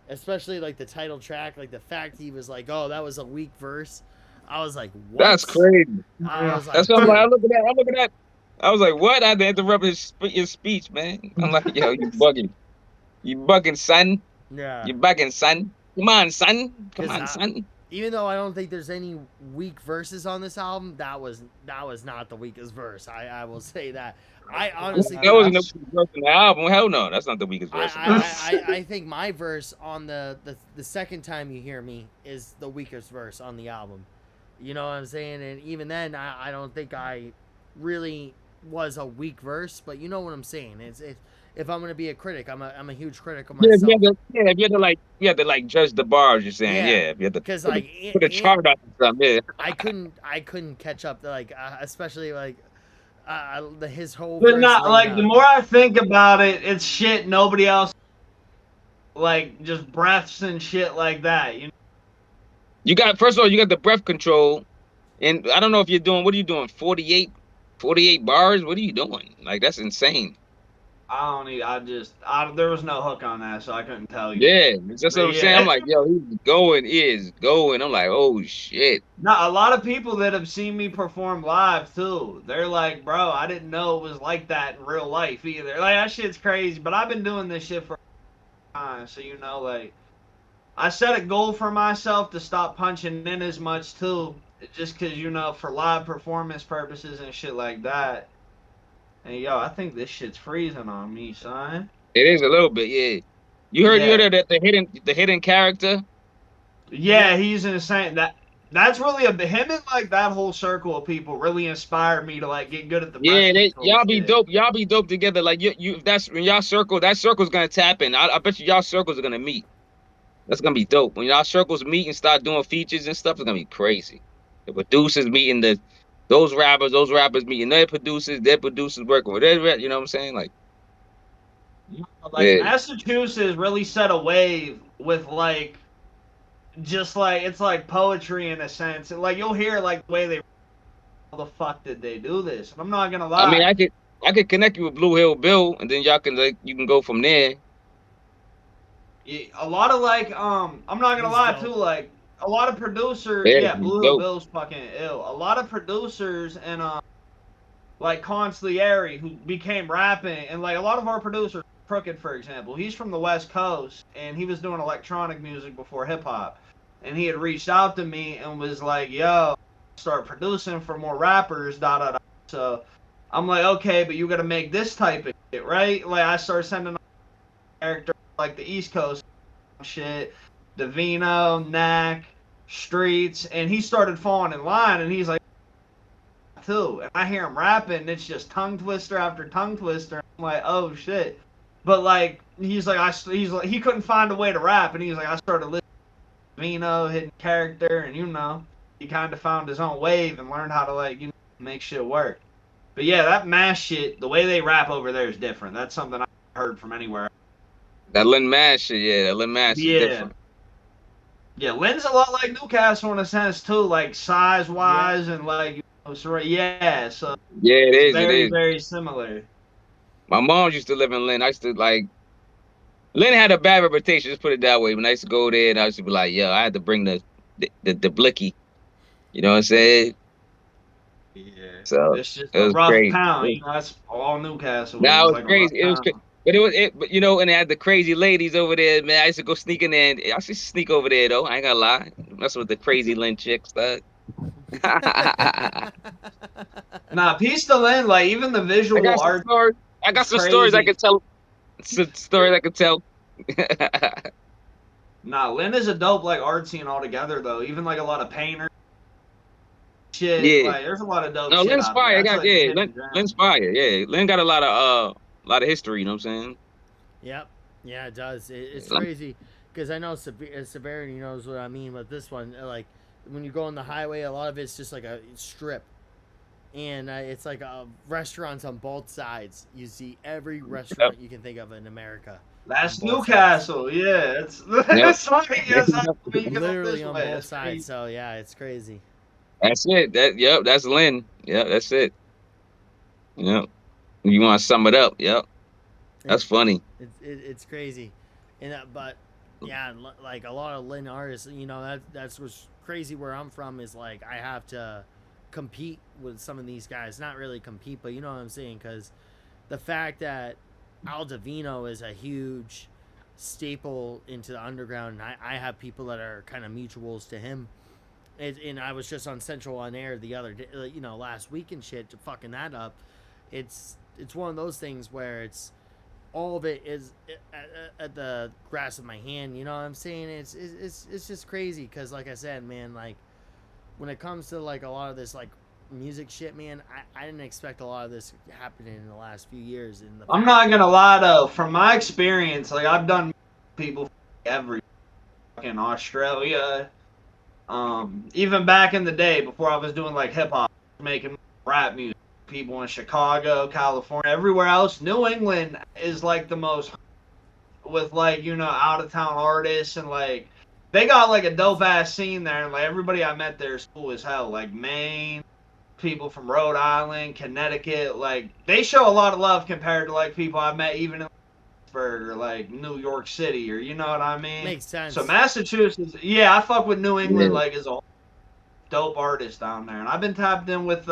Especially like the title track, like the fact he was like, "Oh, that was a weak verse." I was like, "What?" That's crazy. I was like, that's what I'm like. I look at that. I was like, "What?" I had to interrupt his speech, man. I'm like, "Yo, you bugging, son. Yeah, you bugging, son. Come on, son. Come on, son." Even though I don't think there's any weak verses on this album, that was not the weakest verse. I will say that. I honestly that wasn't the weakest verse in the album. Hell no, that's not the weakest verse. I think my verse on the second time you hear me is the weakest verse on the album. You know what I'm saying? And even then, I don't think I really was a weak verse, but you know what I'm saying. It's if I'm gonna be a critic, I'm a huge critic of myself. If you had to like judge the bars, you're saying, if you had to put a chart on something. I couldn't catch up to like especially like his whole. But not like the more I think about it, it's shit nobody else like, just breaths and shit like that. You got, first of all, you got the breath control, and I don't know if you're doing, what are you doing? 48 bars? What are you doing? Like, that's insane. There was no hook on that, so I couldn't tell you. Yeah, that's what I'm saying. I'm like, yo, he's going. I'm like, oh shit. No, a lot of people that have seen me perform live too, they're like, bro, I didn't know it was like that in real life either. Like, that shit's crazy, but I've been doing this shit for time. So, you know, like, I set a goal for myself to stop punching in as much, too. Just because, you know, for live performance purposes and shit like that. And, yo, I think this shit's freezing on me, son. It is a little bit, yeah. You heard that the hidden character? Yeah, he's insane. That's really him and like that whole circle of people really inspired me to like get good at the y'all be dope. Y'all be dope together. Like you that's when y'all circle, that circle's gonna tap in. I bet you y'all circles are gonna meet. That's gonna be dope. When y'all circles meet and start doing features and stuff, it's gonna be crazy. The producers meeting those rappers meeting their producers working with their, you know what I'm saying? Like Massachusetts really set a wave with like just like it's like poetry in a sense. Like you'll hear like the way they how the fuck did they do this? And I'm not gonna lie. I mean, I could connect you with Blue Hill Bill, and then y'all can you can go from there. Yeah, a lot of like I'm not gonna lie too, like a lot of producers Blue Hill Bill's fucking ill. A lot of producers and like Consigliere who became rapping, and like a lot of our producers, Crooked for example, he's from the West Coast and he was doing electronic music before hip hop. And he had reached out to me and was like, yo, start producing for more rappers, So I'm like, okay, but you gotta make this type of shit, right? Like I started sending characters like the East Coast shit, Davino, Knack, Streets, and he started falling in line and he's like, too. And I hear him rapping, and it's just tongue twister after tongue twister. I'm like, oh shit. But like he's like he couldn't find a way to rap, and he's like I started listening to Vino, hitting character, and you know, he kind of found his own wave and learned how to like, you know, make shit work. But yeah, that mash shit, the way they rap over there is different. That's something I heard from anywhere. That Lynn Mash shit, yeah, that Lynn Mash is different. Yeah, Lynn's a lot like Newcastle in a sense too, like size wise and like, you know, so yeah, so yeah, it is. Very, it is very similar. My mom used to live in Lynn. I used to like Lynn had a bad reputation, just put it that way. When I used to go there and I used to be like, yo, I had to bring the blicky. You know what I'm saying? Yeah. So it's just it was a rough crazy. town, you know, that's all Newcastle. Now it was like crazy. But you know, and they had the crazy ladies over there, man. I used to go sneak in there, and I used to sneak over there though. I ain't gonna lie, mess with the crazy Lynn chicks, that. Nah, peace to Lynn. Like even the visual art. I got some stories I can tell. Some stories I can tell. Nah, Lynn is a dope like art scene altogether though. Even like a lot of painters. Shit, Yeah. Like there's a lot of dope. No, shit Lynn's out fire. there. Lynn's fire. Yeah, Lynn got a lot of history. You know what I'm saying? Yep. Yeah, it does. It's crazy because I know Cerverely knows what I mean. But this one, like when you go on the highway, a lot of it's just like a strip. And it's like restaurants on both sides. You see every restaurant you can think of in America. That's Newcastle, sides. Yeah. It's literally on both sides. So yeah, it's crazy. That's it. That's Lynn. Yep, that's it. Yep. You want to sum it up? Yep. That's funny. It's crazy, and but yeah, like a lot of Lynn artists, you know, that's what's crazy. Where I'm from is like I have to compete with some of these guys, not really compete, but you know what I'm saying, because the fact that Al Divino is a huge staple into the underground, and I have people that are kind of mutuals to him, and I was just on Central on Air the other day, you know, last week and shit, to fucking that up. It's one of those things where it's all of it is at the grass of my hand, you know what I'm saying? It's just crazy because like I said, man, like when it comes to like a lot of this like music shit, man, I didn't expect a lot of this happening in the last few years. I'm not gonna lie though, from my experience, like I've done people every fucking Australia, even back in the day before I was doing like hip hop, making rap music. People in Chicago, California, everywhere else. New England is like the most with like, you know, out of town artists, and like they got like a dope ass scene there, and like everybody I met there is cool as hell. Like Maine, people from Rhode Island, Connecticut, like they show a lot of love compared to like people I've met even in Pittsburgh or like New York City, or you know what I mean? Makes sense. So Massachusetts, yeah, I fuck with New England like as a dope artist down there, and I've been tapped in with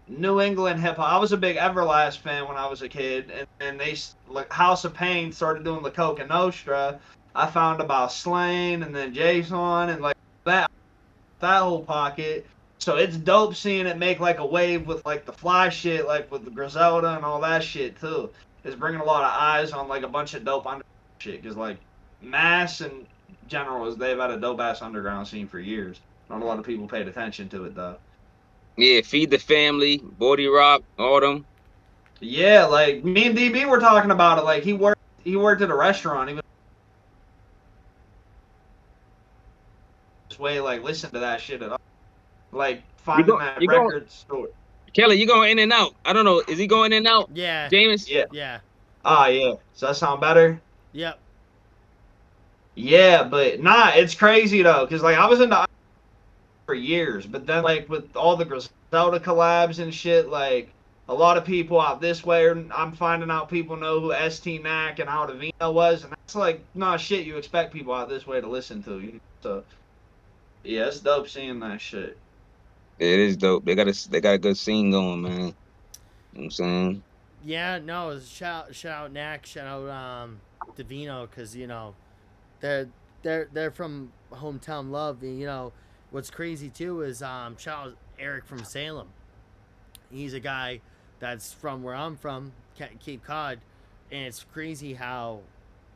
New England hip hop. I was a big Everlast fan when I was a kid, and they like House of Pain started doing the Coca Nostra. I found about Slain and then Jason and like that whole pocket. So it's dope seeing it make like a wave with like the fly shit, like with the Griselda and all that shit too. It's bringing a lot of eyes on like a bunch of dope under shit, because like Mass and General, they've had a dope ass underground scene for years. Not a lot of people paid attention to it though. Yeah, Feed the Family, Body Rock, all them. Yeah, like me and DB were talking about it. Like he worked at a restaurant. He was this way like listen to that shit at all. Like finding that record store. Kelly, you going in and out. I don't know. Is he going in and out? Yeah. James? Yeah. Yeah. Ah, yeah. Does that sound better? Yep. Yeah, but nah, it's crazy though, cause like I was into for years, but then like with all the Griselda collabs and shit, like a lot of people out this way, I'm finding out people know who ST Knack and Aldovino was, and that's like nah shit you expect people out this way to listen to. So yeah, it's dope seeing that shit. It is dope. They got a good scene going, man. You know what I'm saying? Yeah, no, shout out Knack, shout out Davino, because you know they're from hometown love. And, you know what's crazy too is shout out Eric from Salem. He's a guy that's from where I'm from, Cape Cod, and it's crazy how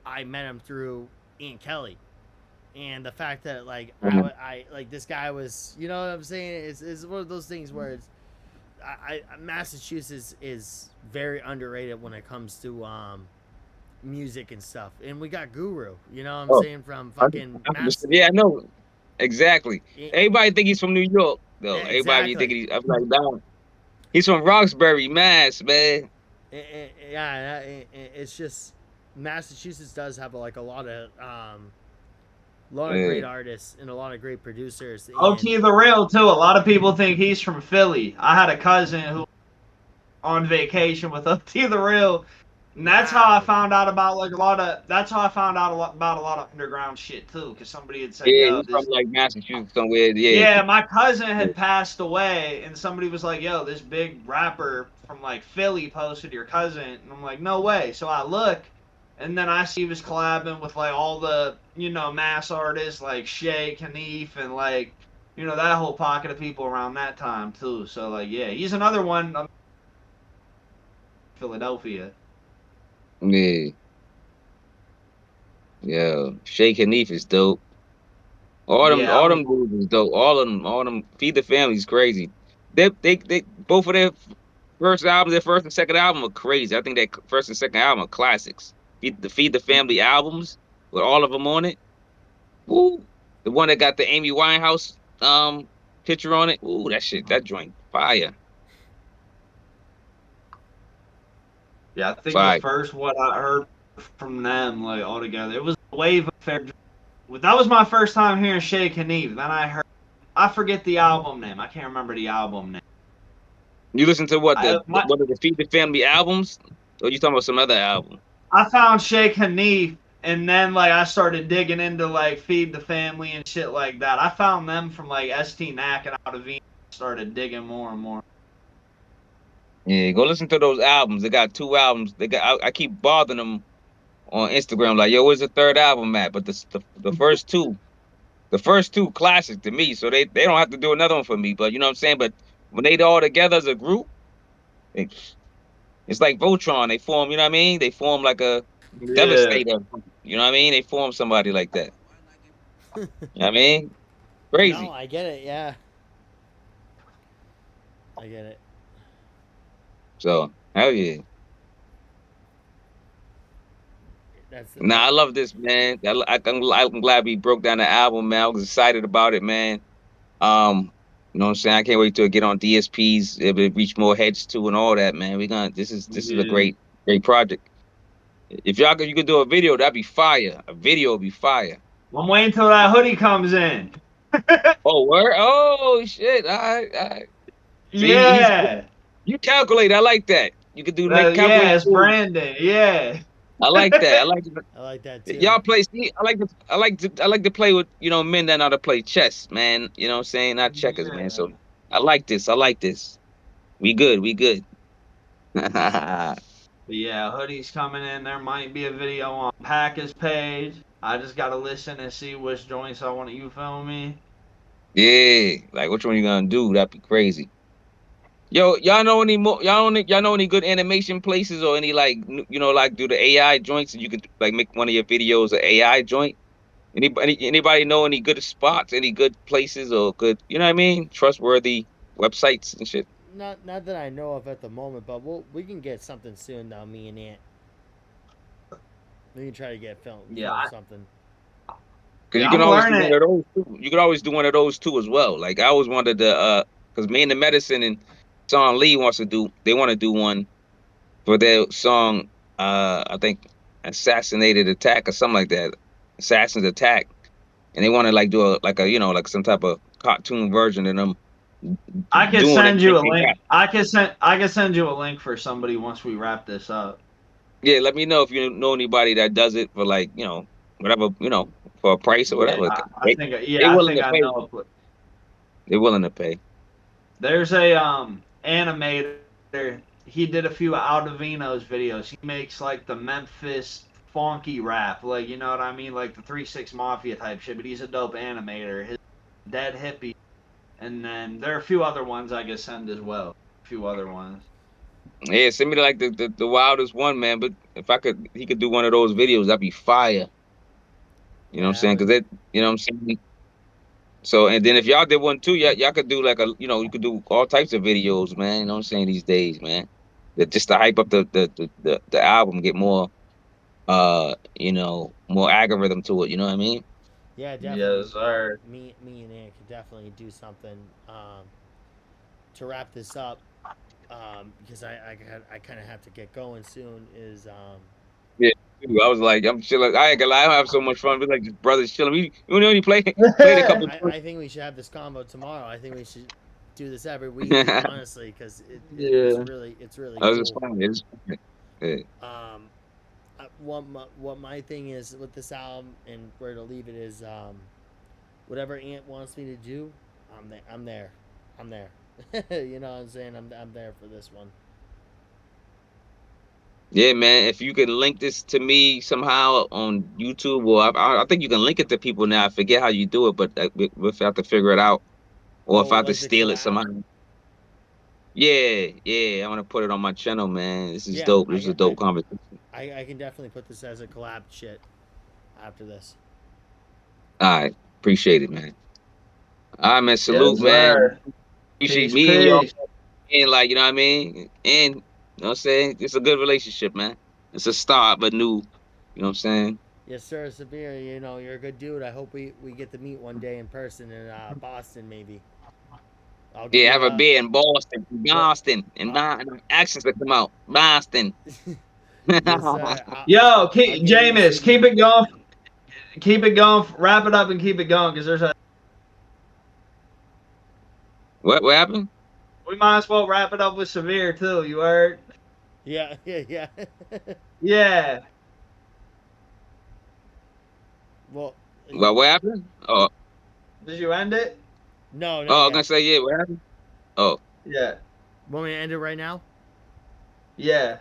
I met him through Aunt Kelly. And the fact that like I like this guy was, you know what I'm saying, is one of those things where it's Massachusetts is very underrated when it comes to music and stuff. And we got Guru, you know what I'm saying, from fucking yeah, I know exactly. Everybody think he's from New York though. Yeah, everybody think I'm like, nah. He's from Roxbury, Mass, man. Yeah, it's just Massachusetts does have like a lot of great artists and a lot of great producers. OT the Real too. A lot of people think he's from Philly. I had a cousin who on vacation with OT the Real, and that's how I found out about like a lot of. That's how I found out about a lot of underground shit too, because somebody had said, "Yeah, he's from like Massachusetts somewhere." Yeah. Yeah, my cousin had passed away, and somebody was like, "Yo, this big rapper from like Philly posted your cousin," and I'm like, "No way!" So I look. And then I see he was collabing with like all the, you know, mass artists like Shay, Knief, and like, you know, that whole pocket of people around that time too. So like, yeah, he's another one. Philadelphia. Yeah. Yeah. Shay, Knief is dope. All them dudes is dope. All of them. Feed the Family is crazy. They both of their first albums, their first and second album are crazy. I think their first and second album are classics. Feed the Family albums with all of them on it. Ooh, the one that got the Amy Winehouse picture on it. Ooh, that joint fire. Yeah, I think the first one I heard from them like all together, it was a wave affair. That was my first time hearing Shay Knief. Then I forget the album name. I can't remember the album name. You listen to one of the Feed the Family albums, or you talking about some other album? I found Shay Knief, and then like I started digging into like Feed the Family and shit like that. I found them from like ST Knack and Aldovino. Started digging more and more. Yeah, go listen to those albums. They got 2 albums. I keep bothering them on Instagram like, yo, where's the third album at? But the first two classic to me. So they don't have to do another one for me. But you know what I'm saying? But when they all together as a group, it's like Voltron. They form, you know what I mean? They form like a Devastator. You know what I mean? They form somebody like that. You know what I mean? Crazy. No, I get it. Yeah. I get it. So, hell yeah. I love this, man. I'm glad we broke down the album, man. I was excited about it, man. You know what I'm saying? I can't wait till it get on DSPs, it reach more heads too and all that, man. This is a great project. If you could do a video, that'd be fire. A video would be fire. I'm waiting till that hoodie comes in. Oh, word? Oh shit. All right. So yeah. You calculate. I like that. You could do yeah, it's branding. Yeah. I like that. I like that too. Y'all play. See, I like to play with men that know how to play chess, man. You know what I'm saying? Not checkers, man. So I like this. We good. We good. But yeah, hoodies coming in. There might be a video on Pack's page. I just gotta listen and see which joints I want to. You feel me? Yeah, like which one you gonna do? That'd be crazy. Yo, y'all know any more? Y'all know any good animation places or any like like do the AI joints and you can like make one of your videos an AI joint? Anybody know any good spots, any good places or good, you know what I mean? Trustworthy websites and shit. Not that I know of at the moment, but we can get something soon though. Me and Ant, we can try to get film something. Cause Yeah, you can I'm always do learning. one of those too. You could always do one of those too as well. Like I always wanted to cause Me and the Medicine and Sean Lee they want to do one for their song I think Assassinated Attack or something like that. Assassin's Attack. And they want to like do like some type of cartoon version of them I can doing send it. you a link. I can send you a link for somebody once we wrap this up. Yeah, let me know if you know anybody that does it for like, whatever, for a price or Yeah, whatever. I think. They Yeah, I willing think to I pay. know. They're willing to pay. There's a animator. He did a few Aldovino's videos. He makes like the Memphis funky rap, like you know what I mean, like the 3-6 Mafia type shit. But he's a dope animator. His Dead Hippie, and then there are a few other ones I can send as well. A few other ones. Yeah, send me like the wildest one, man. But if he could do one of those videos, that'd be fire. You know what I'm saying? Because you know what I'm saying. So, and then if y'all did one too, y'all could do like you could do all types of videos, man. You know what I'm saying? These days, man, just to hype up the album, get more, more algorithm to it. You know what I mean? Yeah, definitely. Yes, sir. Me and Ant could definitely do something to wrap this up. Because I kind of have to get going soon. Yeah, I was like, I'm chilling. I ain't gonna lie, I have so much fun. We're like just brothers chilling. We only played a couple. I think we should have this combo tomorrow. I think we should do this every week, honestly, because it's really I was cool. just fun. It's fun. Yeah. What my thing is with this album and where to leave it is whatever Ant wants me to do, I'm there. You know what I'm saying? I'm there for this one. Yeah, man. If you can link this to me somehow on YouTube, or I think you can link it to people now. I forget how you do it, but we'll have to figure it out, or if I have to steal it somehow. Yeah. I want to put it on my channel, man. This is dope. This is a dope conversation. I can definitely put this as a collab shit after this. All right, appreciate it, man. All right, man. Salute, Yes, man. Appreciate peace, me and y'all, peace. and like, you know what I mean, and you know what I'm saying. It's a good relationship, man. It's a start, but new. You know what I'm saying. Yes, sir, Severe. You know, you're a good dude. I hope we get to meet one day in person in Boston, maybe. Yeah, have a beer in Boston, and accents that come out, Boston. Yes, sir. Yo, Jameis, keep it going. Keep it going. Wrap it up and keep it going, because there's a. What happened? We might as well wrap it up with Severe too. You heard? Yeah. Yeah. Well, what happened? Oh. Did you end it? No. Oh, I was gonna say what happened? Oh. Yeah. Want me to end it right now? Yeah.